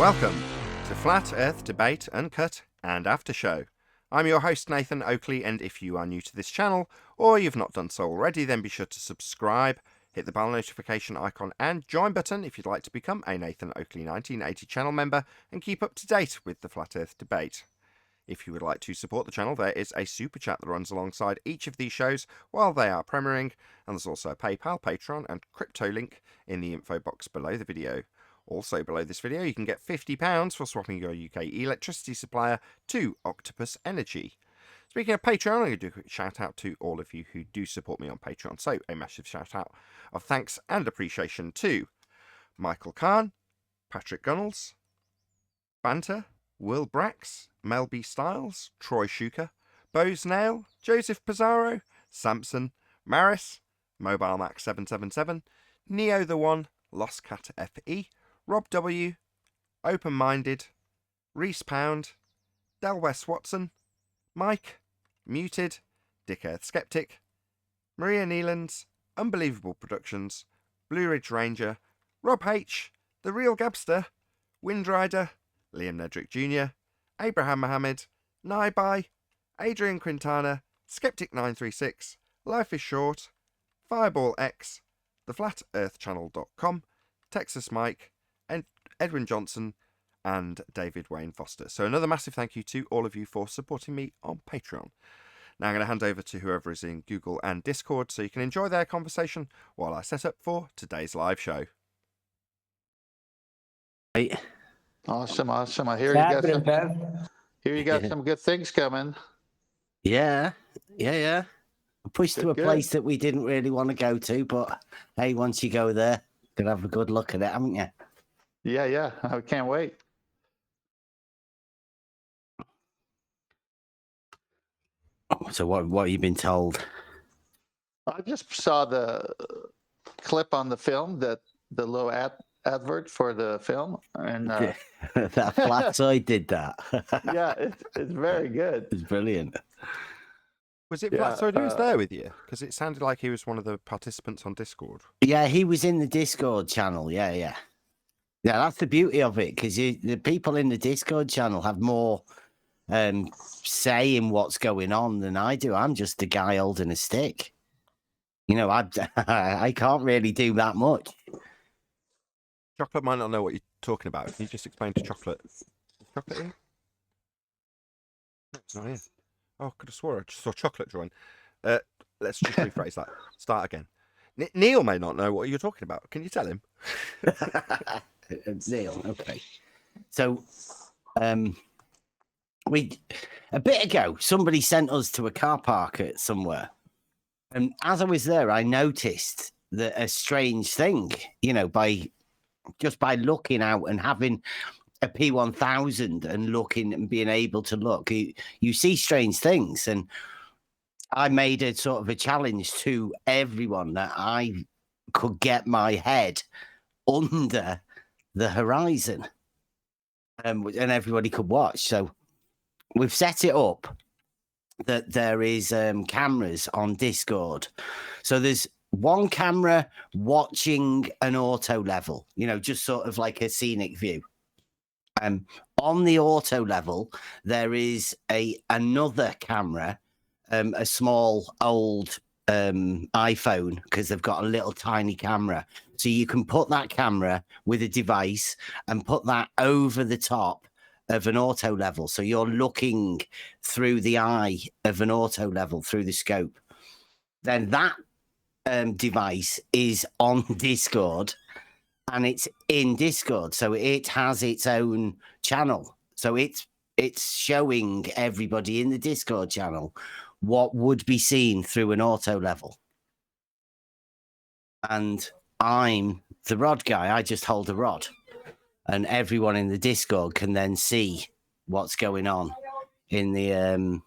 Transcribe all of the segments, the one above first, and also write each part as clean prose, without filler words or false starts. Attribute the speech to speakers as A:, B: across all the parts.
A: Welcome to Flat Earth Debate, Uncut and After Show. I'm your host Nathan Oakley, and if you are new to this channel, or you've not done so already, then be sure to subscribe, hit the bell notification icon and join button if you'd like to become a Nathan Oakley 1980 channel member and keep up to date with the Flat Earth Debate. If you would like to support the channel, there is a super chat that runs alongside each of these shows while they are premiering, and there's also a PayPal, Patreon and crypto link in the info box below the video. Also below this video, you can get £50 for swapping your UK electricity supplier to Octopus Energy. Speaking of Patreon, I'm going to do a quick shout out to all of you who do support me on Patreon. So a massive shout out of thanks and appreciation to Michael Kahn, Patrick Gunnels, Banter, Will Brax, Mel B. Styles, Troy Shuker, Bose Nail, Joseph Pizarro, Samson, Maris, Mobile Max 777, Neo the One, Lost Cat FE, Rob W, Open Minded, Reese Pound, Del West Watson, Mike, Muted, Dick Earth Skeptic, Maria Neelands, Unbelievable Productions, Blue Ridge Ranger, Rob H, The Real Gabster, Windrider, Liam Nedrick Jr., Abraham Mohammed, Naibai, Adrian Quintana, Skeptic936, Life is Short, Fireball X, TheFlatEarthChannel.com, Texas Mike, and Edwin Johnson, and David Wayne Foster. So another massive thank you to all of you for supporting me on Patreon. Now I'm going to hand over to whoever is in Google and Discord so you can enjoy their conversation while I set up for today's live show.
B: Awesome. I hear you got some good things coming.
C: Yeah. Pushed to a place that we didn't really want to go to, but hey, once you go there, you can have a good look at it, haven't you?
B: Yeah. I can't wait.
C: So what have you been told?
B: I just saw the clip on the film, that the little advert for the film, and
C: that flat side did that.
B: Yeah, it's very good.
C: It's brilliant.
A: Was it Flatsoid who was there with you? Because it sounded like he was one of the participants on Discord.
C: Yeah, he was in the Discord channel. Yeah, that's the beauty of it, because the people in the Discord channel have more say in what's going on than I do. I'm just a guy holding a stick. You know, I can't really do that much.
A: Chocolate might not know what you're talking about. Can you just explain to Chocolate? Is Chocolate here? No, it's not here. Oh, I could have swore I just saw Chocolate join. Let's just rephrase that. Start again. Neil may not know what you're talking about. Can you tell him?
C: Neil, okay. So, a bit ago, somebody sent us to a car park at somewhere. And as I was there, I noticed that a strange thing, you know, by looking out and having a P1000 and looking and being able to look, you see strange things. And I made a sort of a challenge to everyone that I could get my head under the horizon, and everybody could watch. So we've set it up that there is cameras on Discord. So there's one camera watching an auto level, you know, just sort of like a scenic view. On the auto level, there is another camera, a small old iPhone, because they've got a little tiny camera. So you can put that camera with a device and put that over the top of an auto level. So you're looking through the eye of an auto level through the scope. Then that device is on Discord, and it's in Discord, so it has its own channel. So it's showing everybody in the Discord channel what would be seen through an auto level. And I'm the rod guy. I just hold a rod, and everyone in the Discord can then see what's going on in the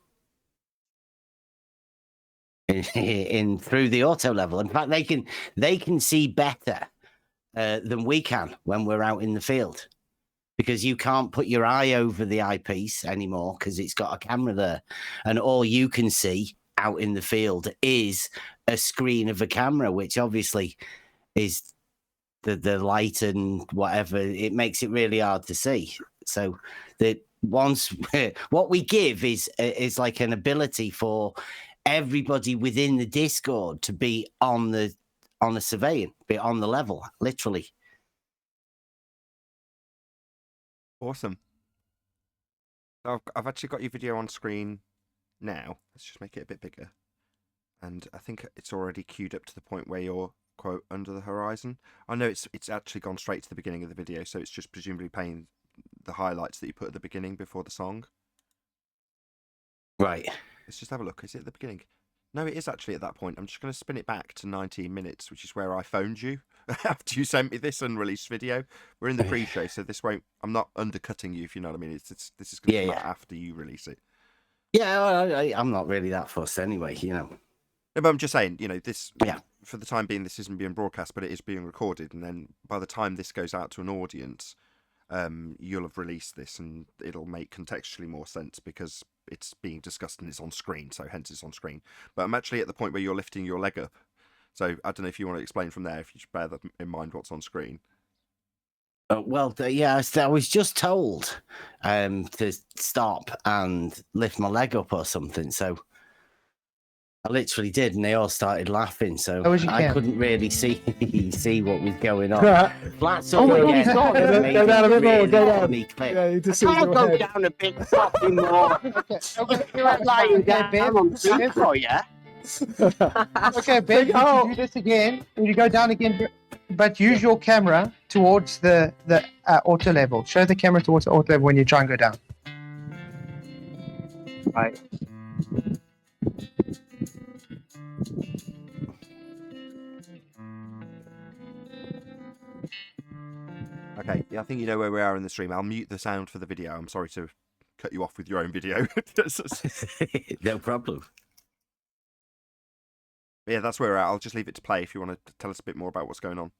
C: in through the auto level. In fact, they can see better than we can when we're out in the field, because you can't put your eye over the eyepiece anymore because it's got a camera there, and all you can see out in the field is a screen of a camera, which obviously is the light and whatever, it makes it really hard to see. So that once what we give is like an ability for everybody within the Discord to be on the surveying, be on the level, literally.
A: Awesome. I've actually got your video on screen now. Let's just make it a bit bigger. And I think it's already queued up to the point where you're, quote, under the horizon. I know it's actually gone straight to the beginning of the video, so it's just presumably playing the highlights that you put at the beginning before the song.
C: Right.
A: Let's just have a look. Is it at the beginning? No, it is actually at that point. I'm just going to spin it back to 19 minutes, which is where I phoned you after you sent me this unreleased video. We're in the pre-show, so this won't. I'm not undercutting you, if you know what I mean. This is going to come out after you release it.
C: Yeah, I'm not really that fussed anyway, you know.
A: No, but I'm just saying, you know, this.
C: Yeah.
A: For the time being, this isn't being broadcast, but it is being recorded, and then by the time this goes out to an audience, you'll have released this, and it'll make contextually more sense because it's being discussed and it's on screen, so hence it's on screen. But I'm actually at the point where you're lifting your leg up, so I don't know if you want to explain from there, if you should bear that in mind what's on screen.
C: Well, yeah, I was just told to stop and lift my leg up or something, so I literally did, and they all started laughing. So I couldn't really see what was going on. Flats up again.
D: Go down a bit more. Go down.
C: Yeah, you just can't go down a bit fucking more. You're like lying down on the sofa, yeah.
D: Okay, Ben, you do this again. When you go down again, but use your camera towards the auto level. Show the camera towards the auto level when you try and go down. Right.
A: Okay, yeah, I think you know where we are in the stream. I'll mute the sound for the video. I'm sorry to cut you off with your own video.
C: No problem.
A: Yeah, that's where we're at. I'll just leave it to play if you want to tell us a bit more about what's going on.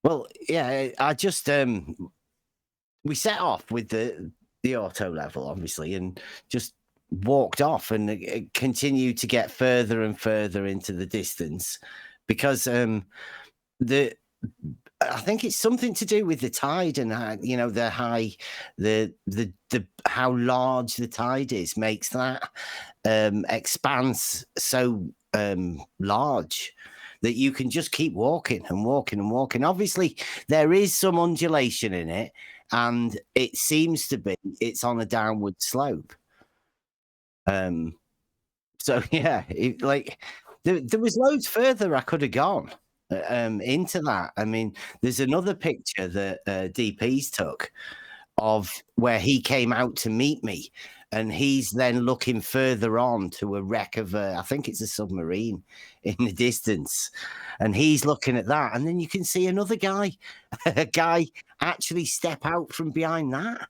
C: Well, yeah, I just we set off with the auto level, obviously, and just walked off and continued to get further and further into the distance because I think it's something to do with the tide and the how large the tide is makes that expanse so large that you can just keep walking and walking and walking. Obviously, there is some undulation in it, and it seems to be it's on a downward slope. So yeah, there was loads further I could have gone into that. I mean, there's another picture that DP's took of where he came out to meet me, and he's then looking further on to a wreck of I think it's a submarine in the distance, and he's looking at that, and then you can see another guy, a guy actually step out from behind that.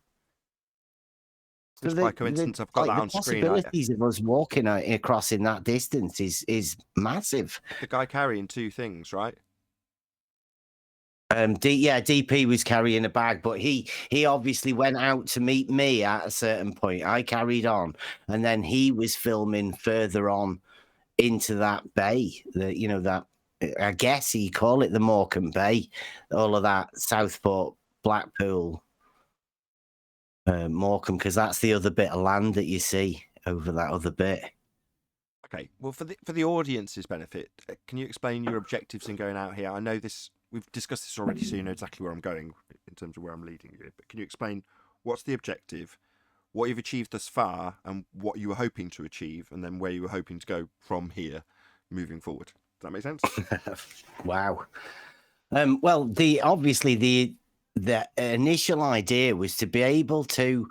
A: Just by coincidence, I've got that on screen.
C: The possibilities of us walking across in that distance is massive.
A: The guy carrying two things, right?
C: DP was carrying a bag, but he obviously went out to meet me at a certain point. I carried on, and then he was filming further on into that bay. That I guess you call it the Morecambe Bay, all of that Southport, Blackpool, Morecambe, because that's the other bit of land that you see over that other bit.
A: Okay, well, for the audience's benefit, can you explain your objectives in going out here? I know this. We've discussed this already, so you know exactly where I'm going in terms of where I'm leading you. But can you explain what's the objective, what you've achieved thus far, and what you were hoping to achieve, and then where you were hoping to go from here, moving forward? Does that make sense?
C: Wow. Well, the initial idea was to be able to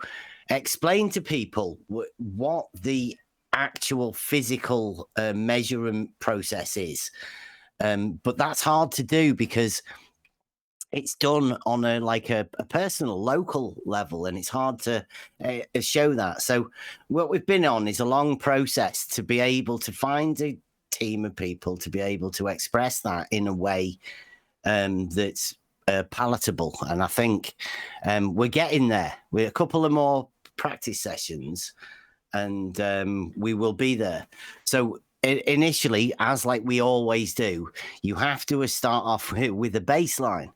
C: explain to people what the actual physical measurement process is. But that's hard to do because it's done on a personal, local level, and it's hard to show that. So what we've been on is a long process to be able to find a team of people to be able to express that in a way that's palatable. And I think we're getting there. We're a couple of more practice sessions, and we will be there. So initially, as like we always do, you have to start off with a baseline,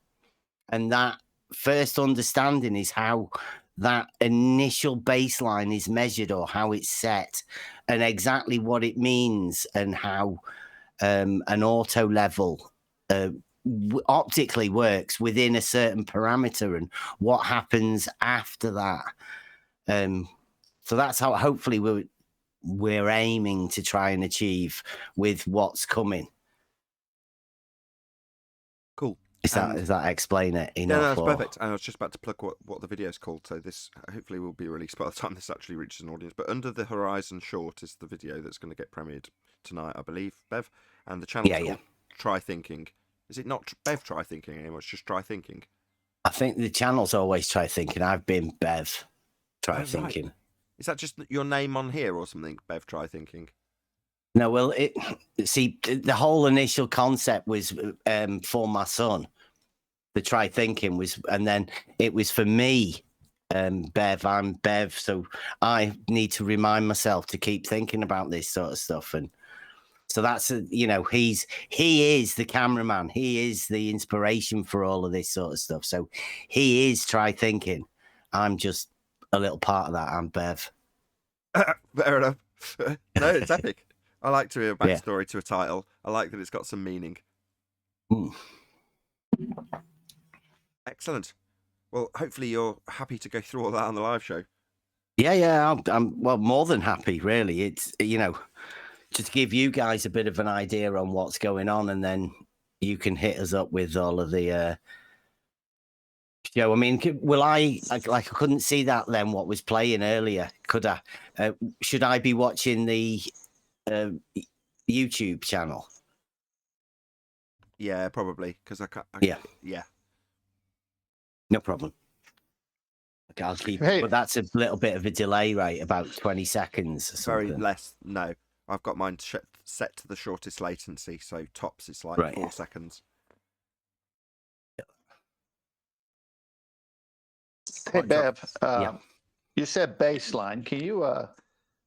C: and that first understanding is how that initial baseline is measured or how it's set, and exactly what it means, and how an auto level optically works within a certain parameter, and what happens after that. So that's how hopefully we're aiming to try and achieve with what's coming.
A: Cool.
C: Does that explain it enough?
A: Yeah, no, that's
C: or...
A: perfect. And I was just about to plug what the video's called, so this hopefully will be released by the time this actually reaches an audience. But Under the Horizon Short is the video that's going to get premiered tonight, I believe, Bev. And the channel's called Try Thinking. Is it not Bev Try Thinking anymore? It's just Try Thinking.
C: I think the channel's always Try Thinking. I've been Bev Try Thinking.
A: Right. Is that just your name on here or something, Bev Try Thinking?
C: No, well, the whole initial concept was for my son. The Try Thinking was, and then it was for me, Bev. I'm Bev, so I need to remind myself to keep thinking about this sort of stuff. And so that's, he is the cameraman. He is the inspiration for all of this sort of stuff. So he is Try Thinking. I'm just a little part of that. I'm Bev.
A: Fair enough. No, it's epic. I like to hear a backstory to a title. I like that it's got some meaning. Excellent. Well, hopefully you're happy to go through all that on the live show.
C: Yeah. I'm well, more than happy, really. It's, just to give you guys a bit of an idea on what's going on, and then you can hit us up with all of the show. I mean, will I couldn't see that then, what was playing earlier. Could I? Should I be watching the YouTube channel?
A: Yeah, probably, because I can't. Yeah.
C: No problem. Okay, I'll keep. But that's a little bit of a delay, right? About 20 seconds. Or
A: very less. No, I've got mine set to the shortest latency, so tops it's like 4 seconds.
B: Hey, Bev, you said baseline. Can you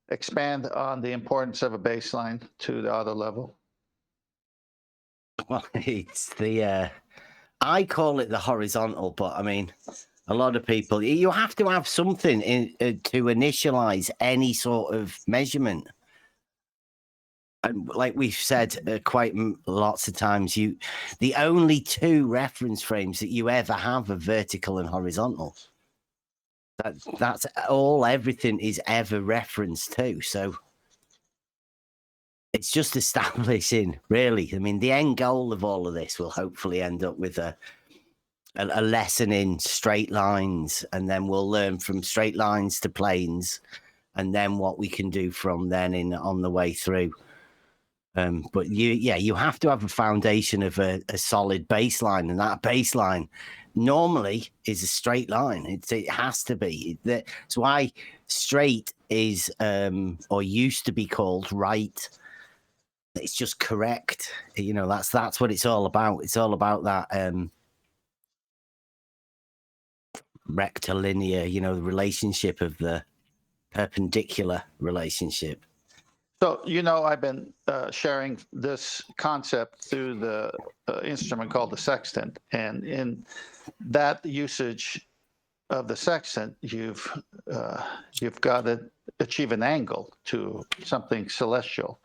B: expand on the importance of a baseline to the auto level?
C: Well, it's the I call it the horizontal, but I mean, a lot of people, you have to have something to initialize any sort of measurement. And like we've said quite lots of times, the only two reference frames that you ever have are vertical and horizontal. That's all everything is ever referenced to. So it's just establishing, really. I mean, the end goal of all of this will hopefully end up with a lesson in straight lines, and then we'll learn from straight lines to planes, and then what we can do from then on the way through. But you have to have a foundation of a solid baseline, and that baseline normally is a straight line. It has to be. That's why straight is or used to be called right. It's just correct. That's what it's all about. It's all about that rectilinear, the relationship of the perpendicular relationship.
B: So, I've been sharing this concept through the instrument called the sextant. And in that usage of the sextant, you've got to achieve an angle to something celestial,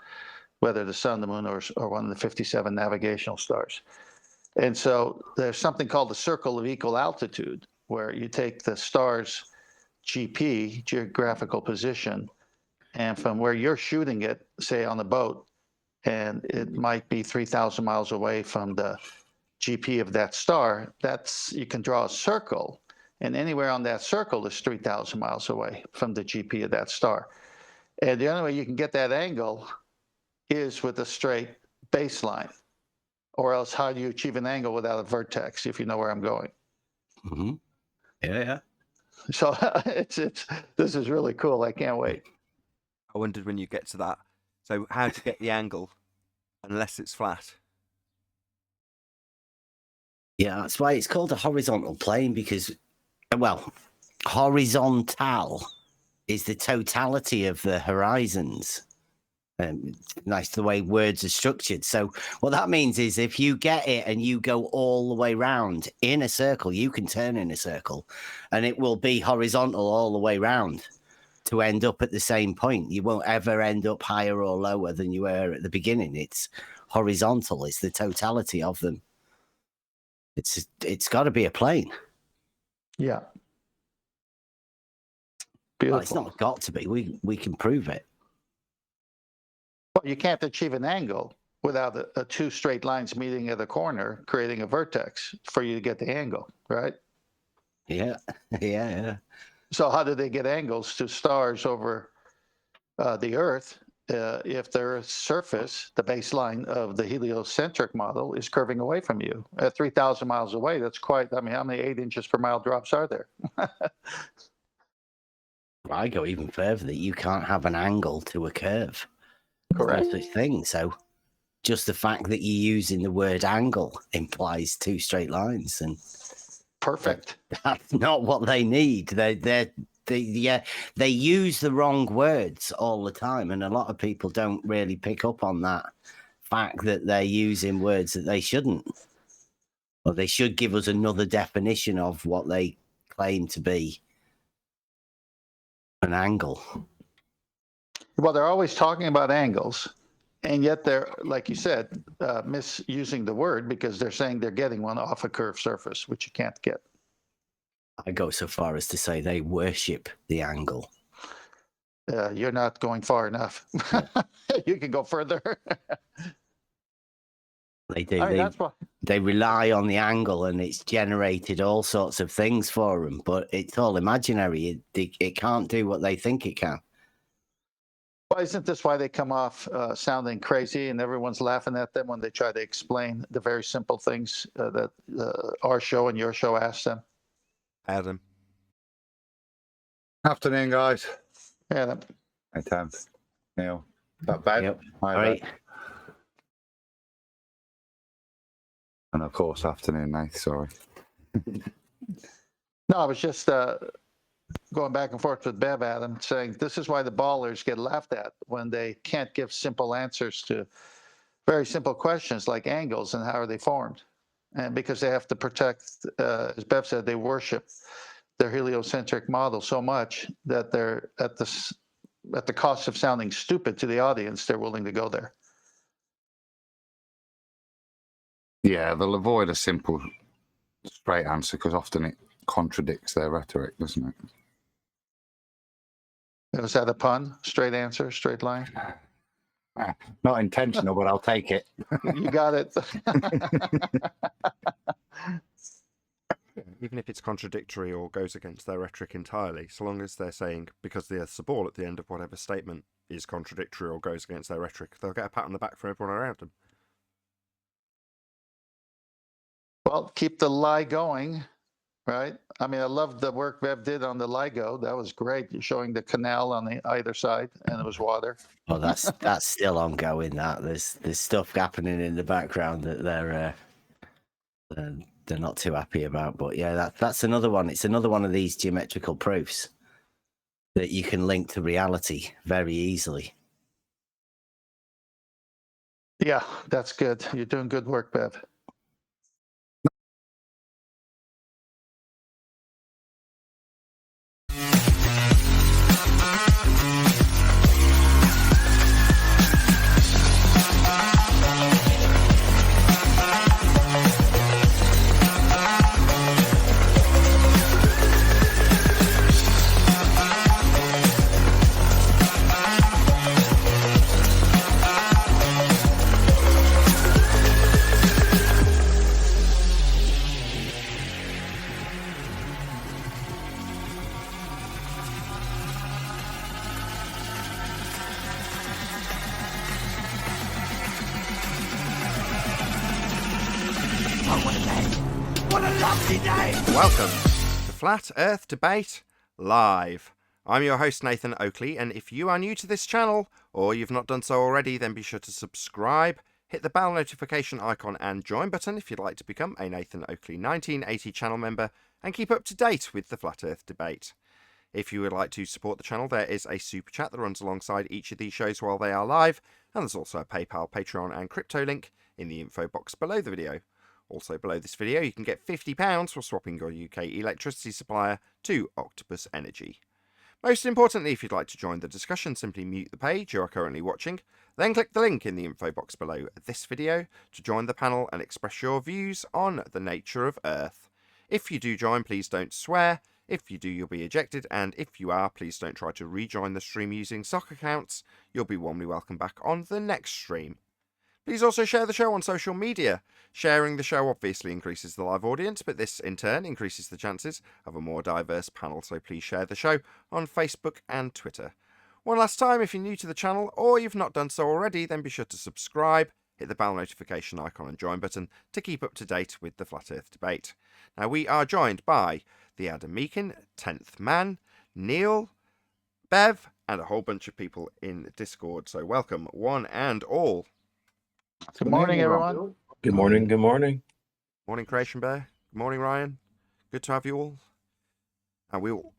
B: whether the sun, the moon, or one of the 57 navigational stars. And so there's something called the circle of equal altitude, where you take the star's GP, geographical position, and from where you're shooting it, say on the boat, and it might be 3,000 miles away from the GP of that star, you can draw a circle, and anywhere on that circle is 3,000 miles away from the GP of that star. And the only way you can get that angle is with a straight baseline, or else how do you achieve an angle without a vertex, if you know where I'm going?
C: Mm-hmm. Yeah.
B: So this is really cool. I can't wait.
A: I wondered when you get to that. So how to get the angle unless it's flat?
C: Yeah, that's why it's called a horizontal plane, because, horizontal is the totality of the horizons. It's nice the way words are structured. So what that means is if you get it and you go all the way round in a circle, you can turn in a circle and it will be horizontal all the way round to end up at the same point. You won't ever end up higher or lower than you were at the beginning. It's horizontal. It's the totality of them. It's got to be a plane.
B: Yeah.
C: Well,
B: Beautiful.
C: it's not got to be. We can prove it.
B: Well, you can't achieve an angle without a two straight lines meeting at a corner, creating a vertex for you to get the angle, right?
C: Yeah, yeah.
B: So how do they get angles to stars over the Earth if their surface, the baseline of the heliocentric model, is curving away from you at 3,000 miles away? That's quite. I mean, how many 8 inches per mile drops are there?
C: I go even further that you can't have an angle to a curve.
B: Correct.
C: No such thing. So just the fact that you're using the word angle implies two straight lines, and
B: Perfect.
C: that's not what they need. They use the wrong words all the time, and a lot of people don't really pick up on that fact that they're using words that they shouldn't. Or they should give us another definition of what they claim to be an angle.
B: Well, they're always talking about angles, and yet they're, like you said, misusing the word because they're saying they're getting one off a curved surface, which you can't get.
C: I go so far as to say they worship the angle.
B: You're not going far enough. You can go further.
C: They do.
B: I mean, that's why.
C: They rely on the angle, and it's generated all sorts of things for them, but it's all imaginary. It can't do what they think it can.
B: Well, isn't this why they come off sounding crazy and everyone's laughing at them when they try to explain the very simple things that our show and your show asks them?
A: Adam.
E: Afternoon, guys.
B: Yeah.
E: Hey, Tam. Neil. That bad?
C: Yep.
E: Hi,
C: All right.
E: bad. And of course, afternoon, Nath. Sorry.
B: No, I was just going back and forth with Bev, Adam, saying this is why the ballers get laughed at when they can't give simple answers to very simple questions like angles and how are they formed. And because they have to protect, as Bev said, they worship their heliocentric model so much that they're at the cost of sounding stupid to the audience, they're willing to go there.
E: Yeah, they'll avoid a simple, straight answer because often it contradicts their rhetoric, doesn't it?
B: Was that a pun? Straight answer, straight line?
E: Not intentional, but I'll take it.
B: You got it.
A: Even if it's contradictory or goes against their rhetoric entirely, so long as they're saying, because there's the ball at the end of whatever statement is contradictory or goes against their rhetoric, they'll get a pat on the back from everyone around them.
B: Well, keep the lie going, right? I mean, I love the work Bev did on the LIGO. That was great. You're showing the canal on the either side, and it was water.
C: Well, that's still ongoing. That there's stuff happening in the background that they're not too happy about. But yeah, that's another one. It's another one of these geometrical proofs that you can link to reality very easily.
B: Yeah, that's good. You're doing good work, Bev.
A: Welcome to Flat Earth Debate Live. I'm your host Nathan Oakley, and if you are new to this channel, or you've not done so already, then be sure to subscribe, hit the bell notification icon and join button if you'd like to become a Nathan Oakley 1980 channel member and keep up to date with the Flat Earth Debate. If you would like to support the channel, there is a super chat that runs alongside each of these shows while they are live, and there's also a PayPal, Patreon, and crypto link in the info box below the video. Also below this video, you can get £50 for swapping your UK electricity supplier to Octopus Energy. Most importantly, if you'd like to join the discussion, simply mute the page you are currently watching, then click the link in the info box below this video to join the panel and express your views on the nature of Earth. If you do join, please don't swear. If you do, you'll be ejected, and if you are, please don't try to rejoin the stream using sock accounts. You'll be warmly welcome back on the next stream. Please also share the show on social media. Sharing the show obviously increases the live audience, but this in turn increases the chances of a more diverse panel, so please share the show on Facebook and Twitter. One last time, if you're new to the channel or you've not done so already, then be sure to subscribe, hit the bell notification icon and join button to keep up to date with the Flat Earth debate. Now, we are joined by the Adam Meakin, 10th Man, Neil, Bev, and a whole bunch of people in Discord, so welcome one and all.
B: Good morning, everyone.
F: Good morning. Good morning.
A: Morning, Creation Bear. Good morning, Ryan. Good to have you all. And we'll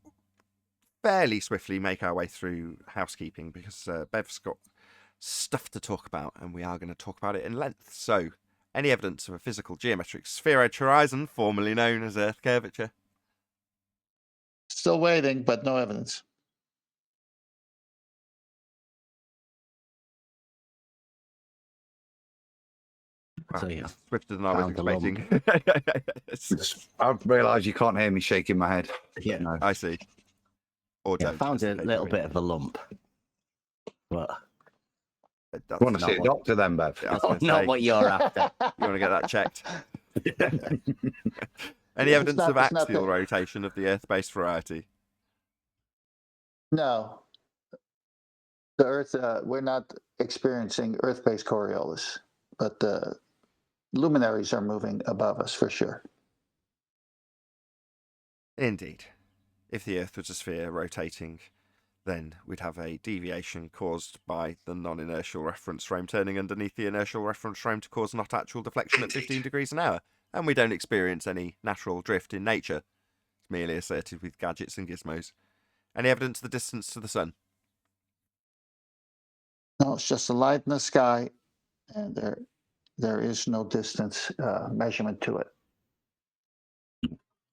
A: fairly swiftly make our way through housekeeping because Bev's got stuff to talk about, and we are going to talk about it in length. So, any evidence of a physical geometric spheroid horizon, formerly known as Earth curvature?
B: Still waiting, but no evidence.
A: Wow,
C: So, yeah.
A: swifter than I was
C: Found the lump.
A: expecting.
E: I've realised you can't hear me shaking my head.
C: Yeah.
E: No.
A: I see. Or
C: Yeah, I
A: don't,
C: found
A: as
C: a
A: the case
C: little
A: may
C: bit of a lump, but
A: be.
E: You want to
C: not
E: see a
C: what-
E: doctor then, Bev?
A: Yeah, I was gonna
C: not
A: say,
C: what you're after.
A: you want to get that checked? Any
B: It's
A: evidence
B: not-
A: of
B: it's not
A: axial
B: the-
A: rotation of the Earth-based variety?
B: No. The Earth, we're not experiencing Earth-based Coriolis, but the luminaries are moving above us for sure.
A: Indeed. If the Earth was a sphere rotating, then we'd have a deviation caused by the non-inertial reference frame turning underneath the inertial reference frame to cause not actual deflection at 15 degrees an hour, and we don't experience any natural drift in nature. It's merely asserted with gadgets and gizmos. Any evidence of the distance to the Sun?
B: No, it's just a light in the sky, and there is no distance measurement to it.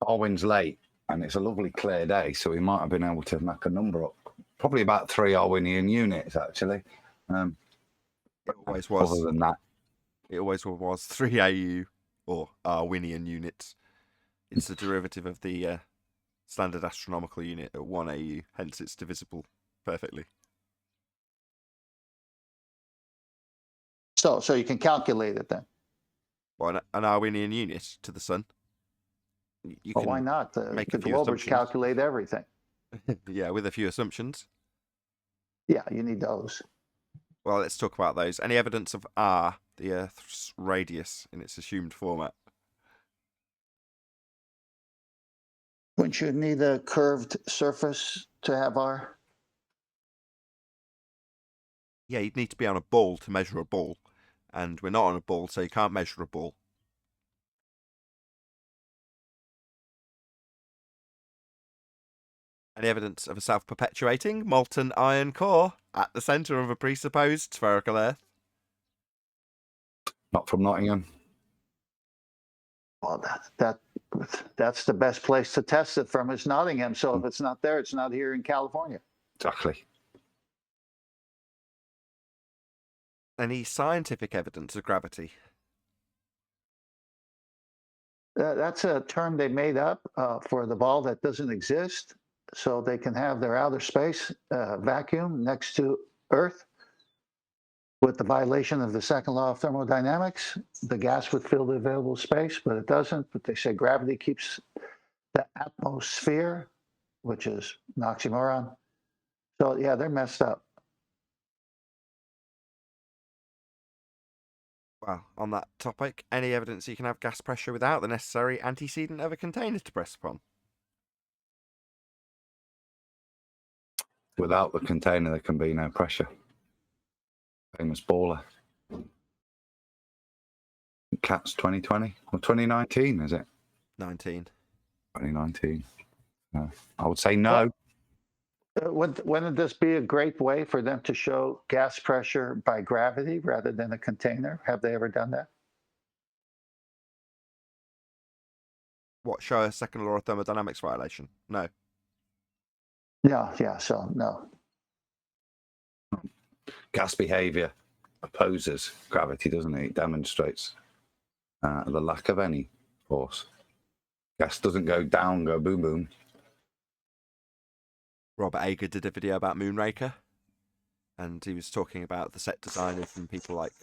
E: Darwin's late, and it's a lovely clear day, so we might have been able to make a number up. Probably about 3 Darwinian units, actually.
A: It always was.
E: Other than that,
A: It always was 3 AU, or Arwinian units. It's the derivative of the standard astronomical unit at 1 AU, hence it's divisible perfectly.
B: So you can calculate it then.
A: Well, an Arwinian unit to the Sun. You
B: Well,
A: can
B: why not?
A: make
B: The
A: a few
B: Globers
A: assumptions.
B: calculate everything.
A: Yeah, with a few assumptions.
B: Yeah, you need those.
A: Well, let's talk about those. Any evidence of R, the Earth's radius, in its assumed format?
B: Wouldn't you need a curved surface to have R?
A: Yeah, you'd need to be on a ball to measure a ball. And we're not on a ball, so you can't measure a ball. Any evidence of a self-perpetuating molten iron core at the centre of a presupposed spherical Earth?
E: not from Nottingham.
B: Well, that's the best place to test it from is Nottingham. So if it's not there, it's not here in California.
E: Exactly.
A: Any scientific evidence of gravity?
B: That's a term they made up for the ball that doesn't exist, so they can have their outer space vacuum next to Earth. With the violation of the second law of thermodynamics, the gas would fill the available space, but it doesn't. But they say gravity keeps the atmosphere, which is an oxymoron. So yeah, they're messed up.
A: Well, on that topic, any evidence you can have gas pressure without the necessary antecedent of a container to press upon?
E: Without the container, there can be no pressure. Famous baller. Cats 2020 or 2019, is it?
A: 19.
E: 2019. No. I would say no.
B: Wouldn't this be a great way for them to show gas pressure by gravity rather than a container? Have they ever done that?
A: What, show a second law of thermodynamics violation? No.
B: Yeah. So no.
E: Gas behavior opposes gravity, doesn't it? It demonstrates the lack of any force. Gas doesn't go down, go boom, boom.
A: Robert Ager did a video about Moonraker, and he was talking about the set designers and people like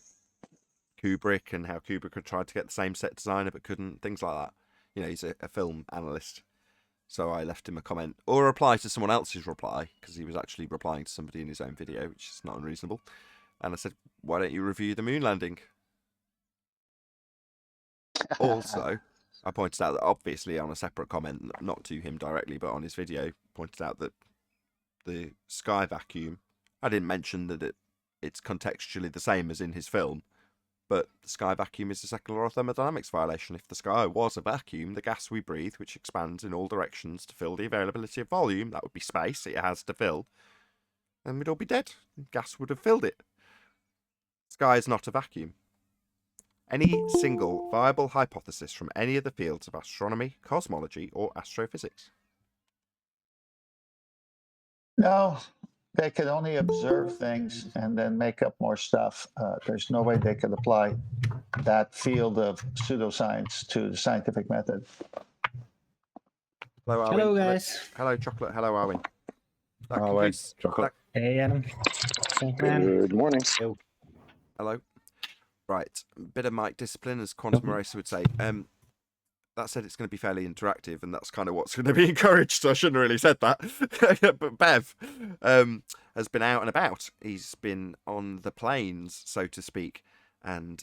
A: Kubrick and how Kubrick had tried to get the same set designer but couldn't, things like that. You know, he's a film analyst. So I left him a comment or a reply to someone else's reply, because he was actually replying to somebody in his own video, which is not unreasonable. And I said, why don't you review the moon landing? Also, I pointed out that obviously on a separate comment, not to him directly, but on his video, pointed out that the sky vacuum, I didn't mention that it's contextually the same as in his film, but the sky vacuum is a second law of thermodynamics violation. If the sky was a vacuum, the gas we breathe, which expands in all directions to fill the availability of volume, that would be space it has to fill, then we'd all be dead. Gas would have filled it. Sky is not a vacuum. Any single viable hypothesis from any of the fields of astronomy, cosmology, or astrophysics?
B: No, they could only observe things and then make up more stuff. There's no way they could apply that field of pseudoscience to the scientific method.
A: Hello, Arwin.
C: Hello, guys.
A: Hello, Chocolate. Hello, Arwin. That
E: Oh,
A: concludes-
E: chocolate.
F: Hey, Adam.
G: Good morning.
A: Hello. Right. Bit of mic discipline, as Quantum Eraser would say. That said, it's going to be fairly interactive, and that's kind of what's going to be encouraged, so I shouldn't have really said that. But Bev has been out and about. He's been on the plains, so to speak, and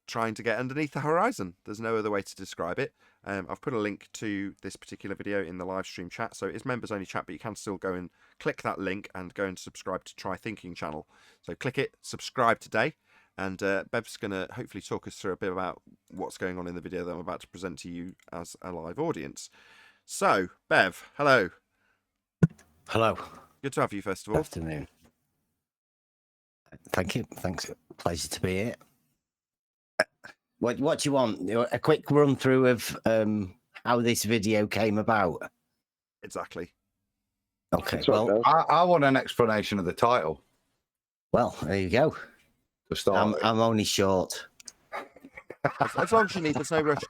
A: trying to get underneath the horizon. There's no other way to describe it. I've put a link to this particular video in the live stream chat, so it is members only chat, but you can still go and click that link and go and subscribe to Try Thinking channel. So click it, subscribe today. And Bev's going to hopefully talk us through a bit about what's going on in the video that I'm about to present to you as a live audience. So, Bev, hello.
C: Hello.
A: Good to have you, first of
C: Good
A: all.
C: afternoon. Thank you. Thanks. Pleasure to be here. What do you want? A quick run through of how this video came about?
A: Exactly.
C: Okay.
G: That's right,
C: Well,
G: Bev.
E: I want an explanation of the title
C: there you go.
E: to start.
C: I'm only short.
A: As long as you need, there's no rush.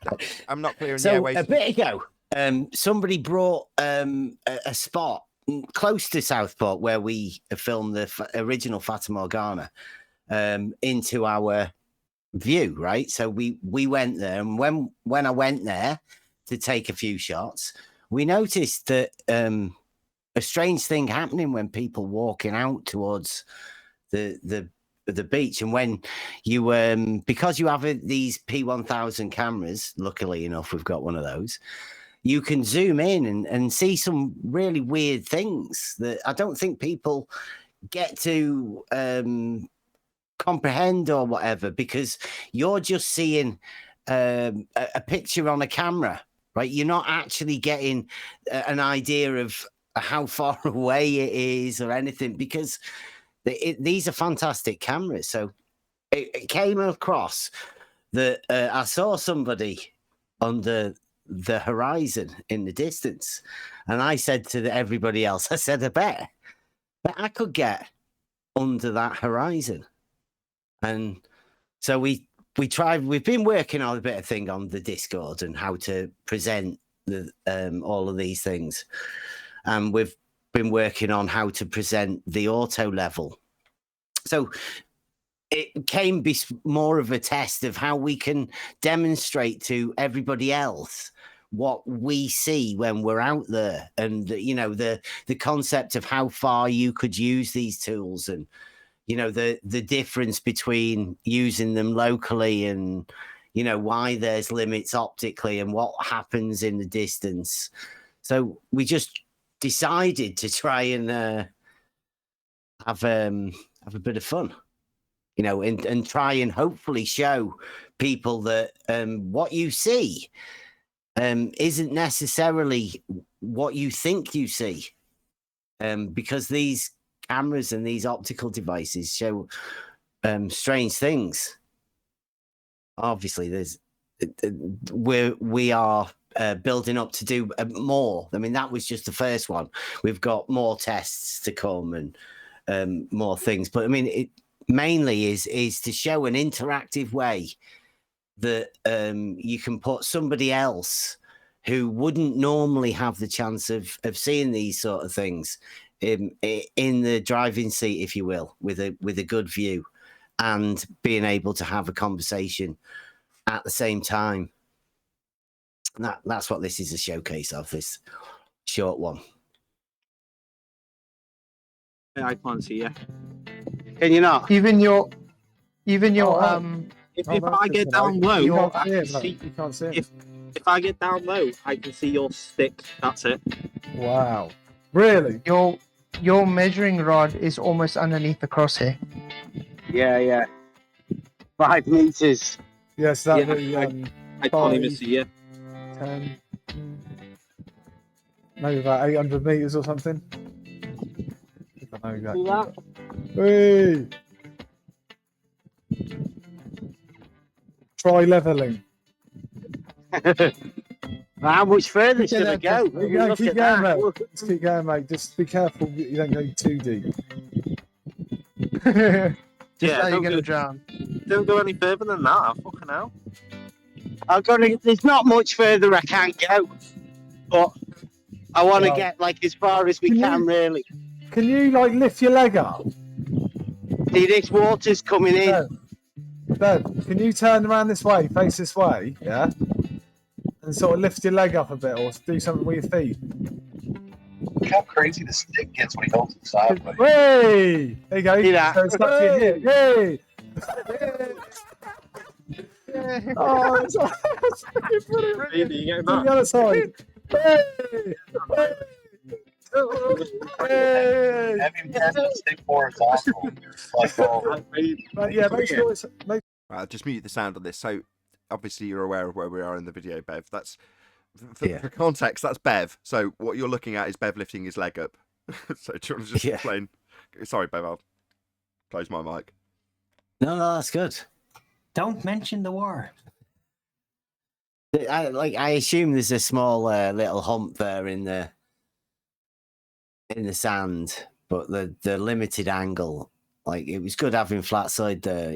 A: I'm not clearing the
C: So
A: airways.
C: a bit ago, somebody brought a spot close to Southport where we filmed the original Fata Morgana into our view, right? So we went there, and when I went there to take a few shots, we noticed that a strange thing happening when people walking out towards the beach. And when you because you have these P1000 cameras, luckily enough we've got one of those, you can zoom in and see some really weird things that I don't think people get to comprehend or whatever, because you're just seeing a picture on a camera, right? You're not actually getting an idea of how far away it is or anything, because these are fantastic cameras. So it came across that I saw somebody on the horizon in the distance, and I said to everybody else, I said, I bet I could get under that horizon. And so we tried. We've been working on a bit of thing on the Discord and how to present the all of these things, and we've been working on how to present the auto level. So it came be more of a test of how we can demonstrate to everybody else what we see when we're out there, and the concept of how far you could use these tools, and the difference between using them locally and why there's limits optically and what happens in the distance. So we just decided to try and have a bit of fun, and try and hopefully show people that what you see isn't necessarily what you think you see. because these cameras and these optical devices show strange things. Obviously, we are building up to do more. I mean, that was just the first one. We've got more tests to come and more things. But I mean, it mainly is to show an interactive way that you can put somebody else who wouldn't normally have the chance of seeing these sort of things in the driving seat, if you will, with a good view, and being able to have a conversation at the same time. That's what this is a showcase of, this short one.
F: Yeah, I can't see you.
C: Can you not?
D: Even your
F: If I get down low,
D: you
F: I can see.
H: You can't see him.
F: If I get down low, I can see your stick. That's it.
H: Wow. Really?
D: your measuring rod is almost underneath the crosshair.
C: Yeah. 5 meters.
H: Yes, that
F: Yeah,
H: really,
F: I can't even see you.
H: 10, maybe about 800 meters or something. I don't know exactly. Hey! Try leveling.
C: How much further should I go?
H: Keep going, keep going, mate. Just keep going, mate. Just be careful that you don't go too deep.
D: Just how you're
F: don't
D: going to
F: go,
D: drown.
F: don't go any further than that. Fucking hell.
C: There's not much further I can go, but I want to get like as far as we can, really.
H: Can you like lift your leg up?
C: See, this water's coming in.
H: Dad, can you turn around this way, face this way, yeah? And sort of lift your leg up a bit or do something with your feet.
G: Look how crazy the stick gets when he holds it sideways.
H: Hey! There you go.
C: See that?
H: So it's up to your hip. Hey! Oh, that's brilliant.
F: Really, you getting
H: To the
F: that?
H: other side. Hey! Hey!
G: Have him test the stick horizontal. Like, oh,
H: But yeah, make sure it's.
A: I'll just mute the sound on this. So obviously you're aware of where we are in the video, Bev. That's for context. That's Bev. So what you're looking at is Bev lifting his leg up. So do you want to just explain? Sorry, Bev. I'll close my mic.
C: No, that's good.
I: Don't mention the war.
C: I assume there's a small little hump there in the sand, but the limited angle, like it was good having flat side there,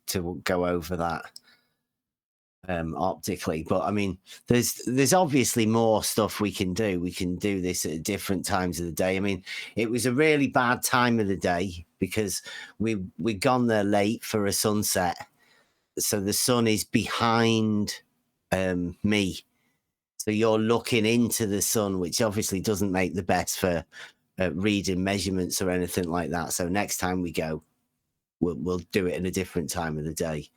C: to go over that optically. But I mean, there's obviously more stuff we can do. We can do this at different times of the day. I mean, it was a really bad time of the day because we'd gone there late for a sunset, so the sun is behind me. So you're looking into the sun, which obviously doesn't make the best for reading measurements or anything like that. So next time we go, we'll do it in a different time of the day.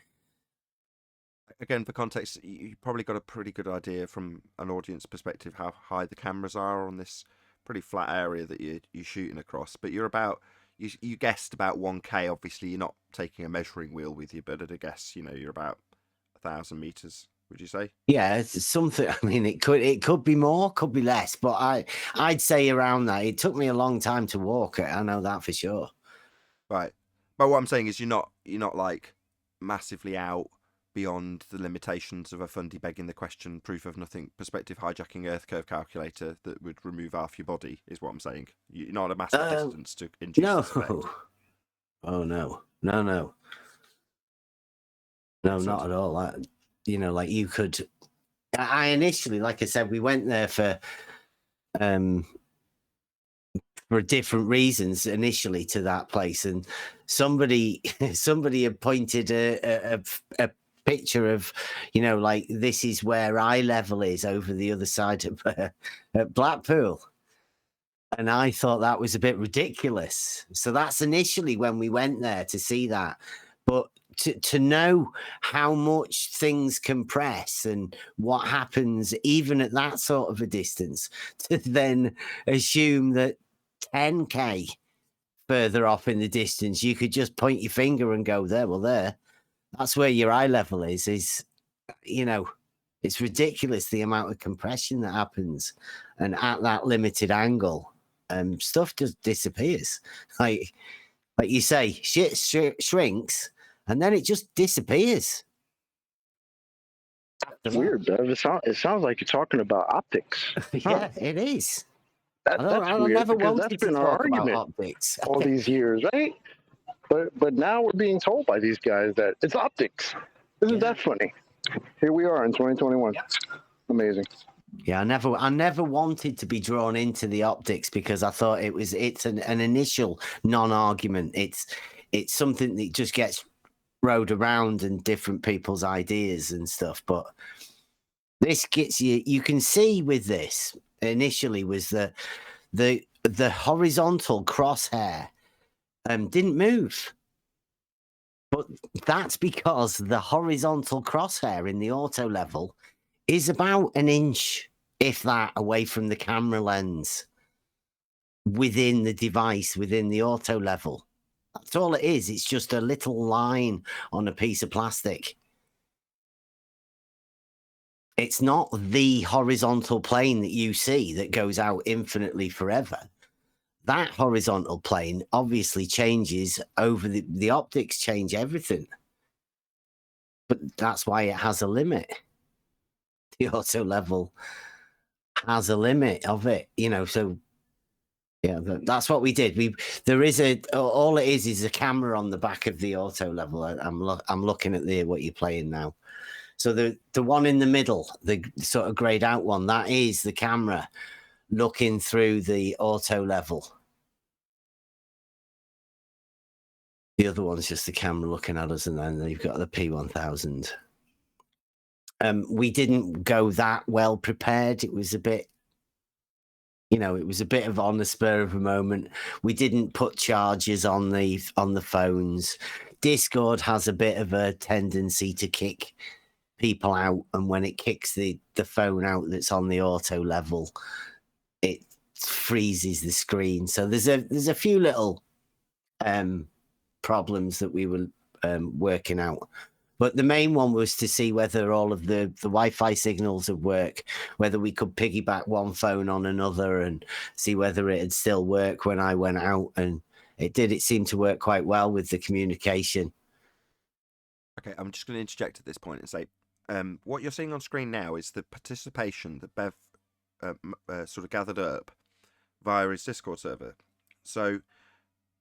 A: Again, for context, you probably got a pretty good idea from an audience perspective how high the cameras are on this pretty flat area that you're shooting across. But you're about, you guessed about 1K. Obviously, you're not taking a measuring wheel with you, but at a guess, you're about 1,000 meters. Would you say?
C: Yeah, it's something. I mean, it could be more, could be less, but I'd say around that. It took me a long time to walk it. I know that for sure.
A: Right, but what I'm saying is you're not like massively out beyond the limitations of a Fundy begging the question, proof of nothing, perspective hijacking Earth curve calculator that would remove half your body. Is what I'm saying. You're not a massive distance to induce.
C: No.
A: Suspect.
C: Oh no, not at all. Like you could. I initially, like I said, we went there for different reasons initially to that place, and somebody had pointed a picture of, like this is where eye level is over the other side of at Blackpool, and I thought that was a bit ridiculous. So that's initially when we went there to see that, but. To know how much things compress and what happens even at that sort of a distance, to then assume that 10K further off in the distance, you could just point your finger and go there. Well, that's where your eye level is, it's ridiculous the amount of compression that happens. And at that limited angle, stuff just disappears. Like you say, shit shrinks, and then it just disappears.
J: That's weird, Bev. It sounds like you're talking about optics.
C: Yeah, it is.
J: That's
C: I
J: weird,
C: never
J: because
C: wanted
J: that's
C: to
J: been our
C: talk about
J: argument
C: optics.
J: all these years, right? But now we're being told by these guys that it's optics. Isn't that funny? Here we are in 2021. Amazing.
C: Yeah, I never wanted to be drawn into the optics because I thought it's an initial non-argument. It's something that just gets rode around and different people's ideas and stuff. But this gets you can see with this initially was that the horizontal crosshair didn't move. But that's because the horizontal crosshair in the auto level is about an inch, if that, away from the camera lens within the device, within the auto level. That's all it is. It's just a little line on a piece of plastic. It's not the horizontal plane that you see that goes out infinitely forever. That horizontal plane obviously changes over the optics change everything. But that's why it has a limit. The auto level has a limit of it, so yeah, that's what we did. All it is a camera on the back of the auto level. I'm looking at what you're playing now. So the one in the middle, the sort of grayed out one, that is the camera looking through the auto level. The other one's just the camera looking at us, and then you've got the P1000. We didn't go that well prepared. It was a bit, it was a bit of on the spur of a moment. We didn't put charges on the phones. Discord has a bit of a tendency to kick people out, and when it kicks the phone out that's on the auto level, it freezes the screen. So there's a few little problems that we were working out. But the main one was to see whether all of the Wi-Fi signals would work, whether we could piggyback one phone on another and see whether it'd still work when I went out. And it did. It seemed to work quite well with the communication.
A: Okay, I'm just going to interject at this point and say, what you're seeing on screen now is the participation that Bev sort of gathered up via his Discord server. So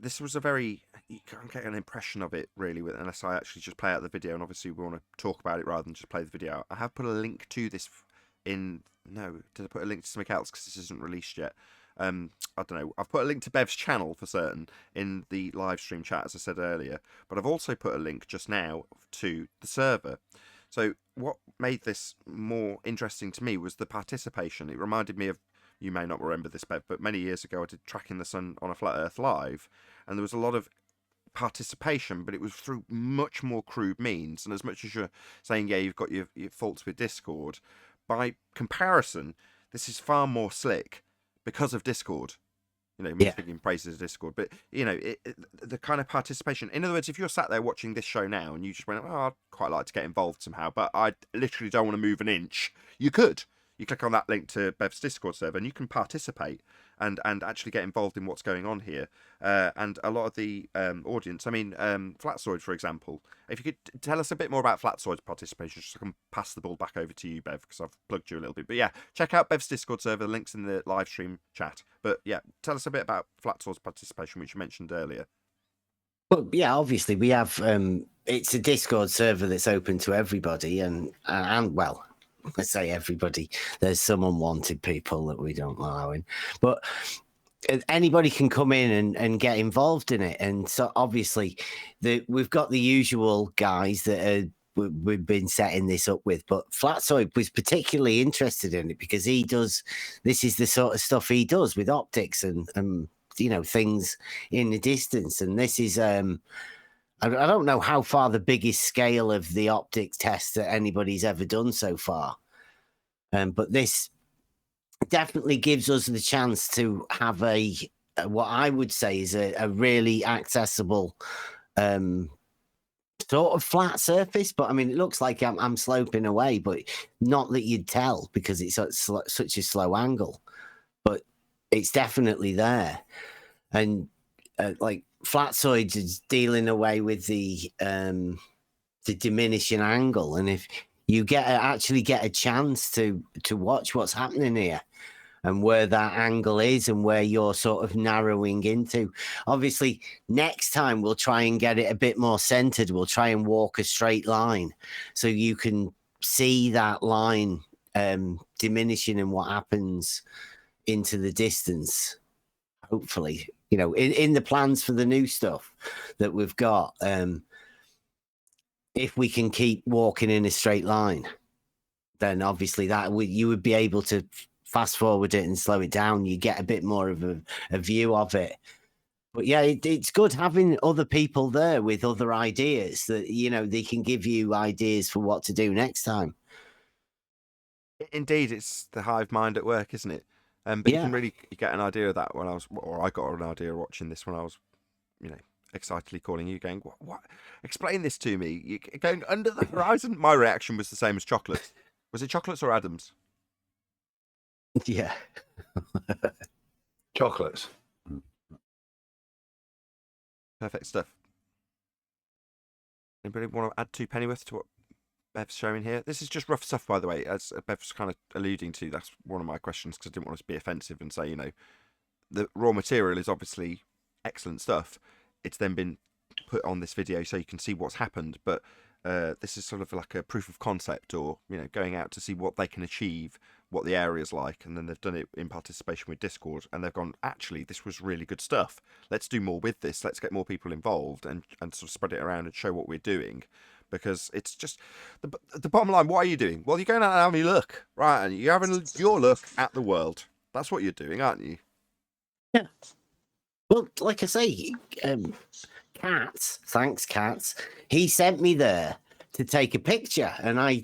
A: this was you can't get an impression of it really unless I actually just play out the video, and obviously we want to talk about it rather than just play the video out. I have put a link to this did I put a link to something else because this isn't released yet? I don't know. I've put a link to Bev's channel for certain in the live stream chat, as I said earlier, but I've also put a link just now to the server. So what made this more interesting to me was the participation. It reminded me of, you may not remember this, Bev, but many years ago I did Tracking the Sun on a Flat Earth Live, and there was a lot of participation, but it was through much more crude means. And as much as you're saying, yeah, you've got your faults with Discord, by comparison, this is far more slick because of Discord. Me speaking praises of Discord, but the kind of participation. In other words, if you're sat there watching this show now and you just went, oh, I'd quite like to get involved somehow, but I literally don't want to move an inch, you could. You click on that link to Bev's Discord server and you can participate and actually get involved in what's going on here. And a lot of the audience, Flatsoid, for example, if you could tell us a bit more about Flatsoid's participation, just so I can pass the ball back over to you, Bev, because I've plugged you a little bit. But yeah, check out Bev's Discord server, the link's in the live stream chat. But yeah, tell us a bit about Flatsoid's participation, which you mentioned earlier.
C: Well, yeah, obviously we have, it's a Discord server that's open to everybody, and well, let's say everybody. There's some unwanted people that we don't allow in, but anybody can come in and get involved in it. And so obviously we've got the usual guys that we've been setting this up with, but Flatsoid was particularly interested in it because this is the sort of stuff he does with optics and things in the distance. And this is I don't know how far the biggest scale of the optics test that anybody's ever done so far. But this definitely gives us the chance to have what I would say is a really accessible sort of flat surface. But I mean, it looks like I'm sloping away, but not that you'd tell because it's such a slow angle. But it's definitely there. And like Flatsoids is dealing away with the diminishing angle, and if you actually get a chance to watch what's happening here and where that angle is and where you're sort of narrowing into. Obviously, next time we'll try and get it a bit more centered. We'll try and walk a straight line so you can see that line diminishing and what happens into the distance. Hopefully, you know, in the plans for the new stuff that we've got, if we can keep walking in a straight line, then obviously you would be able to fast forward it and slow it down. You get a bit more of a view of it. But yeah, it's good having other people there with other ideas that, you know, they can give you ideas for what to do next time.
A: Indeed, it's the hive mind at work, isn't it? But you can really get an idea of that I got an idea watching this when I was, you know, excitedly calling you, going, what? Explain this to me. You're going under the horizon. My reaction was the same as chocolates. Was it chocolates or Adams?
C: Yeah.
E: Chocolates.
A: Perfect stuff. Anybody want to add 2 pennyworth to what Bev's showing here? This is just rough stuff, by the way, as Bev's kind of alluding to. That's one of my questions, because I didn't want to be offensive and say, you know, the raw material is obviously excellent stuff. It's then been put on this video so you can see what's happened, but this is sort of like a proof of concept, or, you know, going out to see what they can achieve, what the area's like, and then they've done it in participation with Discord, and they've gone, actually, this was really good stuff. Let's do more with this. Let's get more people involved and sort of spread it around and show what we're doing, because it's just the bottom line. What are you doing? Well, you're going out and having a look, right? And you're having your look at the world. That's what you're doing, aren't you?
C: Yeah. Well, like I say, Cats, thanks, Cats. He sent me there to take a picture, and I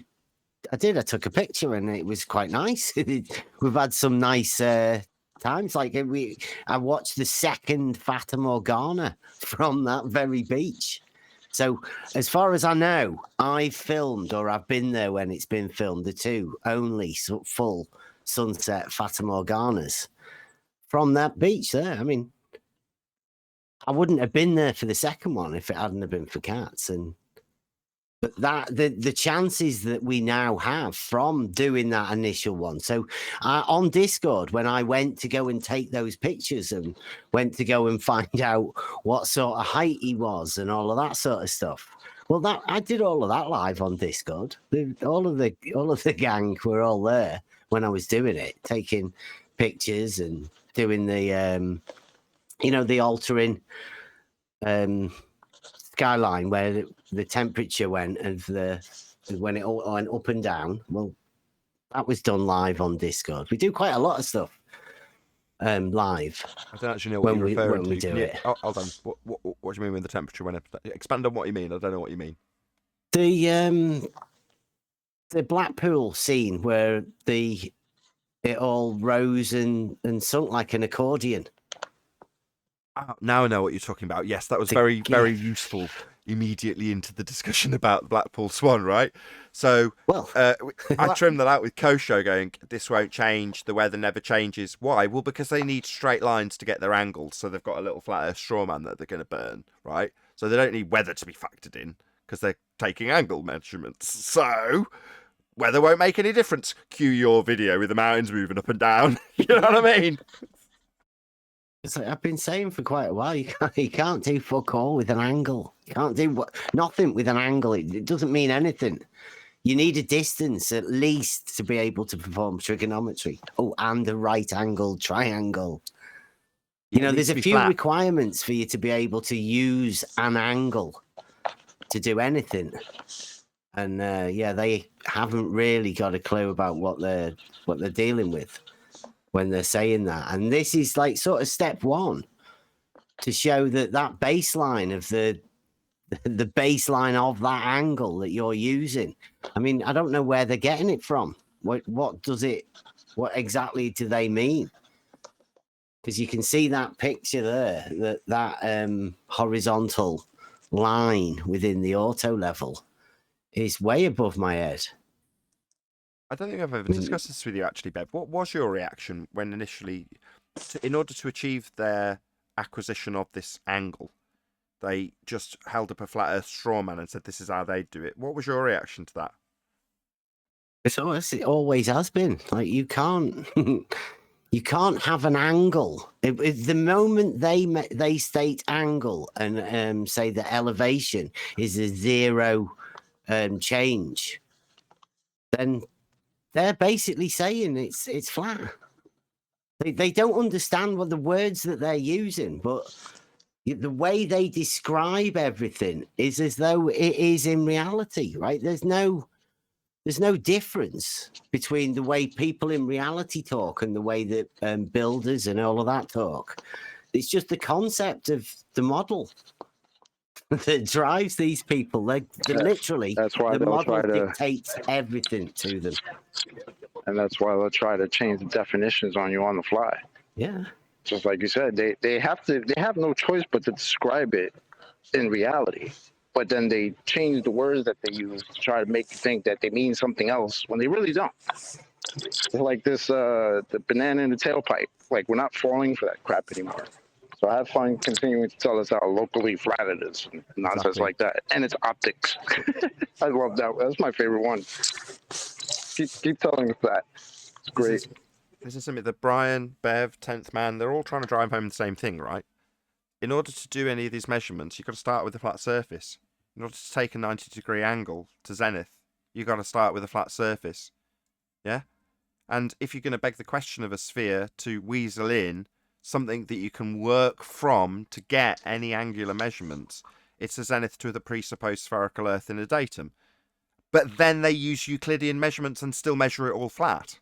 C: took a picture, and it was quite nice. We've had some nice times. Like I watched the second Fata Morgana from that very beach. So as far as I know, I've filmed, or I've been there when it's been filmed, the 2 only full sunset Fata Morganas from that beach there. I mean, I wouldn't have been there for the second one if it hadn't have been for Cats. But the chances that we now have from doing that initial one. So on Discord, when I went to go and take those pictures and went to go and find out what sort of height he was and all of that sort of stuff. Well, I did all of that live on Discord. All of the gang were all there when I was doing it, taking pictures and doing the the altering skyline where the temperature went and when it all went up and down. Well, that was done live on Discord. We do quite a lot of stuff live.
A: I don't actually know what you're referring
C: when
A: to.
C: we do it.
A: Oh, hold on. What do you mean when the temperature went up? Expand on what you mean. I don't know what you mean.
C: The Blackpool scene where it all rose and sunk like an accordion.
A: Now I know what you're talking about. Yes, that was very, very useful immediately into the discussion about Blackpool Swan, right? So, I trimmed that out with Kosho going, this won't change, the weather never changes. Why? Well, because they need straight lines to get their angles, so they've got a little flat earth straw man that they're going to burn, right? So they don't need weather to be factored in, because they're taking angle measurements. So, weather won't make any difference. Cue your video with the mountains moving up and down. You know what I mean?
C: It's like I've been saying for quite a while, you can't do fuck all with an angle. You can't do nothing with an angle. It doesn't mean anything. You need a distance at least to be able to perform trigonometry. Oh, and a right angle triangle. You know, there's a few requirements for you to be able to use an angle to do anything. And they haven't really got a clue about what they're dealing with when they're saying that. And this is like sort of step 1 to show that baseline of the baseline of that angle that you're using. I mean, I don't know where they're getting it from. What exactly do they mean? Because you can see that picture there, that horizontal line within the auto level is way above my head.
A: I don't think I've ever discussed this with you, actually, Bev. What was your reaction when initially in order to achieve their acquisition of this angle, they just held up a flat Earth straw man and said this is how they do it. What was your reaction to that?
C: It always has been. Like, you can't you can't have an angle. The moment they state angle and say that elevation is a zero change, then they're basically saying it's flat. They don't understand what the words that they're using, but the way they describe everything is as though it is in reality, right? There's no difference between the way people in reality talk and the way that builders and all of that talk. It's just the concept of the model that drives these people. They're literally,
J: that's why
C: the
J: they'll
C: model
J: try to,
C: dictates everything to them.
J: and that's why they'll try to change the definitions on you on the fly.
C: Yeah.
J: Just like you said, they have no choice but to describe it in reality. But then they change the words that they use to try to make you think that they mean something else when they really don't. It's like this, the banana in the tailpipe. Like, we're not falling for that crap anymore. So I have fun continuing to tell us how locally flat it is and nonsense like that. And it's optics. I love that. That's my favorite one. Keep telling us that. It's great.
A: This is something that Brian, Bev, 10th Man, they're all trying to drive home the same thing, right? In order to do any of these measurements, you've got to start with a flat surface. In order to take a 90-degree angle to zenith, you've got to start with a flat surface. Yeah? And if you're going to beg the question of a sphere to weasel in something that you can work from to get any angular measurements, it's a zenith to the presupposed spherical Earth in a datum. But then they use Euclidean measurements and still measure it all flat.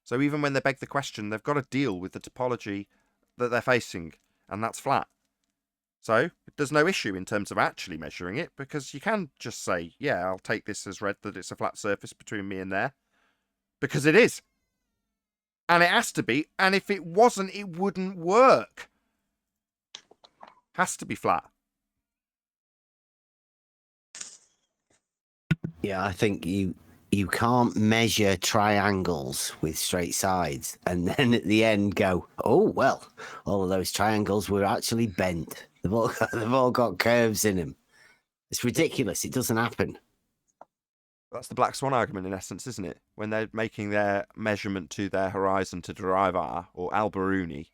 A: So even when they beg the question, they've got to deal with the topology that they're facing, and that's flat. So there's no issue in terms of actually measuring it, because you can just say, yeah, I'll take this as read that it's a flat surface between me and there, because it is. And it has to be, and if it wasn't, it wouldn't work. Has to be flat.
C: Yeah, I think you can't measure triangles with straight sides and then at the end go, oh, well, all of those triangles were actually bent. They've all got curves in them. It's ridiculous. It doesn't happen.
A: That's the black swan argument in essence, isn't it? When they're making their measurement to their horizon to derive R, or Al-Biruni,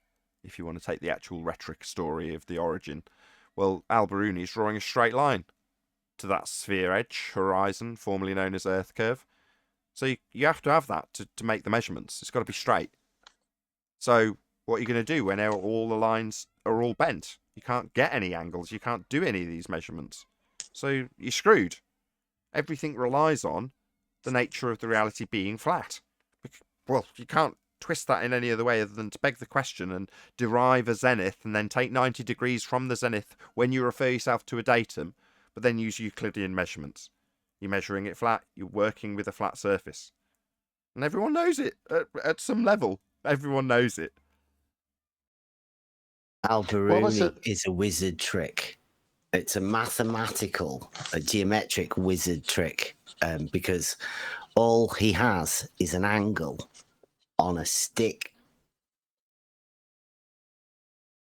A: if you want to take the actual rhetoric story of the origin. Well, Al-Biruni is drawing a straight line to that sphere edge, horizon, formerly known as Earth curve. So you have to have that to make the measurements. It's got to be straight. So what are you going to do when all the lines are all bent? You can't get any angles. You can't do any of these measurements. So you're screwed. Everything relies on the nature of the reality being flat. Well, you can't twist that in any other way other than to beg the question and derive a zenith and then take 90 degrees from the zenith when you refer yourself to a datum, but then use Euclidean measurements. You're measuring it flat. You're working with a flat surface. And everyone knows it at some level. Everyone knows it.
C: Al-Biruni is a wizard trick. It's a mathematical, a geometric wizard trick, because all he has is an angle on a stick.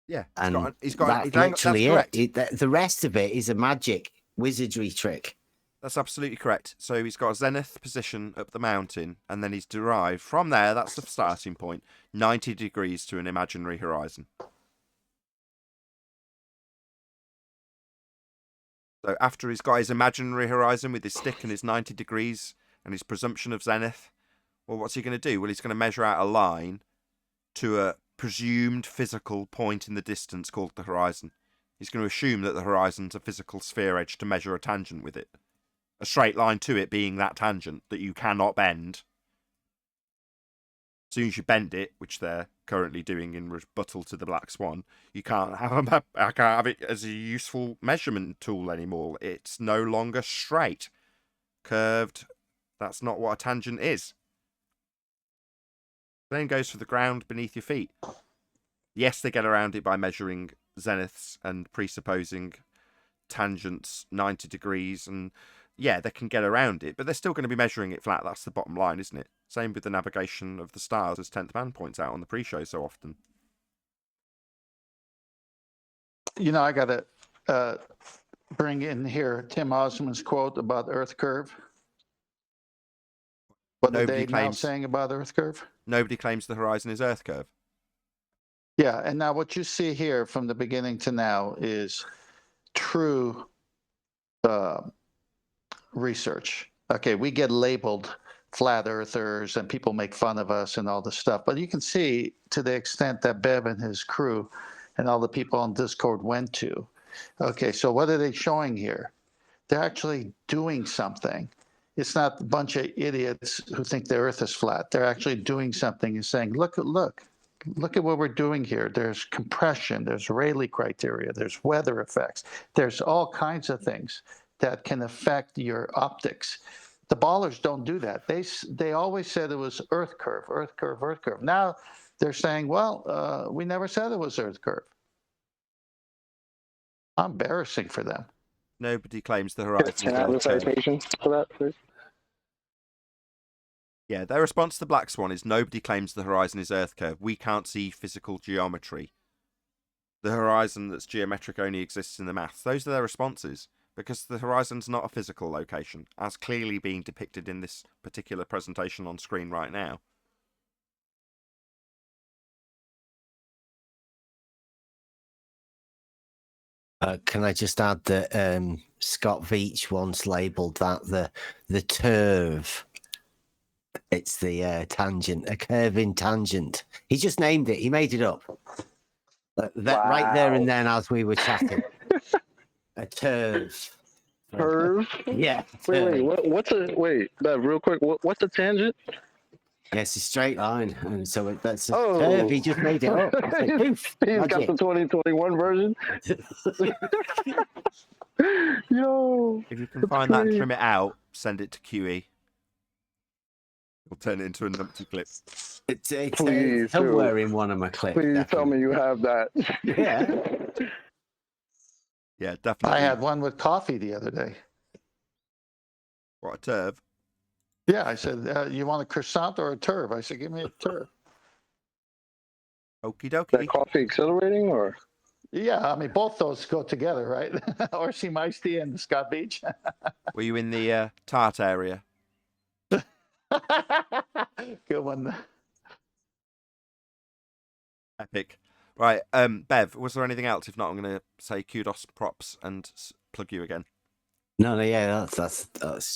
A: Yeah,
C: and
A: he's got
C: that's literally it. The rest of it is a magic wizardry trick.
A: That's absolutely correct. So he's got a zenith position up the mountain, and then he's derived from there, that's the starting point, 90 degrees to an imaginary horizon. So after he's got his imaginary horizon with his stick and his 90 degrees and his presumption of zenith, well, what's he going to do? Well, he's going to measure out a line to a presumed physical point in the distance called the horizon. He's going to assume that the horizon's a physical sphere edge to measure a tangent with it. A straight line to it being that tangent that you cannot bend. As soon as you bend it, which they're currently doing in rebuttal to the Black Swan, I can't have it as a useful measurement tool anymore. It's no longer straight. Curved. That's not what a tangent is. Same goes for the ground beneath your feet. Yes, they get around it by measuring zeniths and presupposing tangents 90 degrees, and yeah, they can get around it, but they're still going to be measuring it flat. That's the bottom line, isn't it? Same with the navigation of the stars, as 10th Man points out on the pre-show so often.
B: I got to bring in here Tim Osman's quote about Earth curve. What are they now saying about Earth curve?
A: Nobody claims the horizon is Earth curve.
B: Yeah, and now what you see here from the beginning to now is true research. Okay, we get labeled flat earthers and people make fun of us and all this stuff, but you can see to the extent that Bev and his crew and all the people on Discord went to. Okay, so what are they showing here? They're actually doing something. It's not a bunch of idiots who think the earth is flat. They're actually doing something and saying, look at what we're doing here. There's compression, there's Rayleigh criteria, there's weather effects, there's all kinds of things that can affect your optics. The ballers don't do that. They always said it was Earth curve, Earth curve, Earth curve. Now they're saying, well, we never said it was Earth curve. Embarrassing for them.
A: Nobody claims the horizon is
J: Can I have a
A: Earth curve.
J: citation for that, please?
A: Yeah, their response to the Black Swan is nobody claims the horizon is Earth curve. We can't see physical geometry. The horizon that's geometric only exists in the maths. Those are their responses, because the horizon's not a physical location, as clearly being depicted in this particular presentation on screen right now.
C: Can I just add that Scott Veach once labelled that the turve. It's the tangent, a curving tangent. He just named it. He made it up. That right there and then, as we were chatting. A turve.
J: Curve?
C: Yeah.
J: Wait, Bev, real quick. What's a tangent?
C: Yeah, it's a straight line, and so that's a
J: Oh.
C: curve. He just made it up.
J: He's got the 2021 version. Yo.
A: If you can find that and trim it out, send it to QE. We'll turn it into a numpty clip.
C: It's somewhere in one of my clips.
J: Please tell me you have that.
C: Yeah.
A: Yeah, definitely.
B: I had one with coffee the other day.
A: What, a turve?
B: Yeah, I said, you want a croissant or a turve? I said, give me a turve.
A: Okie
J: Is
A: dokie.
J: that coffee accelerating or?
B: Yeah, I mean, both those go together, right? Or see my tea and Scott Beach.
A: Were you in the tart area?
B: Good one.
A: Epic. Right, Bev, was there anything else? If not, I'm going to say kudos, props, and plug you again.
C: No, yeah, that's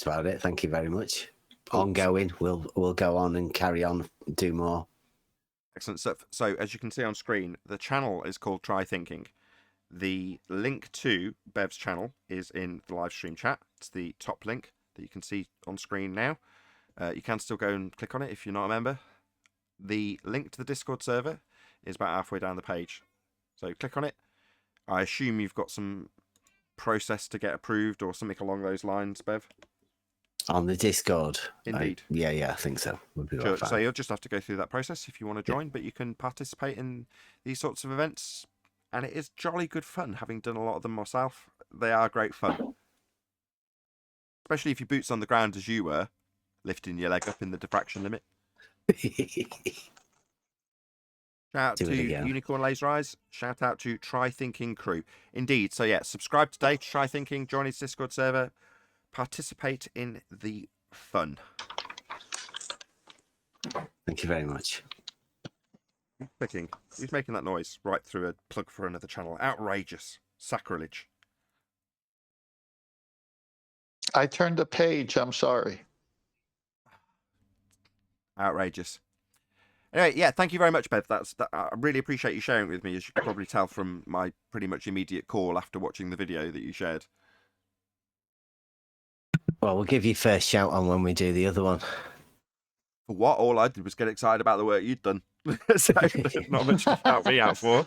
C: about it. Thank you very much. Ongoing, we'll go on and carry on, do more.
A: Excellent stuff. So, as you can see on screen, the channel is called Try Thinking. The link to Bev's channel is in the live stream chat. It's the top link that you can see on screen now. You can still go and click on it if you're not a member. The link to the Discord server is about halfway down the page. So click on it. I assume you've got some process to get approved or something along those lines, Bev?
C: On the Discord?
A: Indeed.
C: Yeah, I think so.
A: Sure. So you'll just have to go through that process if you want to join, but you can participate in these sorts of events. And it is jolly good fun, having done a lot of them myself. They are great fun. Especially if your boots on the ground as you were, lifting your leg up in the diffraction limit. Shout out to Unicorn Laser Eyes. Shout out to Try Thinking Crew. Indeed. So yeah, subscribe today to Try Thinking. Join his Discord server. Participate in the fun.
C: Thank you very much.
A: Clicking. Who's making that noise right through a plug for another channel? Outrageous. Sacrilege.
B: I turned the page. I'm sorry.
A: Outrageous. Anyway, yeah, thank you very much, Bev. I really appreciate you sharing it with me, as you can probably tell from my pretty much immediate call after watching the video that you shared.
C: Well, we'll give you first shout on when we do the other one.
A: For what? All I did was get excited about the work you'd done. So, not much to shout me out for.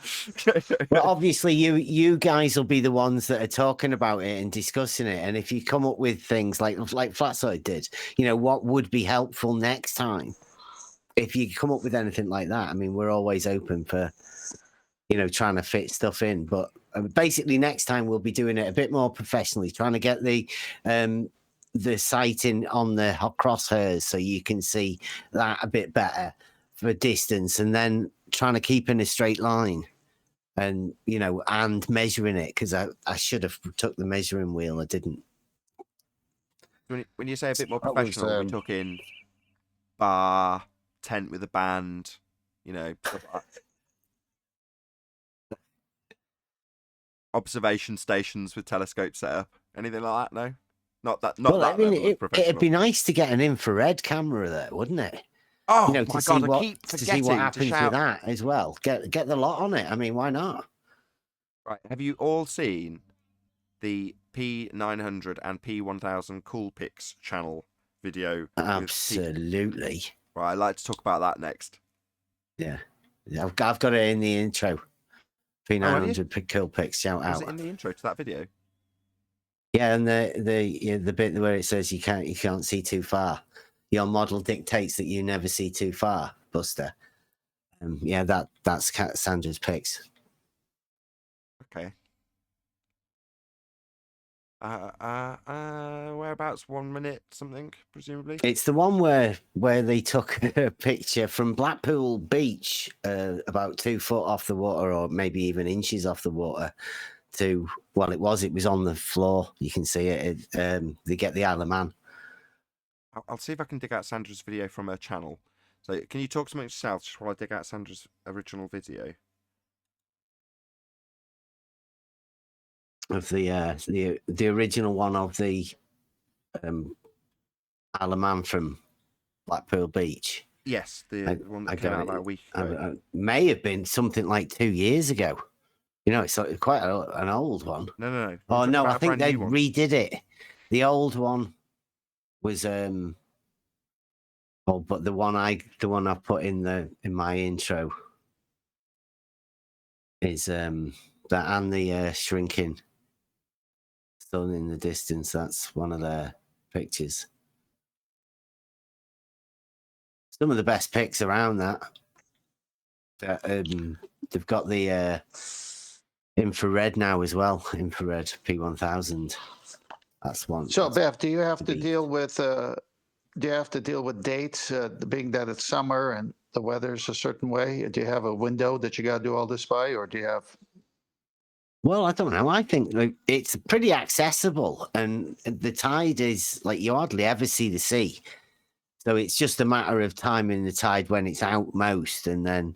C: Well, obviously, you guys will be the ones that are talking about it and discussing it. And if you come up with things like Flatside did, what would be helpful next time? If you come up with anything like that, I mean, we're always open for, trying to fit stuff in. But basically, next time we'll be doing it a bit more professionally, trying to get the sighting on the crosshairs so you can see that a bit better for distance, and then trying to keep in a straight line and and measuring it, because I should have took the measuring wheel. I didn't.
A: When you say a bit more
E: That was,
A: professional, we took in bar, tent with a band, stuff like that. Observation stations with telescope setup. Anything like that? No, not that. Not
C: Well,
A: that
C: I mean,
A: level of professional.
C: it'd be nice to get an infrared camera there, wouldn't it?
A: Oh
C: to
A: my
C: see
A: god! I
C: what,
A: keep
C: to see
A: forgetting
C: what
A: to
C: happens
A: shout.
C: with that as well. Get the lot on it. I mean, why not?
A: Right. Have you all seen the P900 and P1000 Cool Pics channel video?
C: Absolutely.
A: Right. I'd like to talk about that next.
C: Yeah. I've got it in the intro. P900 Kill Pics, shout out.
A: Was it in the intro to that video?
C: Yeah, and the bit where it says you can't see too far. Your model dictates that you never see too far, Buster. Yeah, that's Sandra's pics.
A: Okay. Whereabouts? 1 minute something, presumably.
C: It's the one where they took a picture from Blackpool Beach, about 2 foot off the water, or maybe even inches off the water. It was on the floor. You can see it. They get the Isle of Man.
A: I'll see if I can dig out Sandra's video from her channel. So, can you talk to me yourself just while I dig out Sandra's original video?
C: Of the original one of the Isle of Man from Blackpool Beach.
A: Yes, the one that came out about a week ago.
C: May have been something like 2 years ago. It's quite an old one.
A: No.
C: Oh no, I think they redid it. The old one was but the one I put in my intro is that, and the shrinking sun in the distance. That's one of their pictures. Some of the best pics around that. They've got the infrared now as well. Infrared P1000. That's one.
B: So, Bev, do you have to deal with dates, being that it's summer and the weather's a certain way? Do you have a window that you got to do all this by, or do you have?
C: Well, I don't know. I think it's pretty accessible, and the tide is you hardly ever see the sea. So it's just a matter of timing the tide when it's out most, and then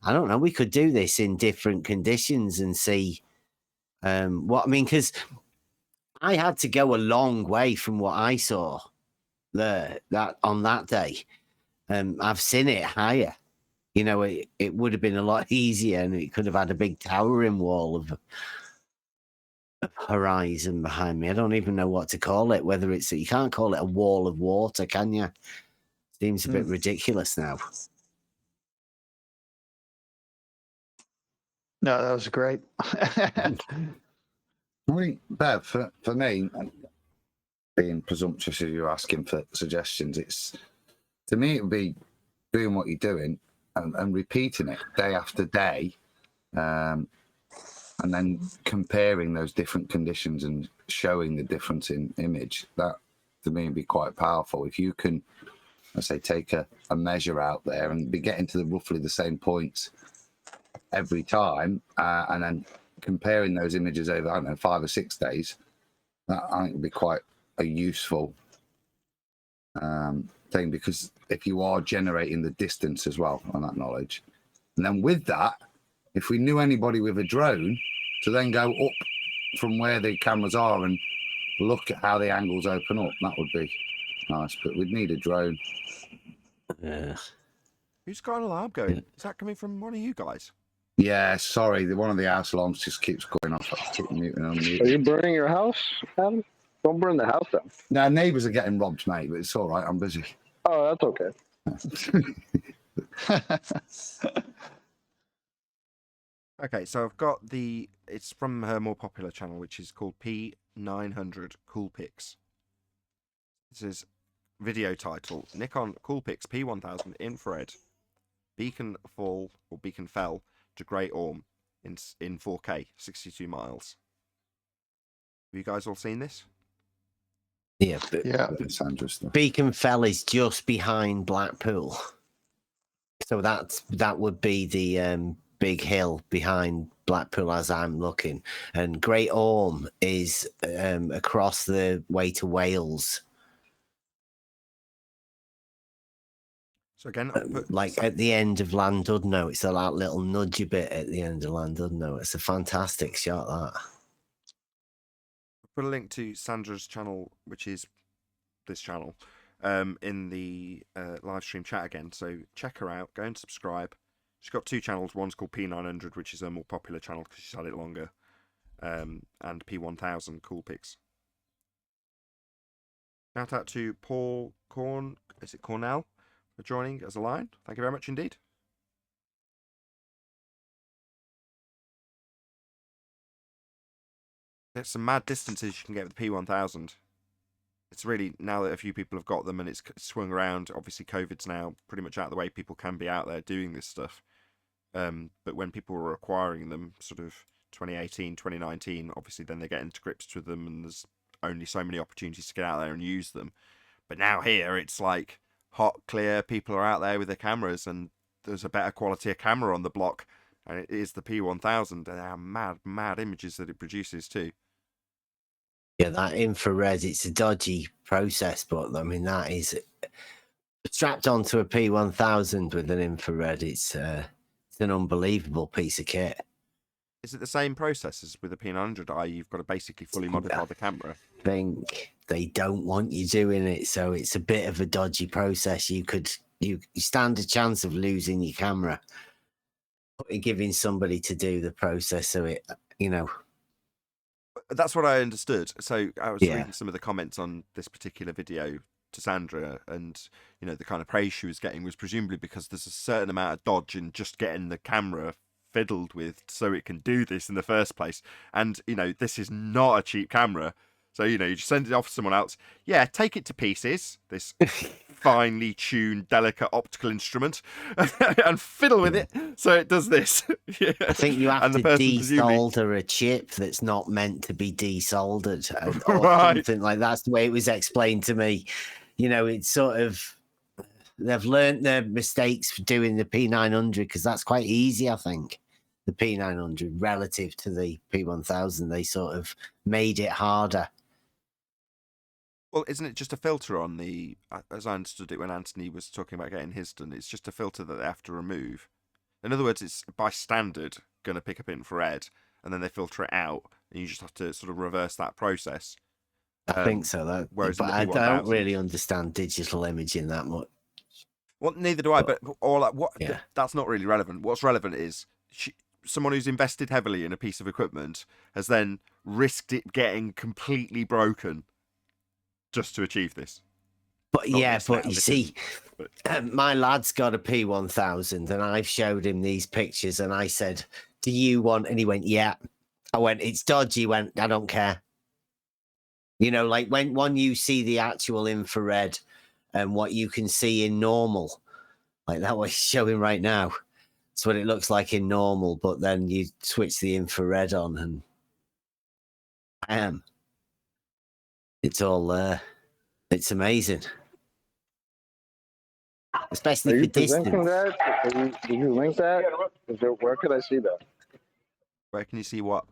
C: I don't know. We could do this in different conditions and see what I mean, because I had to go a long way from what I saw there on that day. I've seen it higher. It would have been a lot easier, and it could have had a big towering wall of horizon behind me. I don't even know what to call it. Whether you can't call it a wall of water, can you? Seems a bit ridiculous now.
B: No, that was great.
E: I mean, Bev, for me, being presumptuous if you're asking for suggestions, to me it would be doing what you're doing and repeating it day after day, and then comparing those different conditions and showing the difference in image. That to me would be quite powerful. If you can, I say, take a measure out there and be getting to roughly the same points every time, and then comparing those images over, I don't know, 5 or 6 days, that I think would be quite a useful thing, because if you are generating the distance as well on that knowledge, and then with that, if we knew anybody with a drone to then go up from where the cameras are and look at how the angles open up, that would be nice, but we'd need a drone.
C: Yeah.
A: Who's got an alarm going? Is that coming from one of you guys?
E: Yeah, sorry, one of the house alarms just keeps going off. I keep muting on mute.
J: Are you burning your house, Adam? Don't burn the house down.
E: No, neighbours are getting robbed, mate, but it's all right. I'm busy.
J: Oh, that's okay.
A: Okay, so I've got it's from her more popular channel, which is called P900 Cool Pics. This is video title: Nikon Cool Pics P1000 infrared beacon fell to Great Orme in 4K, 62 miles. Have you guys all seen this?
C: Yeah,
E: Sandra's stuff.
C: Beacon Fell is just behind Blackpool, so that would be the big hill behind Blackpool as I'm looking, and Great Orme is across the way to Wales.
A: So again, I'll put
C: Like at the end of Llandudno, it's a little nudgy bit at the end of Llandudno. It's a fantastic shot, that.
A: put a link to Sandra's channel, which is this channel, in the live stream chat again. So check her out. Go and subscribe. She's got 2 channels. One's called P900, which is a more popular channel because she's had it longer, and P1000 Cool Pics. Shout out to Paul Cornell for joining as a line. Thank you very much indeed. There's some mad distances you can get with the P1000. It's really, now that a few people have got them and it's swung around, obviously COVID's now pretty much out of the way, people can be out there doing this stuff. But when people were acquiring them, sort of 2018, 2019, obviously then they get into grips with them and there's only so many opportunities to get out there and use them. But now here, it's like hot, clear, people are out there with their cameras and there's a better quality of camera on the block. And it is the P1000, and they are mad images that it produces too.
C: Yeah, that infrared, it's a dodgy process, but I mean, that is strapped onto a P1000 with an infrared. It's an unbelievable piece of kit.
A: Is it the same process as with the P900, i.e. you've got to basically fully modify the camera?
C: I think they don't want you doing it, so it's a bit of a dodgy process. You stand a chance of losing your camera, giving somebody to do the process, so it,
A: That's what I understood. So I was reading some of the comments on this particular video to Sandra, and the kind of praise she was getting was presumably because there's a certain amount of dodge in just getting the camera fiddled with so it can do this in the first place. And this is not a cheap camera, so you just send it off to someone else. Yeah, take it to pieces, this finely tuned, delicate optical instrument, and fiddle with it so it does this. Yeah.
C: I think you have to
A: presumably
C: desolder a chip that's not meant to be desoldered, or
A: Right.
C: something like that. That's the way it was explained to me. It's sort of, they've learned their mistakes for doing the P900 because that's quite easy, I think. The P900 relative to the P1000, they sort of made it harder.
A: Well, isn't it just a filter on the, as I understood it when Anthony was talking about getting his done, it's just a filter that they have to remove. In other words, it's by standard going to pick up infrared, and then they filter it out, and you just have to sort of reverse that process.
C: I think so,
A: whereas
C: but
A: in
C: I
A: the
C: don't
A: P1000
C: really understand digital imaging that much.
A: Well, neither do I, but that's not really relevant. What's relevant is someone who's invested heavily in a piece of equipment has then risked it getting completely broken just to achieve this.
C: But you see, my lad's got a P1000 and I've showed him these pictures and I said, do you want, and he went, yeah. I went, it's dodgy. He went, I don't care. Like when you see the actual infrared and what you can see in normal, like that way showing right now, it's what it looks like in normal, but then you switch the infrared on and it's all there. It's amazing. Especially
J: Are
C: for
J: you presenting
C: distance.
J: that? Did you link that? Where could I see that?
A: Where can you see what?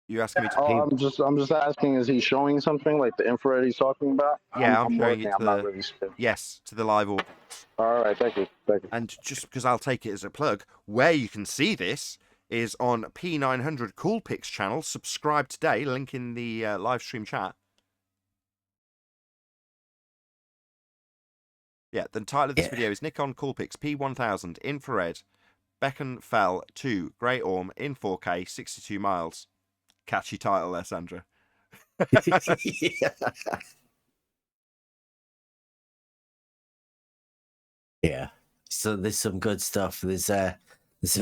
A: You asking me to?
J: Oh, I'm just asking. Is he showing something like the infrared he's talking about?
A: Yeah, I'm showing
J: working,
A: it
J: I'm not really sure.
A: yes, to the live audience.
J: All right, thank you.
A: And just because I'll take it as a plug, where you can see this is on P900 Cool Pics channel. Subscribe today. Link in the live stream chat. Yeah, the title of this video is Nikon Cool Pics P1000 Infrared Beacon Fell 2 Great Orme in 4K 62 miles. Catchy title there, Sandra.
C: Yeah. So there's some good stuff. There's a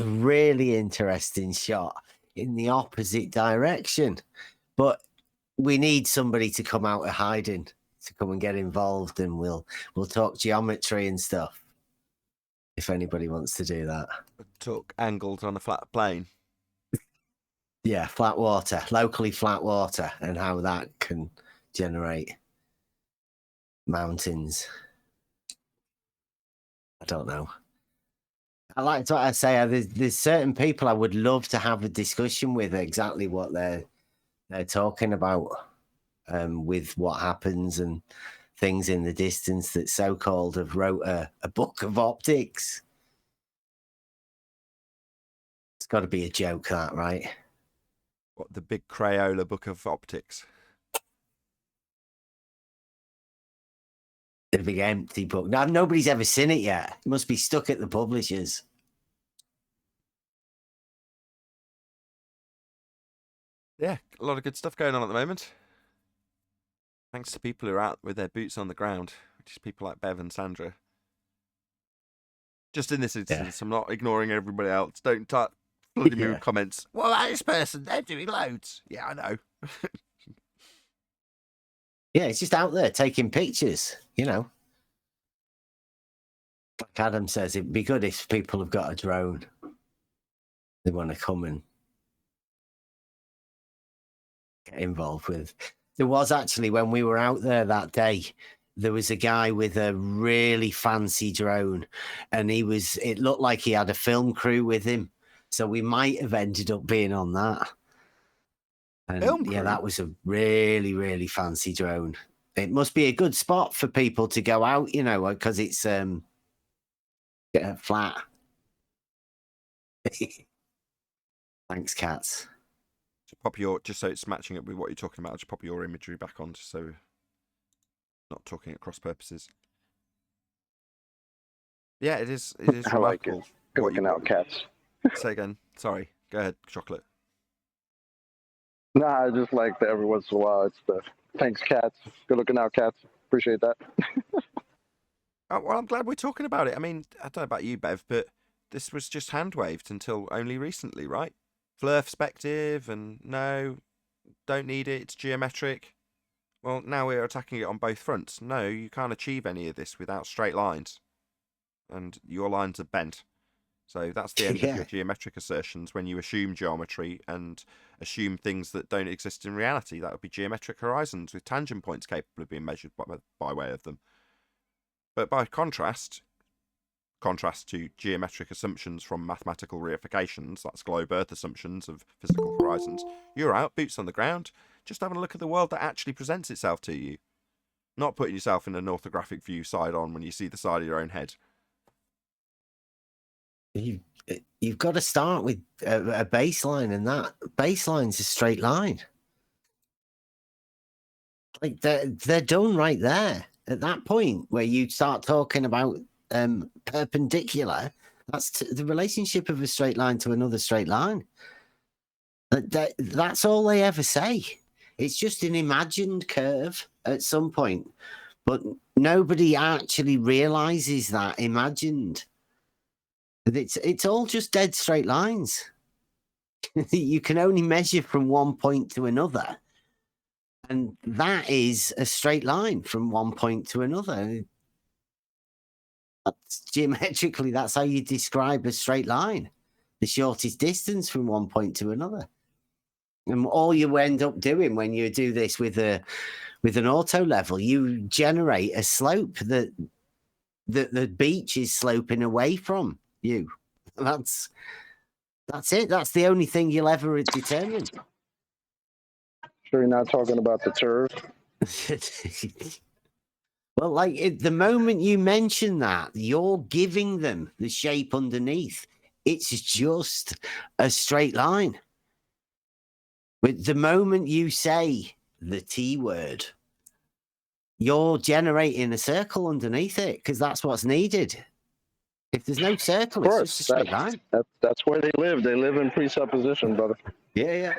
C: really interesting shot in the opposite direction, but we need somebody to come out of hiding to come and get involved, and we'll talk geometry and stuff if anybody wants to do that.
A: Talk angles on a flat plane.
C: Yeah, flat water, locally flat water, and how that can generate mountains. I don't know. I like what I say. There's certain people I would love to have a discussion with exactly what they're talking about, with what happens and things in the distance that so-called have wrote a book of optics. It's got to be a joke, that, right?
A: What, the big Crayola book of optics?
C: The big empty book. Now, nobody's ever seen it yet. It must be stuck at the publishers.
A: Yeah, a lot of good stuff going on at the moment. Thanks to people who are out with their boots on the ground, which is people like Bev and Sandra. Just in this instance, I'm not ignoring everybody else. Don't type bloody me with comments. Well, this person, they're doing loads. Yeah, I know.
C: Yeah, it's just out there taking pictures, you know. Like Adam says, it'd be good if people have got a drone. They want to come and get involved with. There was actually, when we were out there that day, there was a guy with a really fancy drone, and it looked like he had a film crew with him. So we might have ended up being on that. And yeah, that was a really, really fancy drone. It must be a good spot for people to go out, you know, because it's flat. Thanks, cats.
A: Just so it's matching up with what you're talking about, just pop your imagery back on, just so we're not talking at cross purposes. Yeah, it is
J: I like
A: remarkable.
J: it. Good looking out, cats.
A: Say again. Sorry. Go ahead, Chocolate.
J: Nah, I just like that every once in a while. It's the thanks, cats. Good looking out, cats. Appreciate that.
A: Well, I'm glad we're talking about it. I mean, I don't know about you, Bev, but this was just hand waved until only recently, right? Fleur perspective, and no, don't need it. It's geometric. Well, now we're attacking it on both fronts. No, you can't achieve any of this without straight lines, and your lines are bent. So that's the end of your geometric assertions when you assume geometry and assume things that don't exist in reality. That would be geometric horizons with tangent points capable of being measured by way of them. But by contrast to geometric assumptions from mathematical reifications, that's globe Earth assumptions of physical horizons, you're out, boots on the ground, just having a look at the world that actually presents itself to you. Not putting yourself in an orthographic view side on when you see the side of your own head.
C: You've got to start with a baseline, and that baseline's a straight line. Like they're done right there. At that point where you start talking about perpendicular, that's the relationship of a straight line to another straight line. That's all they ever say. It's just an imagined curve at some point, but nobody actually realizes that imagined. It's all just dead straight lines. You can only measure from one point to another. And that is a straight line from one point to another. Geometrically, that's how you describe a straight line. The shortest distance from one point to another. And all you end up doing when you do this with an auto level, you generate a slope that the beach is sloping away from you. That's it. That's the only thing you'll ever determine.
J: Sure, you're not talking about the turf.
C: Well, like the moment you mention that, you're giving them the shape underneath. It's just a straight line. But the moment you say the T word, you're generating a circle underneath it because that's what's needed. If there's no circle, it's just a straight line.
J: That's where they live. They live in presupposition, brother.
C: Yeah.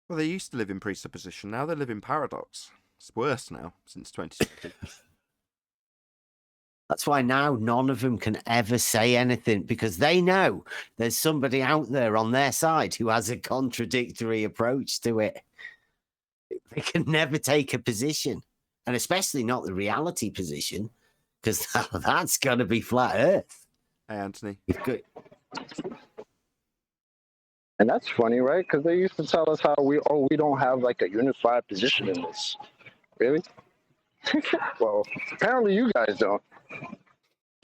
A: Well, they used to live in presupposition. Now they live in paradox. It's worse now since 2020.
C: That's why now none of them can ever say anything because they know there's somebody out there on their side who has a contradictory approach to it. They can never take a position, and especially not the reality position, because that's going to be flat Earth.
A: Hey, Anthony.
J: And that's funny, right? Because they used to tell us how we don't have like a unified position in this. Really? Well, apparently you guys don't.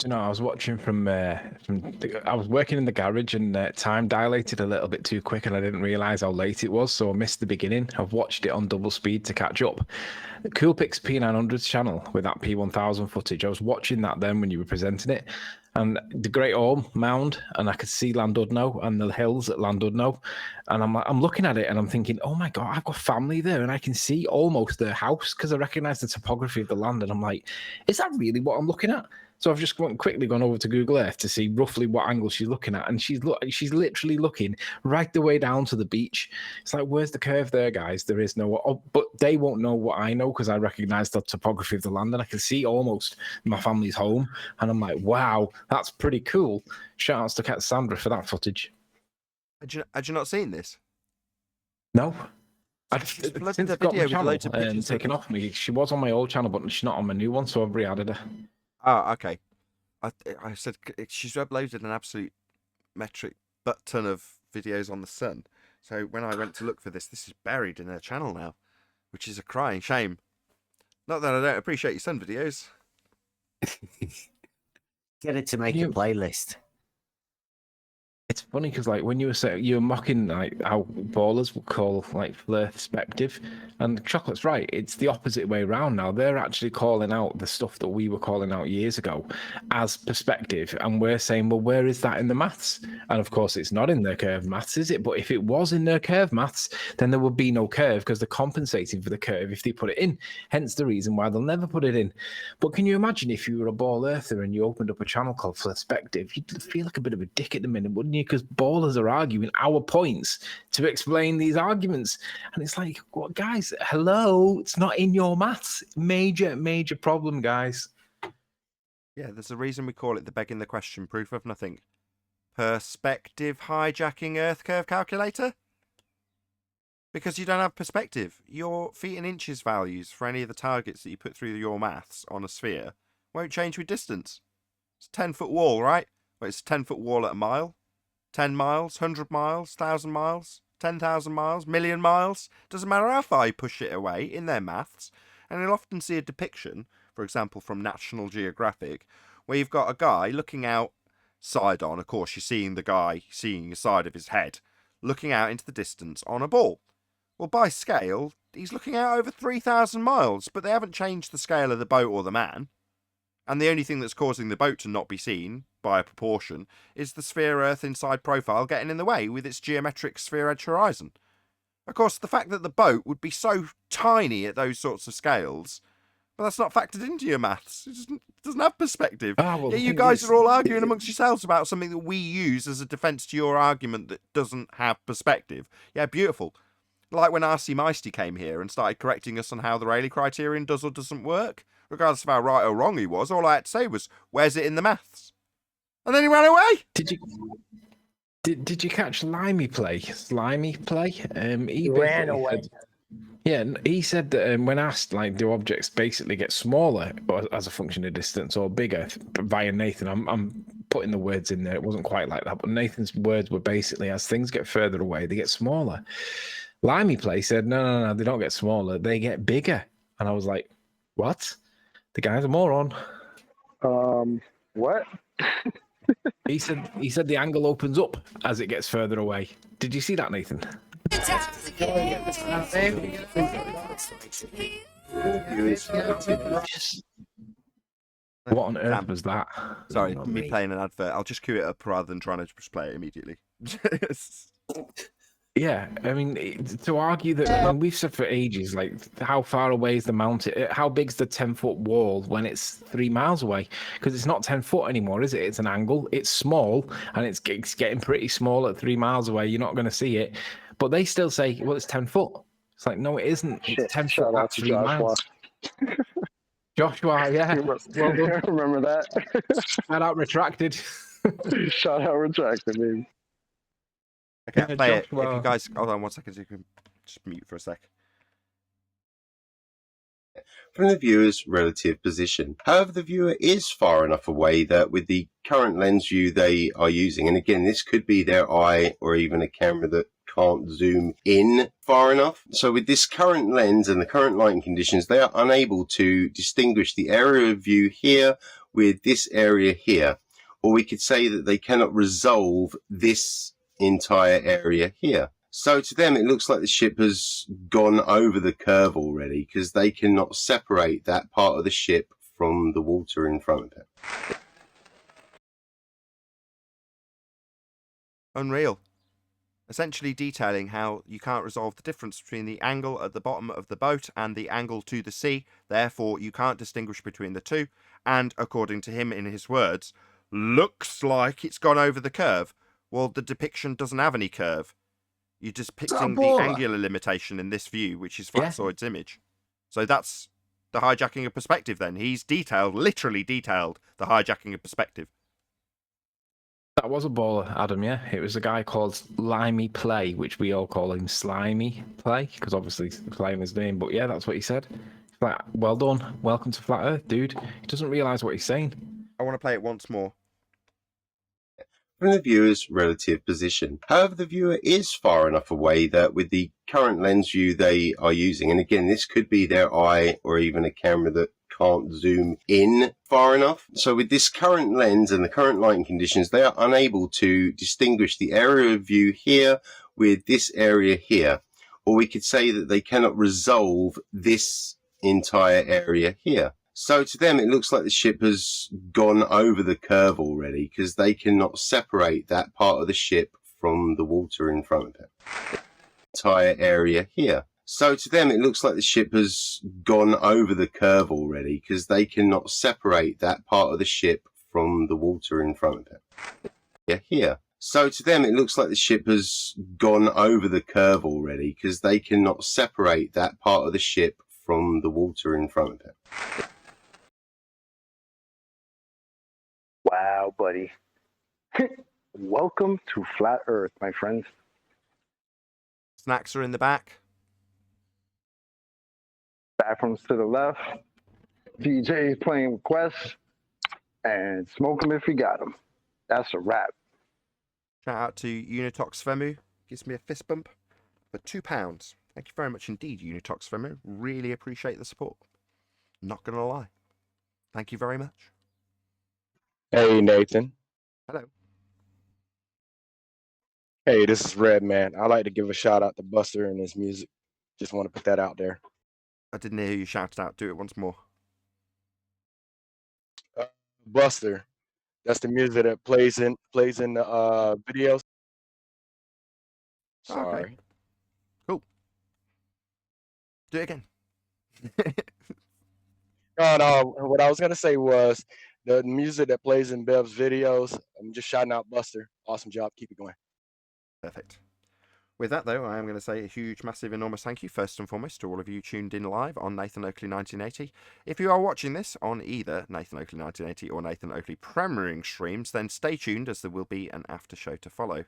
K: Do you know, I was watching I was working in the garage and time dilated a little bit too quick and I didn't realise how late it was, so I missed the beginning. I've watched it on double speed to catch up. Coolpix P900's channel with that P1000 footage, I was watching that then when you were presenting it, and the Great Orme Mound, and I could see Llandudno and the hills at Llandudno, and I'm looking at it and I'm thinking, oh my God, I've got family there and I can see almost their house because I recognise the topography of the land, and I'm like, is that really what I'm looking at? So I've just quickly gone over to Google Earth to see roughly what angle she's looking at, and she's literally looking right the way down to the beach. It's like, where's the curve there, guys? There is no, but they won't know what I know because I recognise the topography of the land, and I can see almost my family's home, and I'm like, wow, that's pretty cool. Shout outs to Cassandra for that footage.
A: Had you not seen this?
K: No.
A: Just flooded
K: Since
A: the
K: I've got my
A: video with
K: channel
A: loads of
K: and
A: pictures
K: taken off me, she was on my old channel, but she's not on my new one, so I've re-added her.
A: Oh, okay. I said she's uploaded an absolute metric butt ton of videos on the sun. So when I went to look for this is buried in her channel now, which is a crying shame. Not that I don't appreciate your sun videos.
C: Get it to make a playlist.
K: It's funny because, like, when you were mocking like how ballers would call like perspective, and Chocolate's right. It's the opposite way around now. They're actually calling out the stuff that we were calling out years ago as perspective, and we're saying, well, where is that in the maths? And of course, it's not in their curve maths, is it? But if it was in their curve maths, then there would be no curve because they're compensating for the curve if they put it in. Hence the reason why they'll never put it in. But can you imagine if you were a ball earther and you opened up a channel called Perspective? You'd feel like a bit of a dick at the minute, wouldn't you? Because ballers are arguing our points to explain these arguments, and it's like, well, guys, hello, it's not in your maths. Major problem, guys.
A: Yeah, there's a reason we call it the begging the question proof of nothing. Perspective hijacking Earth curve calculator? Because you don't have perspective. Your feet and inches values for any of the targets that you put through your maths on a sphere won't change with distance. It's a 10-foot wall, right? Well, it's a 10-foot wall at a mile. 10 miles, 100 miles, 1,000 miles, 10,000 miles, million miles. Doesn't matter how far you push it away in their maths. And you'll often see a depiction, for example, from National Geographic, where you've got a guy looking out side on. Of course, you're seeing the guy seeing the side of his head, looking out into the distance on a ball. Well, by scale, he's looking out over 3,000 miles, but they haven't changed the scale of the boat or the man. And the only thing that's causing the boat to not be seen by a proportion is the sphere Earth inside profile getting in the way with its geometric sphere edge horizon. Of course, the fact that the boat would be so tiny at those sorts of scales, but that's not factored into your maths. It doesn't have perspective.
K: Well,
A: you guys are all arguing amongst yourselves about something that we use as a defence to your argument that doesn't have perspective. Yeah, beautiful. Like when R.C. Meisty came here and started correcting us on how the Rayleigh criterion does or doesn't work. Regardless of how right or wrong he was, all I had to say was, where's it in the maths? And then he ran away.
K: Did you catch Slimy play? He
I: ran away.
K: He said that when asked, like, do objects basically get smaller as a function of distance or bigger via Nathan? I'm putting the words in there. It wasn't quite like that, but Nathan's words were basically, as things get further away, they get smaller. Limey play said, no, they don't get smaller, they get bigger. And I was like, what? The guy's a moron.
J: What?
K: He said the angle opens up as it gets further away. Did you see that, Nathan? What on earth was that?
A: Sorry, me playing an advert. I'll just cue it up rather than trying to just play it immediately.
K: Yeah, I mean, to argue that, I mean, we've said for ages, like, how far away is the mountain? How big's the 10-foot wall when it's 3 miles away? Because it's not 10 foot anymore, is it? It's an angle. It's small, and it's getting pretty small at 3 miles away. You're not going to see it. But they still say, well, it's 10 foot. It's like, no, it isn't. It's 10 foot at 3 miles. Joshua, yeah.
J: Remember that?
K: Shout out retracted.
J: Shout out retracted, baby.
A: Okay, I'll play it. If you guys, hold on 1 second, so you can just mute for a sec.
L: From the viewer's relative position. However, the viewer is far enough away that with the current lens view they are using, and again, this could be their eye or even a camera that can't zoom in far enough. So with this current lens and the current lighting conditions, they are unable to distinguish the area of view here with this area here. Or we could say that they cannot resolve this entire area here. So to them, it looks like the ship has gone over the curve already because they cannot separate that part of the ship from the water in front of it.
A: Unreal. Essentially detailing how you can't resolve the difference between the angle at the bottom of the boat and the angle to the sea, therefore you can't distinguish between the two, and according to him in his words, looks like it's gone over the curve. Well, the depiction doesn't have any curve. You're just depicting the angular limitation in this view, which is Flatsoid's image. So that's the hijacking of perspective then. He's detailed, literally detailed, the hijacking of perspective.
K: That was a baller, Adam, yeah. It was a guy called Limey Play, which we all call him Slimy Play, because obviously he's playing his name. But yeah, that's what he said. Like, well done. Welcome to Flat Earth, dude. He doesn't realise what he's saying.
A: I want to play it once more.
L: From the viewer's relative position. However, the viewer is far enough away that with the current lens view they are using, and again, this could be their eye or even a camera that can't zoom in far enough. So with this current lens and the current lighting conditions, they are unable to distinguish the area of view here with this area here. Or we could say that they cannot resolve this entire area here. So to them, it looks like the ship has gone over the curve already because they cannot separate that part of the ship from the water in front of it. Entire area here. So to them, it looks like the ship has gone over the curve already because they cannot separate that part of the ship from the water in front of it. Yeah, here. So to them, it looks like the ship has gone over the curve already because they cannot separate that part of the ship from the water in front of it.
J: Wow, buddy. Welcome to Flat Earth, my friends.
A: Snacks are in the back.
J: Bathrooms to the left. DJ's playing requests. And smoke them if you got them. That's a wrap.
A: Shout out to Unitox Femu. Gives me a fist bump for £2. Thank you very much indeed, Unitox Femu. Really appreciate the support. Not going to lie. Thank you very much.
M: Hey, Nathan.
A: Hello.
M: Hey, this is Red Man. I like to give a shout out to Buster and his music. Just want to put that out there.
A: I didn't hear you shouted out. Do it once more.
M: Buster. That's the music that plays in the videos. Sorry.
A: Okay. Cool. Do it again.
M: No. What I was gonna say was the music that plays in Bev's videos. I'm just shouting out Buster. Awesome job. Keep it going.
A: Perfect. With that, though, I am going to say a huge, massive, enormous thank you, first and foremost, to all of you tuned in live on Nathan Oakley 1980. If you are watching this on either Nathan Oakley 1980 or Nathan Oakley premiering streams, then stay tuned, as there will be an after show to follow.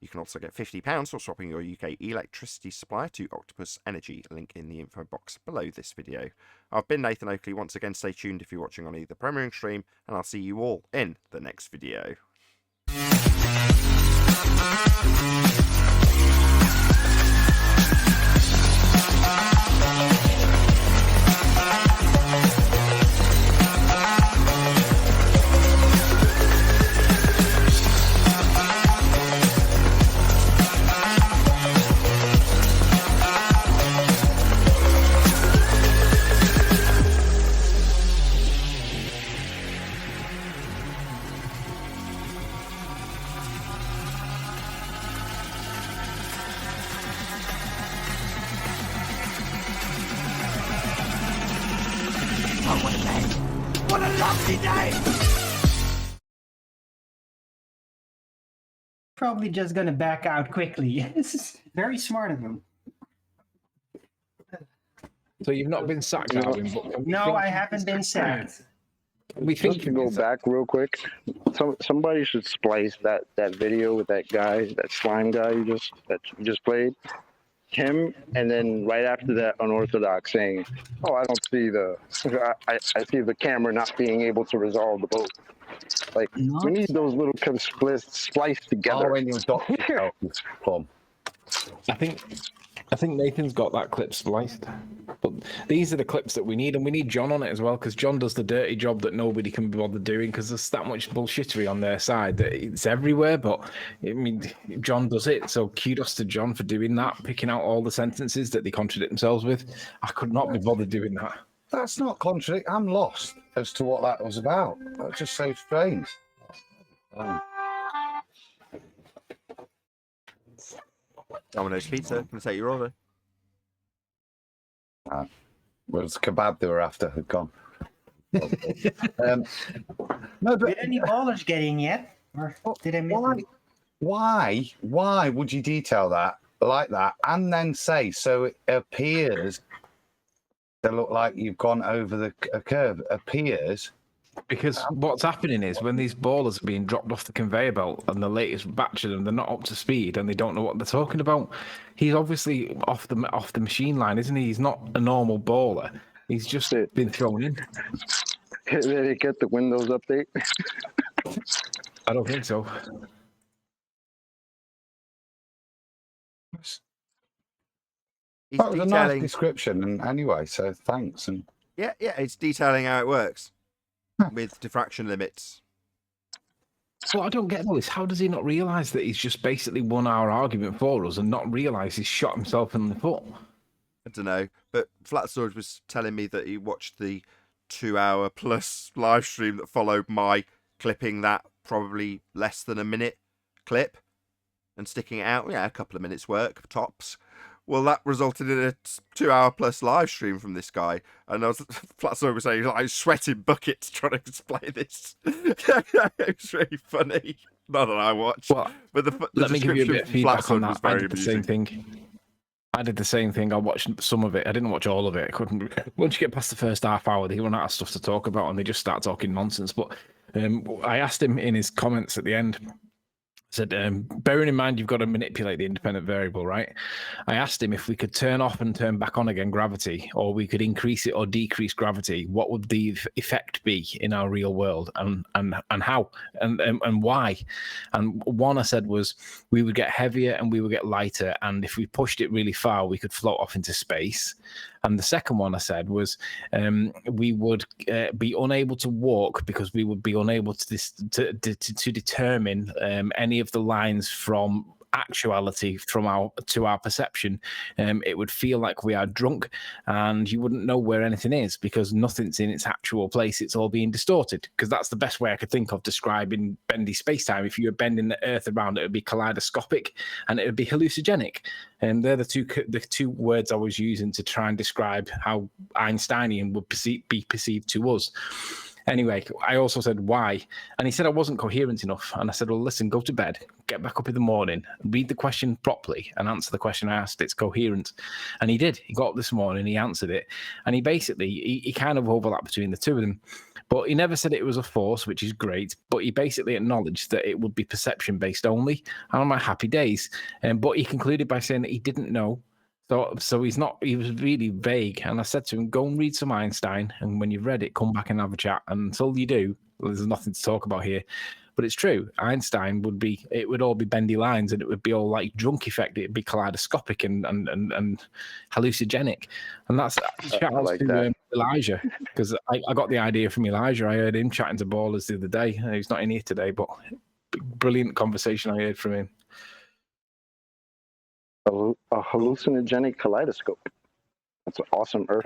A: You can also get £50 for swapping your UK electricity supplier to Octopus Energy, link in the info box below this video. I've been Nathan Oakley. Once again, stay tuned if you're watching on either premiering stream, and I'll see you all in the next video.
N: What a lovely day!
I: Probably just gonna back out quickly. This is very smart of him.
K: So you've not been sacked, Alvin?
I: No, I haven't been sacked.
K: We think
J: Just to go back real quick. Somebody should splice that video with that guy, that slime guy you just played. Him, and then right after that, Unorthodox saying, "Oh, I don't see I see the camera not being able to resolve the boat." Like we need those little kind of spliced together.
E: Oh, when you got
K: I think Nathan's got that clip spliced. But these are the clips that we need, and we need John on it as well, because John does the dirty job that nobody can be bothered doing, because there's that much bullshittery on their side that it's everywhere. But I mean, John does it, so kudos to John for doing that, picking out all the sentences that they contradict themselves with. I could not be bothered doing that.
E: That's not contradict. I'm lost as to what that was about. That's just so strange.
A: Domino's Pizza, can I take your order?
E: Well, it's kebab they were after had gone. No, but
I: Did any ballers get in yet? Or did I miss them?
E: why would you detail that like that and then say so it appears to look like you've gone over the curve? Appears
K: because what's happening is when these ballers are being dropped off the conveyor belt and the latest batch of them, they're not up to speed and they don't know what they're talking about. He's obviously off the machine line, isn't he? He's not a normal baller. He's just been thrown in.
J: Did they get the Windows update?
K: I don't think so.
A: He's
E: that was a nice
A: detailing.
E: description, and anyway, so thanks. And
A: Yeah, it's detailing how it works with diffraction limits.
K: What I don't get though is how does he not realise that he's just basically won our argument for us and not realise he's shot himself in the foot?
A: I don't know, but Flat Storage was telling me that he watched the 2-hour plus live stream that followed my clipping that probably less than a minute clip and sticking it out. Yeah, a couple of minutes work tops. Well, that resulted in a 2-hour plus live stream from this guy, and I was Flat Storage was saying like sweating buckets trying to display this. It was really funny. Not that I watched, but the
K: let me give you a bit of feedback on that. I did the
A: amusing.
K: same thing. I did the same thing. I watched some of it. I didn't watch all of it. I couldn't. Once you get past the first half hour, they run out of stuff to talk about, and they just start talking nonsense. But I asked him in his comments at the end. I said, bearing in mind you've got to manipulate the independent variable, right? I asked him if we could turn off and turn back on again gravity, or we could increase it or decrease gravity. What would the effect be in our real world, and how, and why? And one I said was we would get heavier and we would get lighter, and if we pushed it really far, we could float off into space. And the second one I said was we would be unable to walk because we would be unable to determine any of the lines from actuality to our perception. It would feel like we are drunk, and you wouldn't know where anything is because nothing's in its actual place. It's all being distorted, because that's the best way I could think of describing bendy space-time. If you were bending the earth around, it would be kaleidoscopic and it would be hallucinogenic. And they're the two words I was using to try and describe how Einsteinian would be perceived to us. Anyway, I also said, why? And he said I wasn't coherent enough. And I said, well, listen, go to bed, get back up in the morning, read the question properly and answer the question I asked. It's coherent. And he did. He got up this morning, he answered it. And he basically, he kind of overlapped between the two of them. But he never said it was a force, which is great. But he basically acknowledged that it would be perception-based only. And on my happy days. But he concluded by saying that he didn't know. So he was really vague. And I said to him, go and read some Einstein. And when you've read it, come back and have a chat. And until you do, there's nothing to talk about here. But it's true. Einstein it would all be bendy lines, and it would be all like drunk effect. It'd be kaleidoscopic and hallucinogenic. And that's shout out
J: like
K: to
J: that.
K: Elijah, because I got the idea from Elijah. I heard him chatting to ballers the other day. He's not in here today, but brilliant conversation I heard from him.
J: A hallucinogenic kaleidoscope. That's an awesome Earth.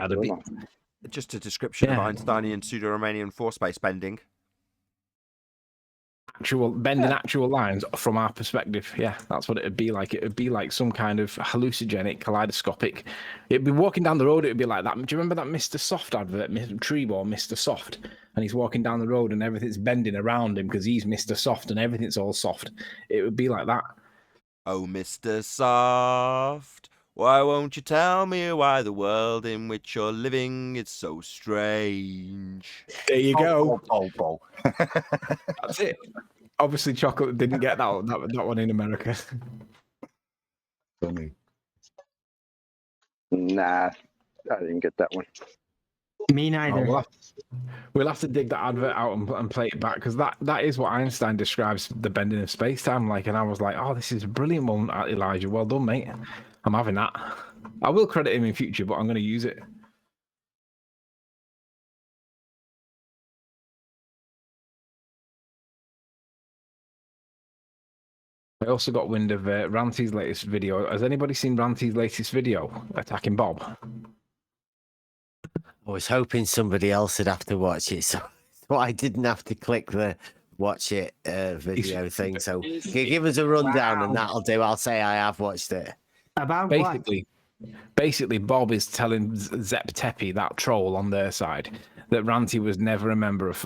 A: Just a description of Einsteinian pseudo-Riemannian force-space bending.
K: Actual lines from our perspective. Yeah, that's what it would be like. It would be like some kind of hallucinogenic, kaleidoscopic. It'd be walking down the road, it would be like that. Do you remember that Mr. Soft advert, Treeball, Mr. Soft? And he's walking down the road and everything's bending around him because he's Mr. Soft and everything's all soft. It would be like that.
A: Oh, Mr. Soft, why won't you tell me why the world in which you're living is so strange?
K: There you go.
E: Oh.
K: That's it. Obviously, Chocolate didn't get that one in America.
E: Funny.
J: Nah, I didn't get that one.
I: Me neither.
K: We'll have to dig that advert out and play it back, because that is what Einstein describes the bending of space-time like. And I was like, oh, this is a brilliant one, Elijah. Well done, mate. I'm having that. I will credit him in future, but I'm going to use it. I also got wind of Ranty's latest video. Has anybody seen Ranty's latest video attacking Bob?
C: I was hoping somebody else would have to watch it, so I didn't have to click the watch it video thing. So can you give us a rundown and that'll do? I'll say I have watched it.
I: About
K: Basically, Bob is telling Zep Tepe, that troll on their side, that Ranty was never a member of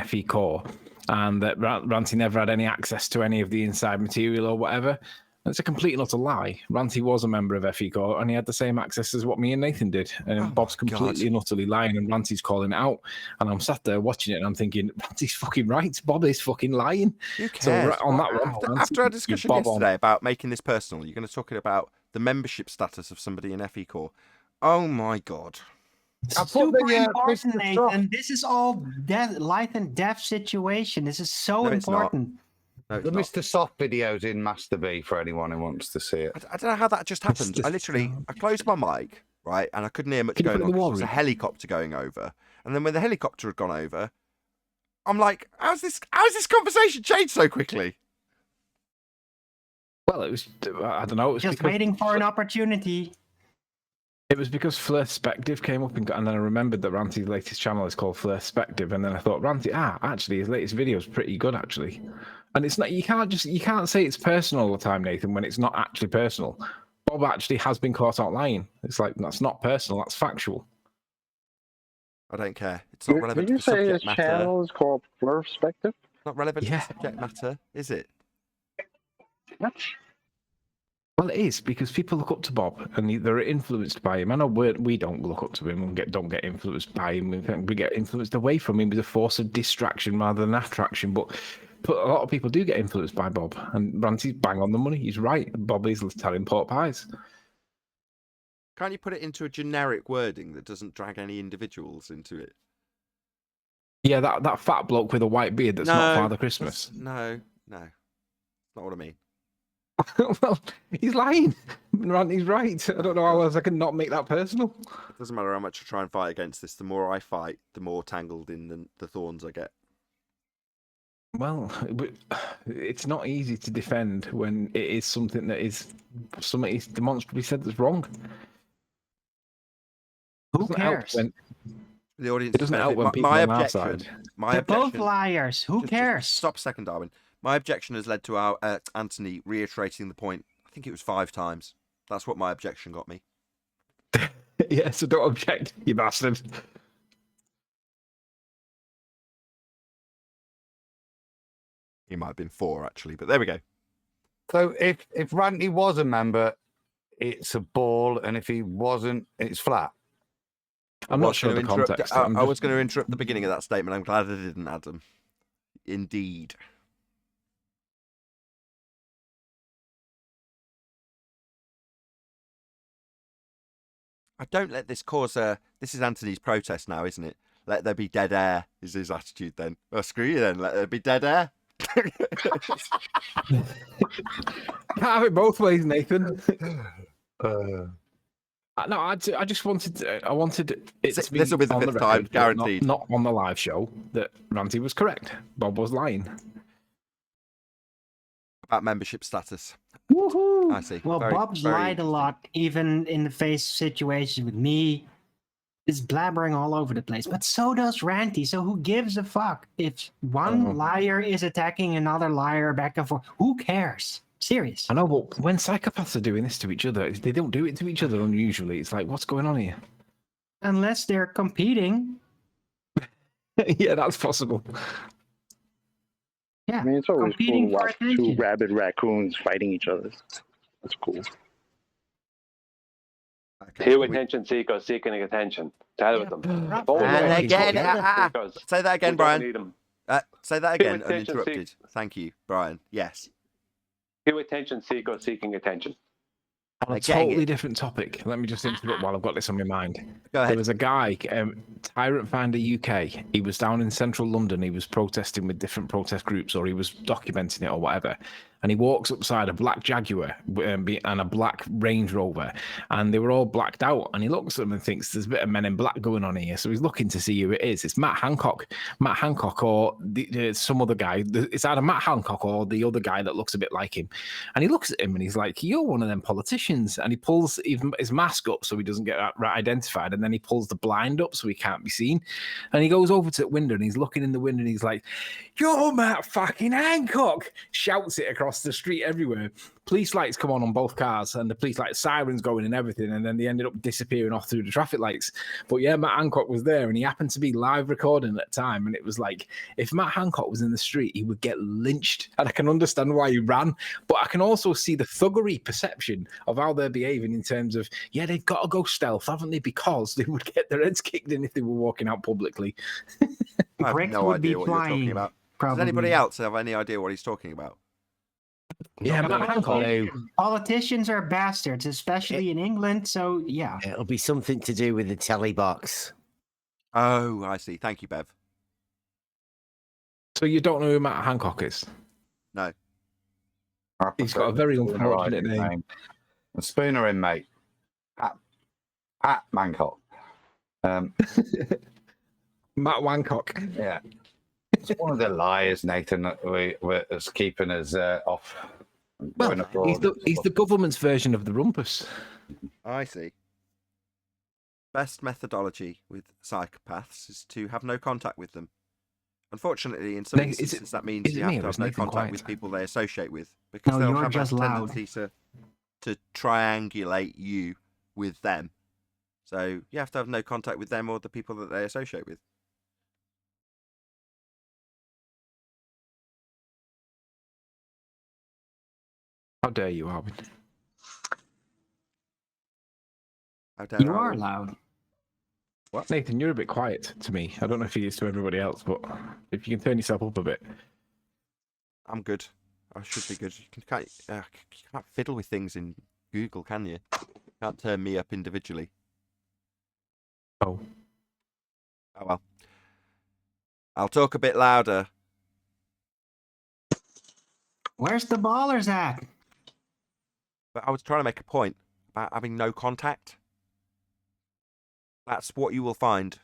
K: FE Core, and that Ranty never had any access to any of the inside material or whatever. That's a complete and utter lie. Ranty was a member of FE Core, and he had the same access as what me and Nathan did. And Bob's completely and utterly lying, and Ranty's calling it out. And I'm sat there watching it, and I'm thinking, Ranty's fucking right. Bob is fucking lying.
A: Who cares?
K: So on that one,
A: after our discussion yesterday about making this personal, you're going to talk about the membership status of somebody in FE Core. Oh my god.
I: Super important, Nathan. This is all life and death situation. This is so important.
E: No, the Mr. Soft videos in Master B for anyone who wants to see it.
A: I don't know how that just happened. I closed my mic, right, and I couldn't hear much going on. There was a helicopter going over, and then when the helicopter had gone over, I'm like, how's this conversation changed so quickly?
K: Well, it was, I don't know. It was
I: just waiting for an opportunity.
K: It was because Flirspective came up, and then I remembered that Ranty's latest channel is called Flirspective, and then I thought, Ranty, actually, his latest video is pretty good, actually. And it's not, you can't say it's personal all the time, Nathan, when it's not actually personal. Bob actually has been caught out lying. It's like, that's not personal, that's factual.
A: I don't care. It's not relevant to the subject matter. Did you say his
J: channel is called Flirspective?
A: Not relevant to the subject matter, is it?
J: What?
K: Well, it is, because people look up to Bob and they're influenced by him. I know we don't look up to him and don't get influenced by him. We get influenced away from him with a force of distraction rather than attraction. But a lot of people do get influenced by Bob. And Ranty's bang on the money. He's right. Bob is telling pork pies.
A: Can't you put it into a generic wording that doesn't drag any individuals into it?
K: Yeah, that fat bloke with a white beard that's not Father Christmas.
A: No. Not what I mean.
K: Well, he's lying. Ranty's right. I don't know how else I can not make that personal.
A: It doesn't matter how much I try and fight against this. The more I fight, the more tangled in the thorns I get.
K: Well, it's not easy to defend when it is something that is demonstrably said that's wrong.
I: Who cares?
A: The audience
K: it doesn't help when people on our side.
I: They're both liars. Who cares?
A: Just stop a second, Darwin. My objection has led to our Anthony reiterating the point. I think it was 5 times. That's what my objection got me.
K: Yeah, so don't object, you bastard.
A: He might have been 4 actually, but there we go.
E: So if Ranty was a member, it's a ball, and if he wasn't, it's flat.
K: I'm not sure the context.
A: I was going to interrupt the beginning of that statement. I'm glad I didn't, Adam. Indeed. Don't let this cause a... This is Anthony's protest now, isn't it? Let there be dead air is his attitude then. Oh, screw you then. Let there be dead air.
K: Can't have it both ways, Nathan. No, I just wanted it to be
A: this will be the 5th time, guaranteed.
K: Not on the live show that Ranty was correct. Bob was lying.
A: About membership status.
I: Woohoo!
A: I see.
I: Well, Bob's lied a lot, even in the face of situations with me. Is blabbering all over the place, but so does Ranty. So who gives a fuck if one liar is attacking another liar back and forth? Who cares? Serious.
K: I know, but when psychopaths are doing this to each other, they don't do it to each other unusually. It's like, what's going on here?
I: Unless they're competing.
K: Yeah, that's possible.
I: Yeah,
J: I mean, it's always cool to watch 2
I: attention.
J: rabid raccoons fighting each other. That's cool.
O: Pay attention seekers seeking attention. Tell with them.
A: And again, say that again, Brian. Say that again, uninterrupted. Thank you, Brian. Yes.
O: Pay attention seekers seeking attention.
K: On a totally different topic. Let me just interrupt while I've got this on my mind.
A: Go ahead.
K: There was a guy, Tyrant Finder UK. He was down in central London. He was protesting with different protest groups, or he was documenting it or whatever. and he walks upside a black Jaguar and a black Range Rover, and they were all blacked out. And he looks at them and thinks there's a bit of Men in Black going on here. So he's looking to see who it is. It's Matt Hancock or some other guy. It's either Matt Hancock or the other guy that looks a bit like him. And he looks at him and he's like, "You're one of them politicians." And he pulls his mask up so he doesn't get identified, and then he pulls the blind up so he can't be seen. And he goes over to the window and he's looking in the window and he's like, "You're Matt fucking Hancock!" Shouts it across the street everywhere. Police lights come on both cars, and the police light sirens going and everything, and then they ended up disappearing off through the traffic lights. But yeah, Matt Hancock was there, and he happened to be live recording at the time, and it was like, if Matt Hancock was in the street, he would get lynched, and I can understand why he ran, but I can also see the thuggery perception of how they're behaving in terms of, yeah, they've got to go stealth, haven't they, because they would get their heads kicked in if they were walking out publicly.
A: I have
I: Bricks
A: no
I: would be
A: idea what you're talking
I: flying,
A: about.
I: probably.
A: Does anybody else have any idea what he's talking about?
K: Yeah, Matt Hancock.
I: Politicians are bastards, especially in England. So yeah,
C: It'll be something to do with the telly box.
A: Oh, I see. Thank you, Bev.
K: So you don't know who Matt Hancock is?
A: No.
K: He's got a very unfortunate name.
E: Spooner in, mate. Pat Mancock.
K: Matt Wancock.
E: Yeah. It's one of the liars, Nathan, that was keeping us off.
K: Well, he's the government's version of the rumpus.
A: I see. Best methodology with psychopaths is to have no contact with them. Unfortunately, in some instances, that means you have to have no contact with people they associate with, because
I: No,
A: they'll
I: you're
A: have
I: just
A: a
I: loud.
A: tendency to triangulate you with them. So you have to have no contact with them or the people that they associate with.
K: How dare you, Arvin?
A: How dare
I: you
A: I
I: are
A: win?
I: loud.
A: What?
K: Nathan, you're a bit quiet to me. I don't know if he is to everybody else, but if you can turn yourself up a bit.
A: I'm good. I should be good. You can't fiddle with things in Google, can you? You can't turn me up individually.
K: Oh.
A: Oh well. I'll talk a bit louder.
I: Where's the ballers at?
A: But I was trying to make a point about having no contact. That's what you will find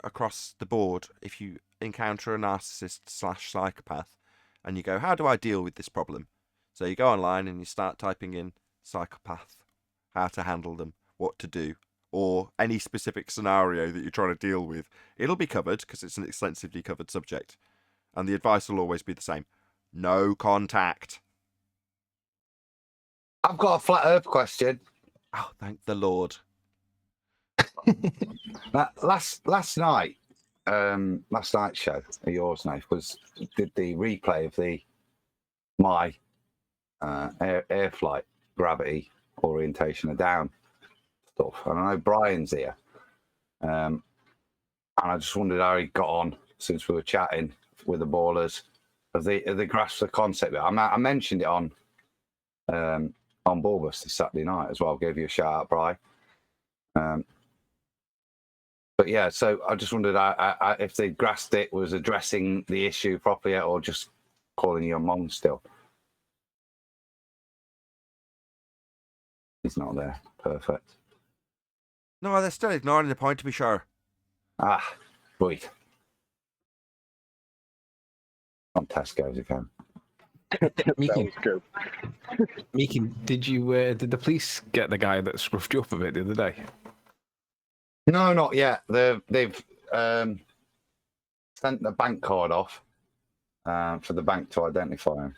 A: across the board if you encounter a narcissist/psychopath and you go, how do I deal with this problem? So you go online and you start typing in psychopath, how to handle them, what to do, or any specific scenario that you're trying to deal with. It'll be covered because it's an extensively covered subject. And the advice will always be the same. No contact.
E: I've got a flat Earth question.
A: Oh, thank the Lord.
E: Last night, last night's show, yours, Nath, did the replay of my air flight gravity orientation of down stuff, and I know Brian's here, and I just wondered how he got on since we were chatting with the ballers. Have they grasped the concept? I mentioned it on Bulbous this Saturday night as well. Gave you a shout out, Brian. But yeah, so I just wondered if they grasped it, was addressing the issue properly, or just calling you a mong still. He's not there. Perfect.
A: No, they're still ignoring the point, to be sure.
E: Ah, right. On Tesco's again.
K: Meekin, did the police get the guy that scruffed you up a bit the other day?
E: No, not yet. They've sent the bank card off for the bank to identify him.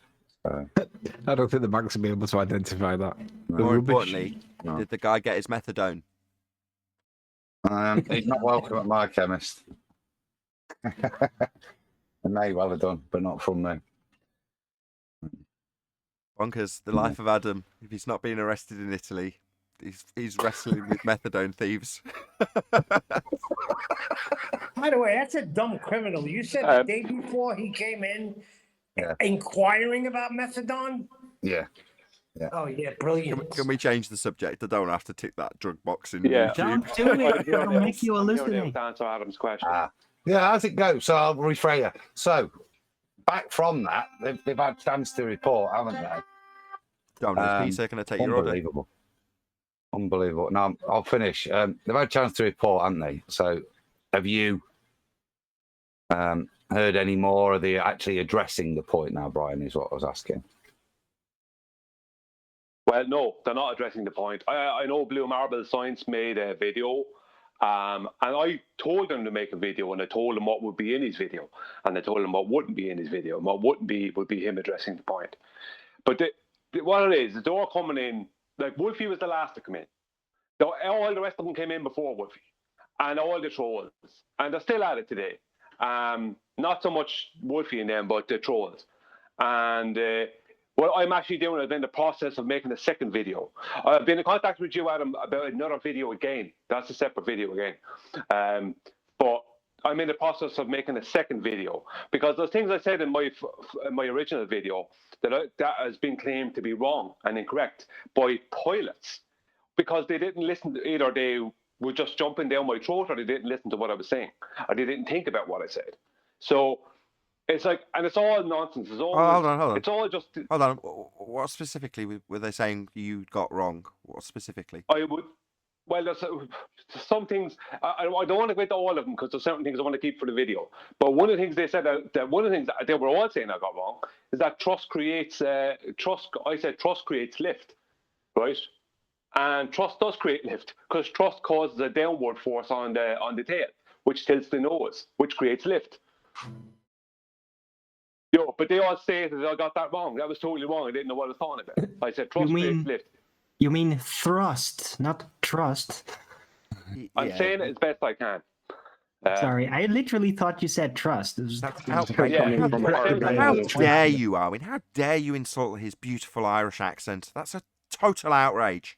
K: I don't think the banks will be able to identify that.
A: More importantly, did the guy get his methadone?
E: He's not welcome at my chemist. They may well have done, but not from me.
A: Bonkers, the life of Adam. If he's not been arrested in Italy, he's wrestling with methadone thieves.
P: By the way, that's a dumb criminal. You said the day before he came in inquiring about methadone?
E: Yeah.
P: Oh, yeah, brilliant.
A: Can we change the subject? I don't have to tick that drug box in
O: Yeah.
A: YouTube.
I: Don't do it. It'll make you
O: To
I: hallucinate.
O: answer Adam's question.
E: Yeah, how's it go? So I'll rephrase it. So, back from that, they've had a chance to report, haven't they?
A: Domino's Pizza, can I take your order?
E: Unbelievable. Now, I'll finish. They've had a chance to report, haven't they? So, have you heard any more? Are they actually addressing the point now, Brian, is what I was asking?
O: Well, no, they're not addressing the point. I know Blue Marble Science made a video, and I told them to make a video, and I told them what would be in his video, and I told them what wouldn't be in his video, and what wouldn't be would be him addressing the point. But what it is, they're all coming in, like Wolfie was the last to come in. All the rest of them came in before Wolfie, and all the trolls, and they're still at it today. Not so much Wolfie and them, but the trolls. And what I'm actually doing is in the process of making a second video. I've been in contact with you, Adam, about another video again. That's a separate video again. But I'm in the process of making a second video because those things I said in my original video that has been claimed to be wrong and incorrect by pilots because they didn't listen to, either they were just jumping down my throat or they didn't listen to what I was saying or they didn't think about what I said. So it's like, and it's all nonsense. It's all,
A: hold on.
O: It's all just.
A: Hold on. What specifically were they saying you got wrong? What specifically?
O: I would. Well, there's some things. I don't want to go into all of them because there's certain things I want to keep for the video. But one of the things they said that one of the things that they were all saying I got wrong is that trust creates trust. I said trust creates lift, right? And trust does create lift because trust causes a downward force on the tail, which tilts the nose, which creates lift. But they all say that I got that wrong. That was totally wrong. I didn't know what I was talking about. I said trust creates lift.
I: You mean thrust, not trust.
O: I'm saying it as best I can.
I: Sorry, I literally thought you said trust.
A: How dare you, Arwin? How dare you insult his beautiful Irish accent? That's a total outrage.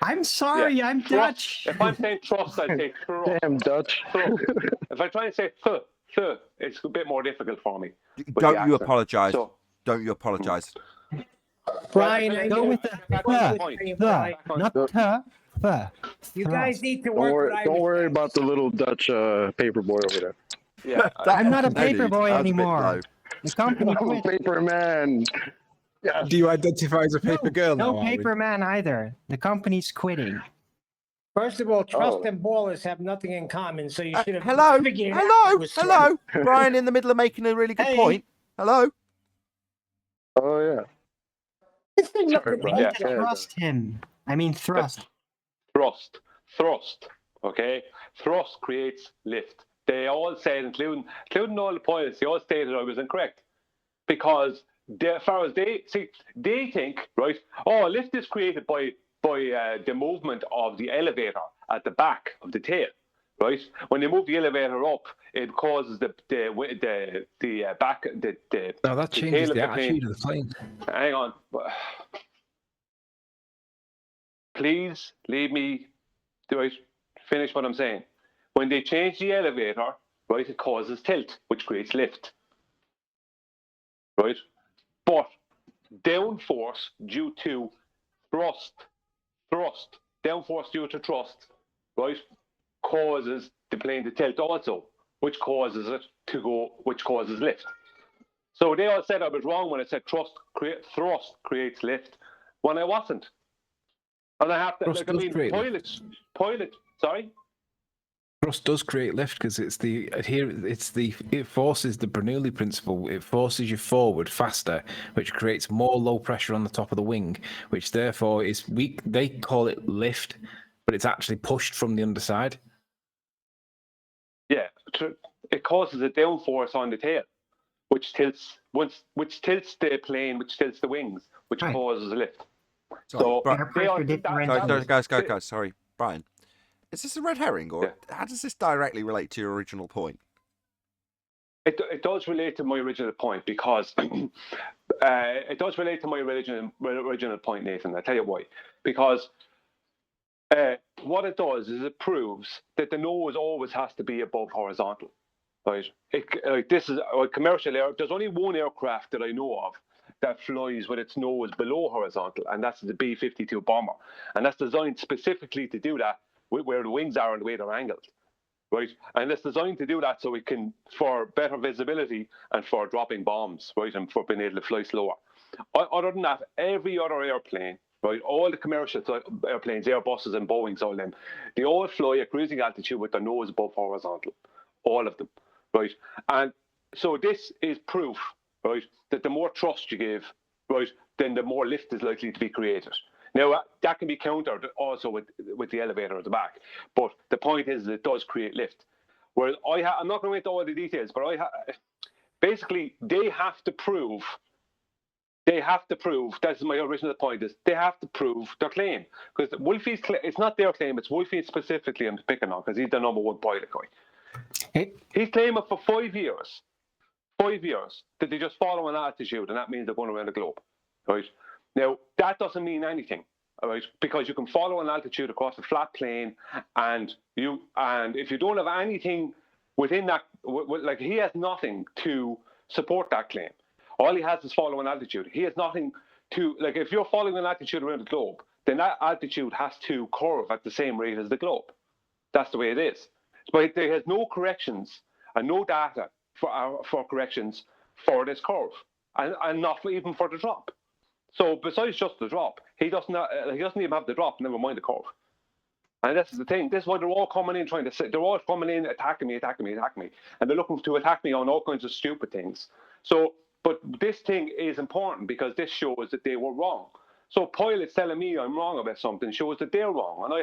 I: I'm sorry, I'm Dutch.
O: If I'm saying trust, I say trust.
J: Damn Dutch.
O: If I try and say it's a bit more difficult for me.
A: Don't you apologise. Don't you apologise.
I: Brian, go with the not the.
P: You guys need to work.
J: Don't worry about the little Dutch paper boy over there.
O: Yeah,
I: I'm not a paper boy anymore. The company quit.
J: Paper man.
K: Yeah. Do you identify as a paper girl now?
I: No paper man either. The company's quitting.
P: First of all, trust and ballers have nothing in common, so you should have figured it out.
A: Hello. Brian in the middle of making a really good point. Hello.
J: Oh yeah.
I: Trust him. I mean thrust.
O: Thrust. Okay. Thrust creates lift. They all said, including all the pilots, they all stated I was incorrect because as far as they think, right? Oh, lift is created by the movement of the elevator at the back of the tail, right? When they move the elevator up, it causes the back the.
K: No, that changes the attitude of the plane.
O: Hang on. Please leave me finish what I'm saying. When they change the elevator, right, it causes tilt, which creates lift, right? But downforce due to thrust, downforce due to thrust, right, causes the plane to tilt also, which causes it to go, which causes lift. So they all said I was wrong when I said thrust creates lift, when I wasn't. And I have to, sorry?
K: Thrust does create lift because it forces the Bernoulli principle. It forces you forward faster, which creates more low pressure on the top of the wing, which therefore is weak. They call it lift, but it's actually pushed from the underside.
O: Yeah, it causes a downforce on the tail, which tilts the plane, which tilts the wings, which causes a lift.
A: Guys, sorry, Brian. Is this a red herring, or how does this directly relate to your original point?
O: It does relate to my original point because it does relate to my original point, Nathan. I'll tell you why. Because what it does is it proves that the nose always has to be above horizontal. Right? This is commercial air. There's only one aircraft that I know of that flies with its nose below horizontal, and that's the B-52 bomber. And that's designed specifically to do that where the wings are and the way they're angled, right? And it's designed to do that so it can, for better visibility and for dropping bombs, right? And for being able to fly slower. Other than that, every other airplane, right? All the commercial airplanes, Airbuses and Boeings, all them, they all fly at cruising altitude with their nose above horizontal. All of them, right? And so this is proof, right, that the more trust you give, right, then the more lift is likely to be created. Now, that can be countered also with the elevator at the back. But the point is that it does create lift. Whereas I'm not going to go into all the details, but basically they have to prove, that's my original point, is they have to prove their claim. Because Wolfie's claim, it's not their claim, it's Wolfie specifically I'm picking on, because he's the number one pilot guy. He's claiming for 5 years, that they just follow an altitude, and that means they're going around the globe, right? Now, that doesn't mean anything, all right? Because you can follow an altitude across a flat plane, and if you don't have anything within that, like he has nothing to support that claim. All he has is follow an altitude. He has nothing to, like, if you're following an altitude around the globe, then that altitude has to curve at the same rate as the globe. That's the way it is. But there has no corrections and no data for corrections for this curve, and not even for the drop. So besides just the drop, he doesn't even have the drop, never mind the curve. And this is the thing. This is why they're all coming in they're all coming in attacking me, and they're looking to attack me on all kinds of stupid things. So, but this thing is important because this shows that they were wrong. So pilots telling me I'm wrong about something shows that they're wrong, and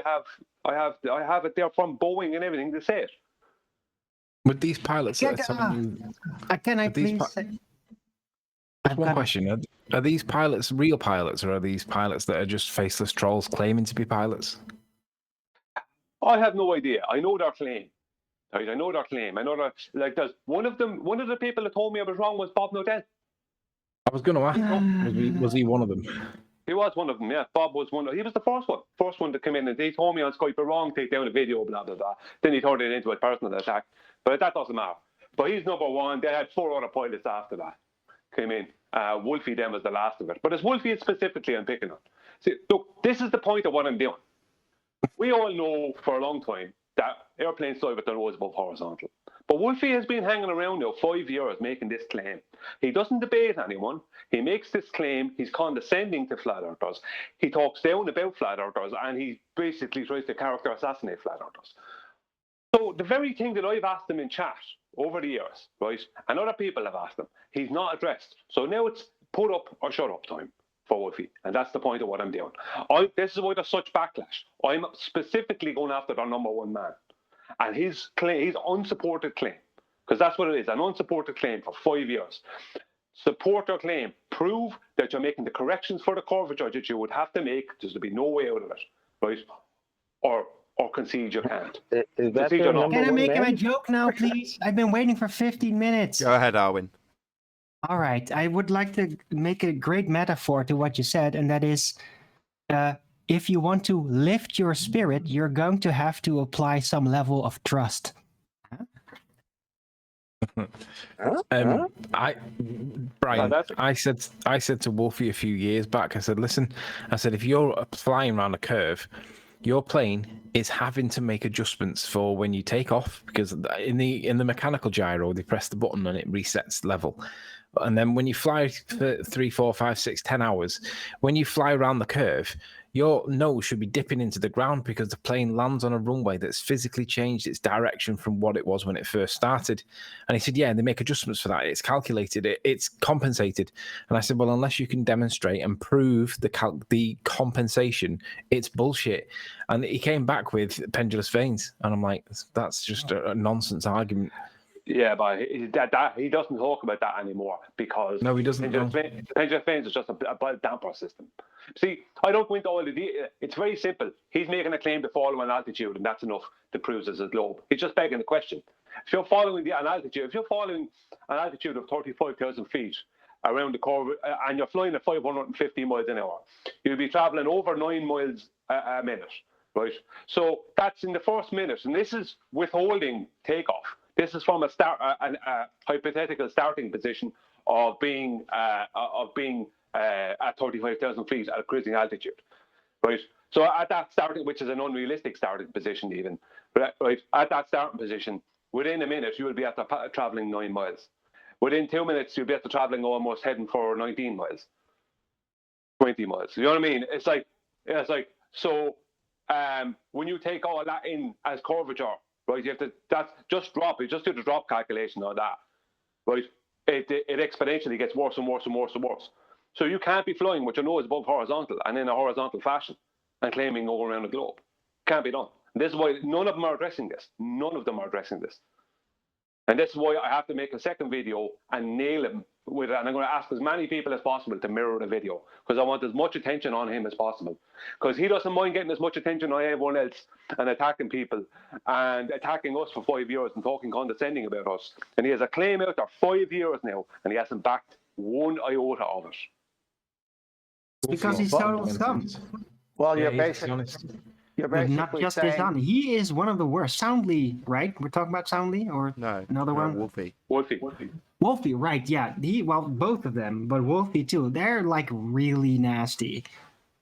O: I have it there from Boeing and everything to say it.
K: With these pilots, that are telling you,
I: can I please say?
K: One question: are these pilots real pilots, or are these pilots that are just faceless trolls claiming to be pilots?
O: I have no idea. I know their claim. Right? I know their claim. I know that, like, there's one of the people that told me I was wrong was Bob Nodell.
K: I was going to ask, was he one of them?
O: He was one of them, yeah. Bob was one. He was the first one to come in, and he told me on Skype, "You're wrong, take down a video, blah blah blah." Then he turned it into a personal attack, but that doesn't matter. But he's number one. They had 4 other pilots after that came in. Wolfie then was the last of it. But it's Wolfie specifically I'm picking on. See, look, this is the point of what I'm doing. We all know for a long time that airplanes fly with their nose above horizontal. But Wolfie has been hanging around now 5 years making this claim. He doesn't debate anyone. He makes this claim. He's condescending to flat earthers. He talks down about flat earthers, and he basically tries to character assassinate flat earthers. So the very thing that I've asked him in chat over the years, right, and other people have asked him, he's not addressed. So now it's put up or shut up time for Wolfie, and that's the point of what I'm doing. This is why there's such backlash. I'm specifically going after their number one man, and his claim, his unsupported claim, because that's what it is, an unsupported claim for 5 years. Support their claim. Prove that you're making the corrections for the curvature that you would have to make. There's to be no way out of it, right? Or concede you can't.
J: Is that
I: Can I make him a joke now, please? I've been waiting for 15 minutes.
A: Go ahead, Arwin.
I: All right. I would like to make a great metaphor to what you said, and that is, if you want to lift your spirit, you're going to have to apply some level of trust.
K: Brian, I said to Wolfie a few years back, I said, listen, if you're flying around a curve, your plane is having to make adjustments for when you take off, because in the mechanical gyro, they press the button and it resets level. And then when you fly for 3, 4, 5, 6, 10 hours, when you fly around the curve, your nose should be dipping into the ground because the plane lands on a runway that's physically changed its direction from what it was when it first started. And he said, yeah, they make adjustments for that. It's calculated. It's compensated. And I said, well, unless you can demonstrate and prove the compensation, it's bullshit. And he came back with pendulous veins. And I'm like, that's just a nonsense argument.
O: Yeah, but he doesn't talk about that anymore because
K: no, he doesn't.
O: Pendulous veins is just a damper system. See, I don't go into all the details. It's very simple. He's making a claim to follow an altitude, and that's enough to prove there's a globe. He's just begging the question. If you're following an altitude of 35,000 feet around the curve, and you're flying at 550 miles an hour, you'll be traveling over 9 miles a minute, right? So that's in the first minute, and this is withholding takeoff. This is from a hypothetical starting position of being at 35,000 feet at a cruising altitude, right? So at that starting, which is an unrealistic starting position even, right, at that starting position, within a minute, you will be after traveling 9 miles. Within 2 minutes, you'll be after traveling almost heading for 19 miles, 20 miles. You know what I mean? It's like, so when you take all that in as curvature, right, you have to, just do the drop calculation on that, right? It exponentially gets worse and worse and worse and worse. So you can't be flying what you know is above horizontal and in a horizontal fashion and claiming all around the globe. Can't be done. This is why none of them are addressing this. None of them are addressing this. And this is why I have to make a second video and nail him with it. And I'm going to ask as many people as possible to mirror the video because I want as much attention on him as possible. Because he doesn't mind getting as much attention on everyone else and attacking people and attacking us for 5 years and talking condescending about us. And he has a claim out there 5 years now and he hasn't backed one iota of it.
I: Because he's total scum.
B: Well,
I: Yeah,
B: you're
I: he's
B: basically
I: honest.
B: you're
I: But
B: basically
I: not just
B: saying,
I: dishonest. He is one of the worst. Soundly, right? We're talking about Soundly or another one?
A: Wolfie.
I: Wolfie, right? Yeah. Both of them, but Wolfie too. They're like really nasty.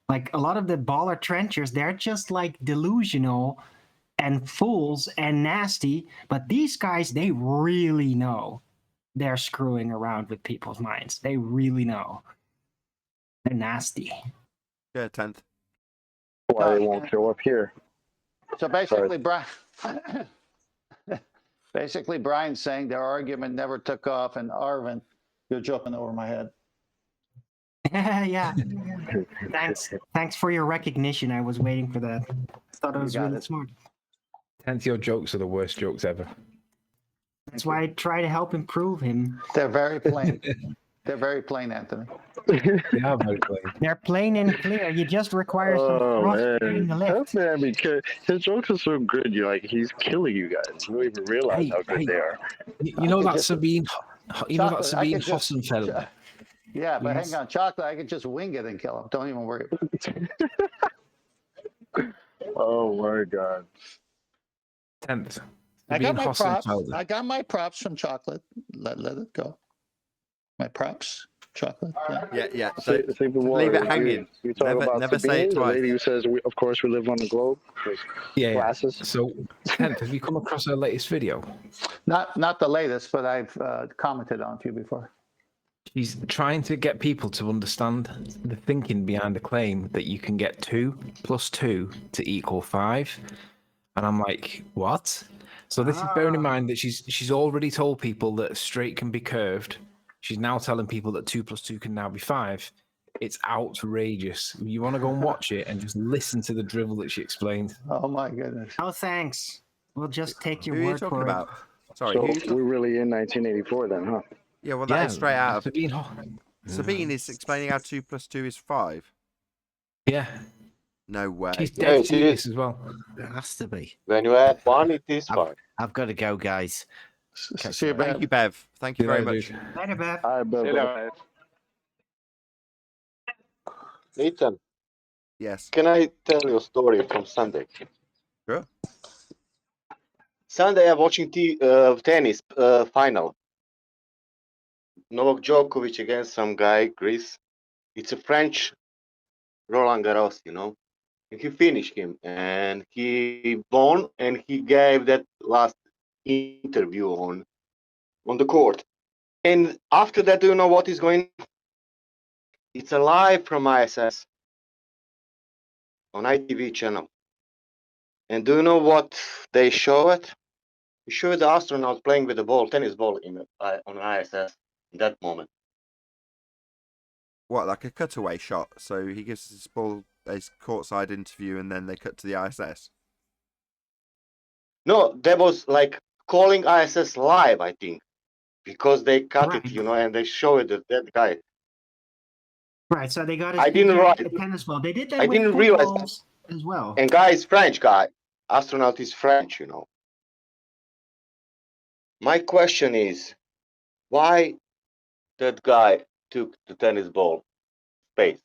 I: Like a lot of the baller trenchers, they're just like delusional and fools and nasty. But these guys, they really know they're screwing around with people's minds. They really know. They're nasty.
A: Yeah, 10th.
J: Why they won't show up here?
B: So basically, Brian's saying their argument never took off, and Arvin, you're jumping over my head.
I: Yeah. Thanks for your recognition. I was waiting for that. Thought it was really smart.
K: 10th, your jokes are the worst jokes ever.
I: That's why I try to help improve him.
B: They're very plain. They're very plain, Anthony.
K: They are very plain.
I: They're plain and clear. You just require some frost in the lift.
J: That man, because his jokes are so good, you're like, he's killing you guys. You don't even realize how good they are.
K: You know that Sabine, Hossenfeld.
B: Yeah, but
K: Yes.
B: hang on, Chocolate, I could just wing it and kill him. Don't even worry.
J: Oh my God.
K: 10th.
B: I got my props.
K: Hossenfelder.
B: I got my props from Chocolate. Let it go. My props, Chocolate.
A: Yeah. So
J: Save the
A: leave it
J: war.
A: hanging.
J: You talk about
A: Never say
J: Sabine,
A: it
J: the
A: twice.
J: lady who says, of course, we live on the globe.
K: Yeah.
J: Glasses.
K: So, 10th, have you come across her latest video?
B: Not the latest, but I've commented on a few before.
K: She's trying to get people to understand the thinking behind the claim that you can get 2 + 2 to equal 5. And I'm like, what? So this is bearing in mind that she's already told people that straight can be curved. She's now telling people that 2 + 2 can now be 5. It's outrageous. You want to go and watch it and just listen to the drivel that she explained.
B: Oh my goodness.
I: Oh, thanks. We'll just take your
A: Who are you
I: word
A: talking
I: for
A: about?
I: it.
A: Sorry.
J: So
A: who are you
J: we're really in 1984 then, huh?
A: Yeah, well, that is straight out of.
K: Sabine.
A: Sabine is explaining how 2 + 2 is 5.
K: Yeah.
A: No way.
K: She's dead serious as well.
C: It has to be.
Q: When you add 1, it is 5.
C: I've got to go, guys.
B: See you,
A: Thank you, Bev. Thank you very much.
I: Later, Bev.
J: Hi, Bev.
Q: Nathan,
A: Yes.
Q: can I tell you a story from Sunday?
A: Sure.
Q: Sunday I'm watching tennis final. Novak Djokovic against some guy, Greece. It's a French Roland Garros, you know. And he finished him and he won and he gave that last interview on the court. And after that, do you know what is going on? It's a live from ISS on ITV channel. And do you know what they show it? They show the astronaut playing with the ball, tennis ball on ISS in that moment.
A: What, like a cutaway shot? So he gives his ball his courtside interview, and then they cut to the ISS.
Q: No, that was like calling ISS live, I think, because they cut it, you know, and they show it that guy.
I: Right, so they got his
Q: I didn't
I: PGA
Q: realize.
I: tennis ball. They did that
Q: I
I: with
Q: didn't realize
I: footballs as well.
Q: And guy is French guy. Astronaut is French, you know. My question is, why that guy took the tennis ball space?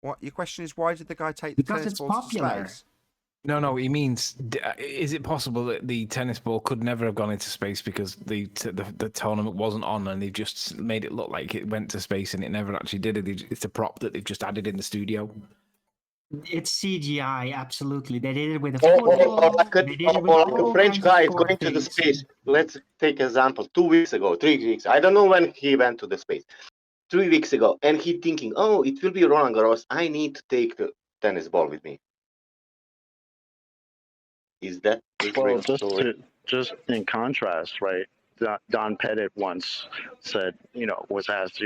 A: What? Your question is, why did the guy take the
I: Because
A: tennis
I: it's
A: ball
I: popular.
A: to space?
K: No, he means, is it possible that the tennis ball could never have gone into space because the tournament wasn't on and they've just made it look like it went to space and it never actually did it? It's a prop that they've just added in the studio.
I: It's CGI, absolutely. They did it with a
Q: Or
I: football.
Q: like
I: They did it with
Q: like a
I: all
Q: French
I: kinds
Q: guy
I: of
Q: is
I: sport
Q: going to the
I: things.
Q: space. Let's take example. 2 weeks ago, 3 weeks. I don't know when he went to the space. 3 weeks ago, and he thinking, oh, it will be Roland Garros. I need to take the tennis ball with me. Is that the
B: Well,
Q: real story?
R: just in contrast, right? Don Pettit once said, was asked,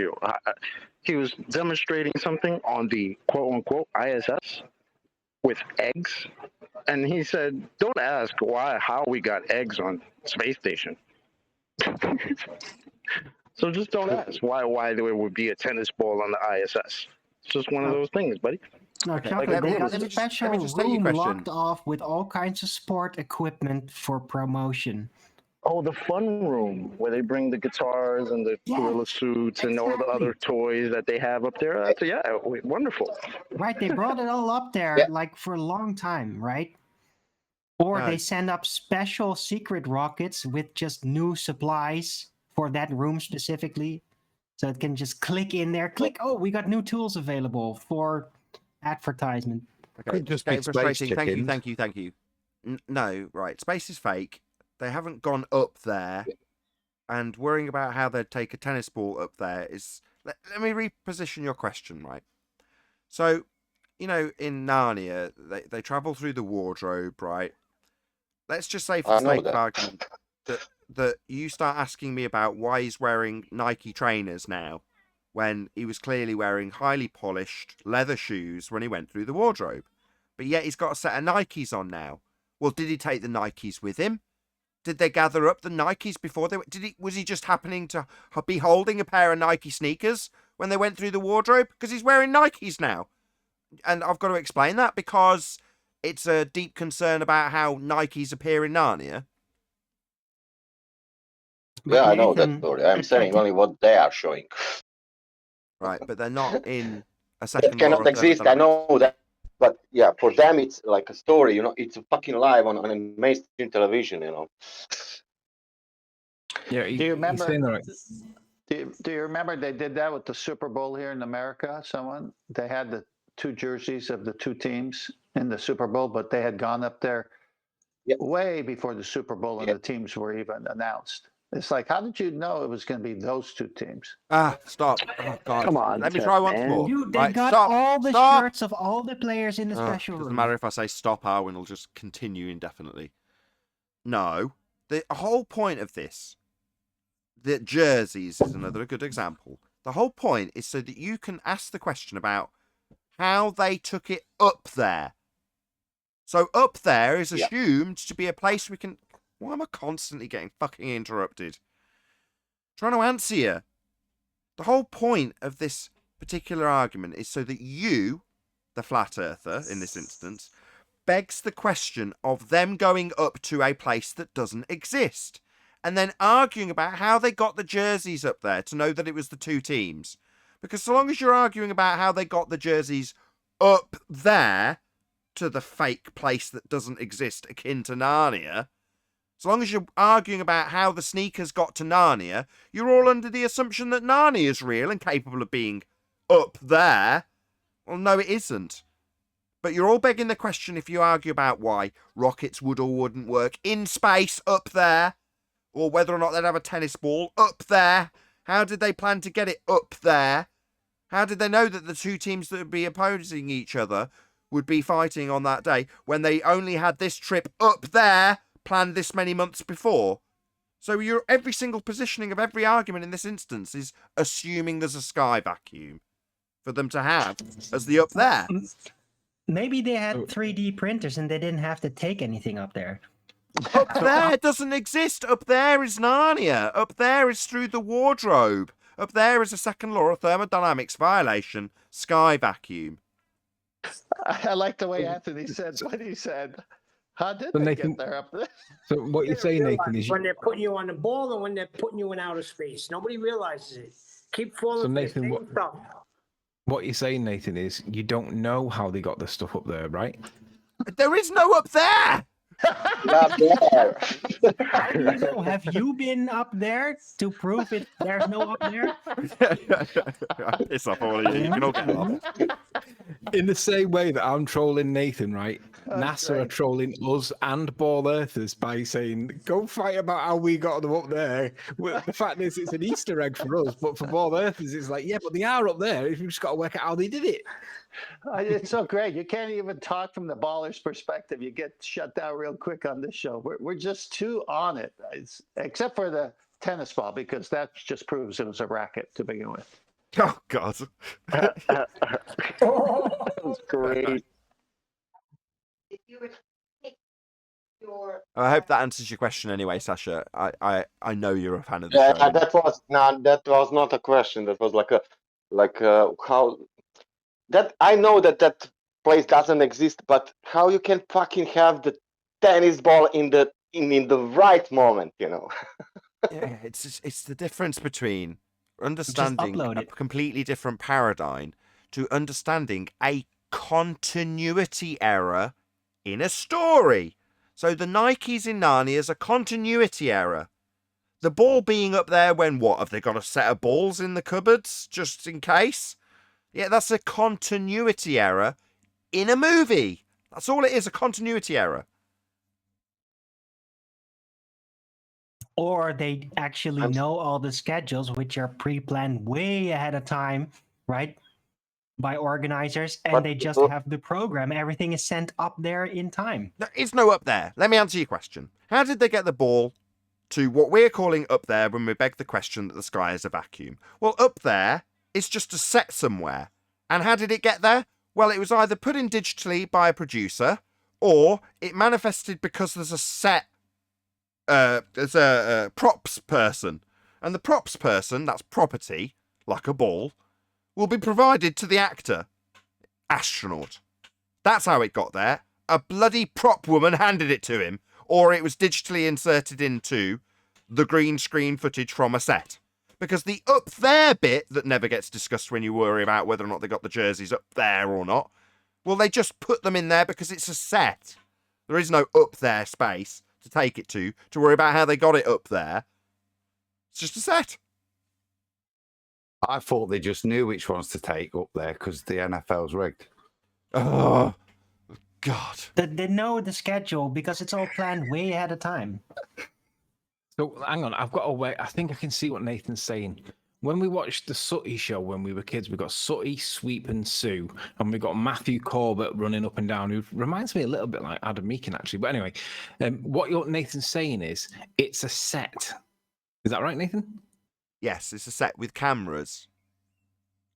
R: he was demonstrating something on the quote unquote ISS with eggs, and he said, "Don't ask how we got eggs on space station." So just don't ask why there would be a tennis ball on the ISS. It's just one of those things, buddy.
I: No, Chocolate, they got a special room locked off with all kinds of sport equipment for promotion.
R: Oh, the fun room where they bring the guitars and the gorilla suits and all the other toys that they have up there. That's wonderful.
I: Right, they brought it all up there like for a long time, right? Or they send up special secret rockets with just new supplies for that room specifically. So it can just click in there, click, oh, we got new tools available for advertisement.
A: Okay,
K: just
A: getting
K: be space
A: frustrating. Thank
K: chickens.
A: you. No, right. Space is fake. They haven't gone up there, and worrying about how they'd take a tennis ball up there is. Let me reposition your question, right? So, in Narnia, they travel through the wardrobe, right? Let's just say, for the sake of argument, that you start asking me about why he's wearing Nike trainers now, when he was clearly wearing highly polished leather shoes when he went through the wardrobe. But yet he's got a set of Nikes on now. Well, did he take the Nikes with him? Did they gather up the Nikes before they... Was he just happening to be holding a pair of Nike sneakers when they went through the wardrobe? Because he's wearing Nikes now. And I've got to explain that because it's a deep concern about how Nikes appear in Narnia.
Q: Yeah, I know that story. I'm saying only what they are showing.
A: Right, but they're not in a second
Q: That cannot exist. I know that. But yeah, for them, it's like a story, it's fucking live on mainstream television,
K: Yeah,
B: Do you remember? Do you remember they did that with the Super Bowl here in America? They had the two jerseys of the two teams in the Super Bowl, but they had gone up there way before the Super Bowl and the teams were even announced. It's like, how did you know it was going to be those two teams?
A: Stop. Oh, God.
B: Come on,
A: Let me try once more.
I: Dude, they
A: Right,
I: got
A: stop.
I: all the
A: Stop.
I: shirts of all the players in the special
A: Doesn't
I: room.
A: matter if I say stop, Arwen will just continue indefinitely. No. The whole point of this, the jerseys is another good example. The whole point is so that you can ask the question about how they took it up there. So up there is assumed to be a place we can... Why am I constantly getting fucking interrupted? Trying to answer you. The whole point of this particular argument is so that you, the flat earther in this instance, begs the question of them going up to a place that doesn't exist, and then arguing about how they got the jerseys up there to know that it was the two teams. Because so long as you're arguing about how they got the jerseys up there to the fake place that doesn't exist akin to Narnia, so long as you're arguing about how the sneakers got to Narnia, you're all under the assumption that Narnia is real and capable of being up there. Well, no, it isn't. But you're all begging the question if you argue about why rockets would or wouldn't work in space up there, or whether or not they'd have a tennis ball up there. How did they plan to get it up there? How did they know that the two teams that would be opposing each other would be fighting on that day when they only had this trip up there planned this many months before? So every single positioning of every argument in this instance is assuming there's a sky vacuum for them to have as the up there.
I: Maybe they had 3D printers and they didn't have to take anything up there.
A: Up there doesn't exist. Up there is Narnia. Up there is through the wardrobe. Up there is a second law of thermodynamics violation. Sky vacuum.
B: I like the way Anthony said what he said. How did
K: So
B: they
K: Nathan-
B: get there up there?
K: So what you're saying, Nathan, is
P: when they're putting you on the ball and when they're putting you in outer space. Nobody realizes it. Keep falling
K: So
P: for the
K: Nathan,
P: same stuff.
K: what you're saying, Nathan, is you don't know how they got the stuff up there, right?
A: There is no up there.
Q: Not there.
I: How do you know? Have you been up there to prove it? There's no up there.
A: Piss off, all of you. You can all get off.
K: In the same way that I'm trolling Nathan, right? NASA are trolling us and Ball Earthers by saying, go fight about how we got them up there. Well, the fact is, it's an Easter egg for us, but for Ball Earthers, it's like, yeah, but they are up there. We've just got to work out how they did it.
B: It's so great. You can't even talk from the baller's perspective. You get shut down real quick on this show. We're just too on it, except for the tennis ball, because that just proves it was a racket to begin with.
A: Oh, God.
R: That was great.
A: I hope that answers your question anyway, Sasha. I know you're a fan of the
Q: Yeah,
A: show.
Q: that was not a question. That was like how that I know that place doesn't exist, but how you can fucking have the tennis ball in the right moment, you know?
A: Yeah, it's the difference between understanding a completely different paradigm to understanding a continuity error in a story. So the Nikes in Narnia is a continuity error. The ball being up there when what? Have they got a set of balls in the cupboards just in case? Yeah, that's a continuity error in a movie. That's all it is, a continuity error.
I: Or they actually know all the schedules, which are pre-planned way ahead of time, right? By organizers, and they just have the program. Everything is sent up there in time.
A: There is no up there. Let me answer your question. How did they get the ball to what we're calling up there when we beg the question that the sky is a vacuum? Well, up there is just a set somewhere. And how did it get there? Well, it was either put in digitally by a producer, or it manifested because there's a set, there's a props person. And the props person, that's property, like a ball, will be provided to the actor. Astronaut. That's how it got there. A bloody prop woman handed it to him, or it was digitally inserted into the green screen footage from a set. Because the up there bit that never gets discussed when you worry about whether or not they got the jerseys up there or not, well, they just put them in there because it's a set. There is no up there space to take it to worry about how they got it up there. It's just a set.
E: I thought they just knew which ones to take up there because the NFL's rigged.
A: Oh, God.
I: They know the schedule because it's all planned way ahead of time.
K: So hang on, I've got to wait. I think I can see what Nathan's saying. When we watched the Sooty show when we were kids, we got Sooty, Sweep, and Sue, and we got Matthew Corbett running up and down, who reminds me a little bit like Adam Meakin, actually. But anyway, what Nathan's saying is it's a set. Is that right, Nathan?
A: Yes, it's a set with cameras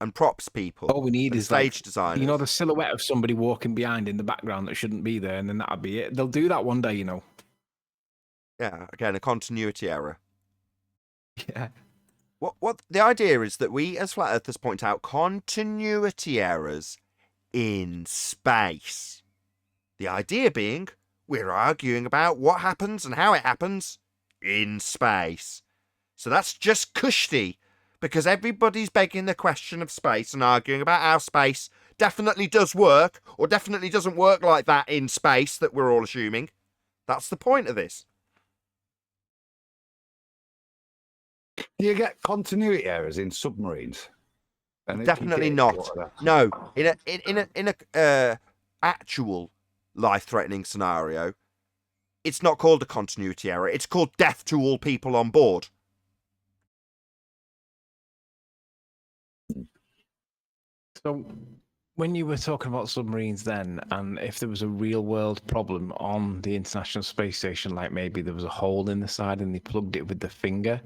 A: and props people.
K: All we need is
A: stage designers.
K: You know, the silhouette of somebody walking behind in the background that shouldn't be there, and then that'll be it. They'll do that one day, you know.
A: Yeah, again, a continuity error.
K: Yeah.
A: What the idea is that we, as flat earthers, point out continuity errors in space. The idea being we're arguing about what happens and how it happens in space. So that's just cushy, because everybody's begging the question of space and arguing about how space definitely does work or definitely doesn't work like that in space that we're all assuming. That's the point of this.
E: Do you get continuity errors in submarines? And
A: Definitely not. No, in a actual life-threatening scenario, it's not called a continuity error. It's called death to all people on board.
K: So when you were talking about submarines then, and if there was a real world problem on the International Space Station, like maybe there was a hole in the side and they plugged it with the finger,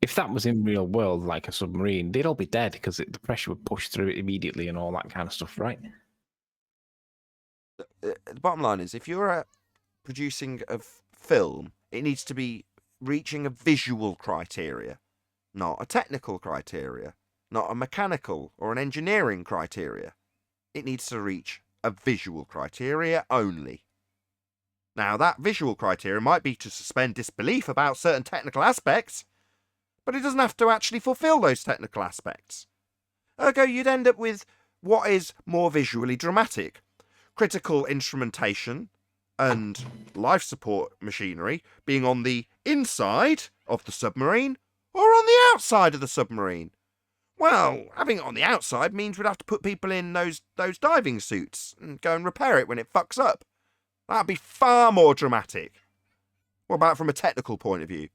K: if that was in real world, like a submarine, they'd all be dead because the pressure would push through it immediately and all that kind of stuff, right?
A: The bottom line is, if you're producing a film, it needs to be reaching a visual criteria, not a technical criteria, not a mechanical or an engineering criteria. It needs to reach a visual criteria only. Now, that visual criteria might be to suspend disbelief about certain technical aspects, but it doesn't have to actually fulfill those technical aspects. Ergo, you'd end up with what is more visually dramatic. Critical instrumentation and life support machinery being on the inside of the submarine or on the outside of the submarine. Well, having it on the outside means we'd have to put people in those diving suits and go and repair it when it fucks up. That'd be far more dramatic. What about from a technical point of view?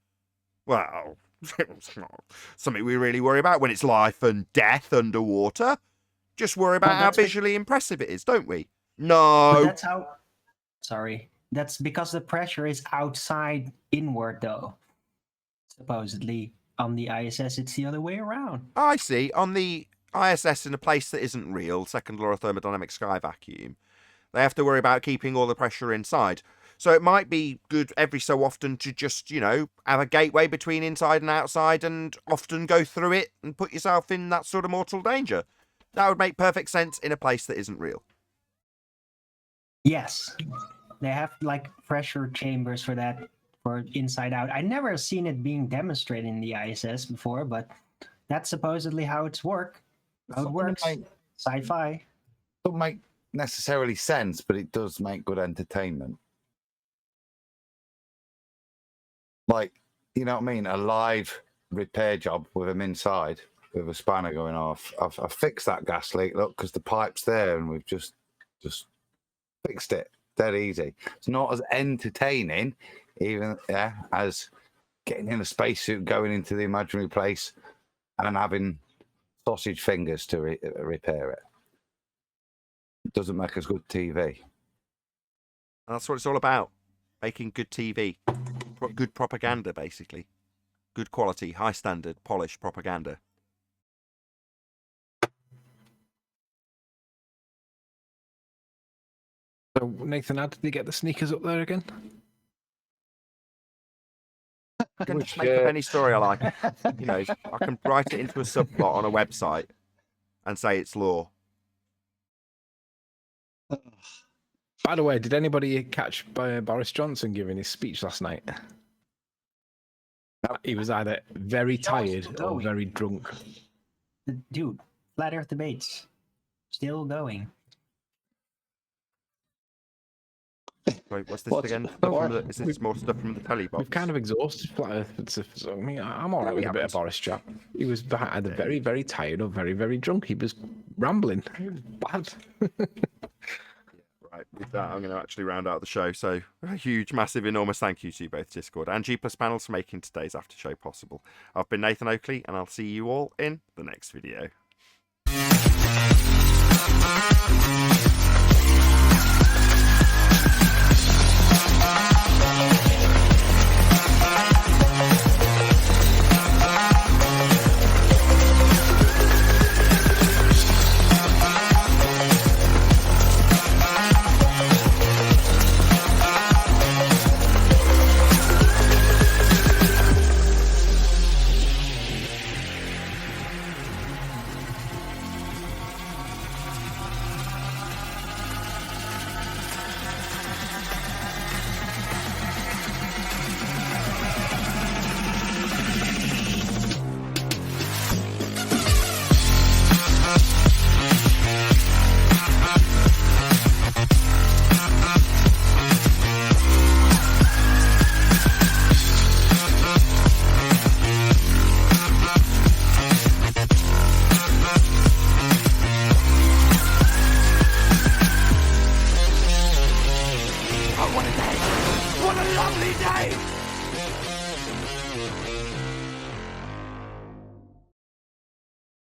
A: Well, it's not something we really worry about when it's life and death underwater. Just worry about how visually impressive it is, don't we? No.
I: But that's how. Sorry. That's because the pressure is outside inward, though. Supposedly. On the ISS, it's the other way around.
A: I see. On the ISS, in a place that isn't real, second law of thermodynamics sky vacuum, they have to worry about keeping all the pressure inside. So it might be good every so often to just, have a gateway between inside and outside and often go through it and put yourself in that sort of mortal danger. That would make perfect sense in a place that isn't real.
I: Yes. They have, pressure chambers for that. For inside out. I never seen it being demonstrated in the ISS before, but that's supposedly how it works. Sci-fi.
E: Doesn't make necessarily sense, but it does make good entertainment. You know what I mean? A live repair job with them inside, with a spanner going off. I've fixed that gas leak, look, because the pipe's there, and we've just fixed it. Dead easy. It's not as entertaining, even as getting in a spacesuit, going into the imaginary place, and having sausage fingers to repair it. It doesn't make as good TV.
A: That's what it's all about. Making good TV. Good propaganda, basically. Good quality, high standard, polished propaganda.
K: So, Nathan, how did they get the sneakers up there again?
A: I can just make up any story I like. I can write it into a subplot on a website and say it's law.
K: By the way, did anybody catch Boris Johnson giving his speech last night? He was either very tired or very drunk.
I: Dude, flat earth debates. Still going.
A: Wait, what's this again? Is this more stuff from the telly box?
K: We've kind of exhausted flat earth. So, I mean, I'm all right with a bit of Boris chat. He was either very, very tired or very, very drunk. He was rambling. Bad.
A: Right, with that, I'm going to actually round out the show. So, a huge, massive, enormous thank you to both Discord and G+ panels for making today's after show possible. I've been Nathan Oakley, and I'll see you all in the next video.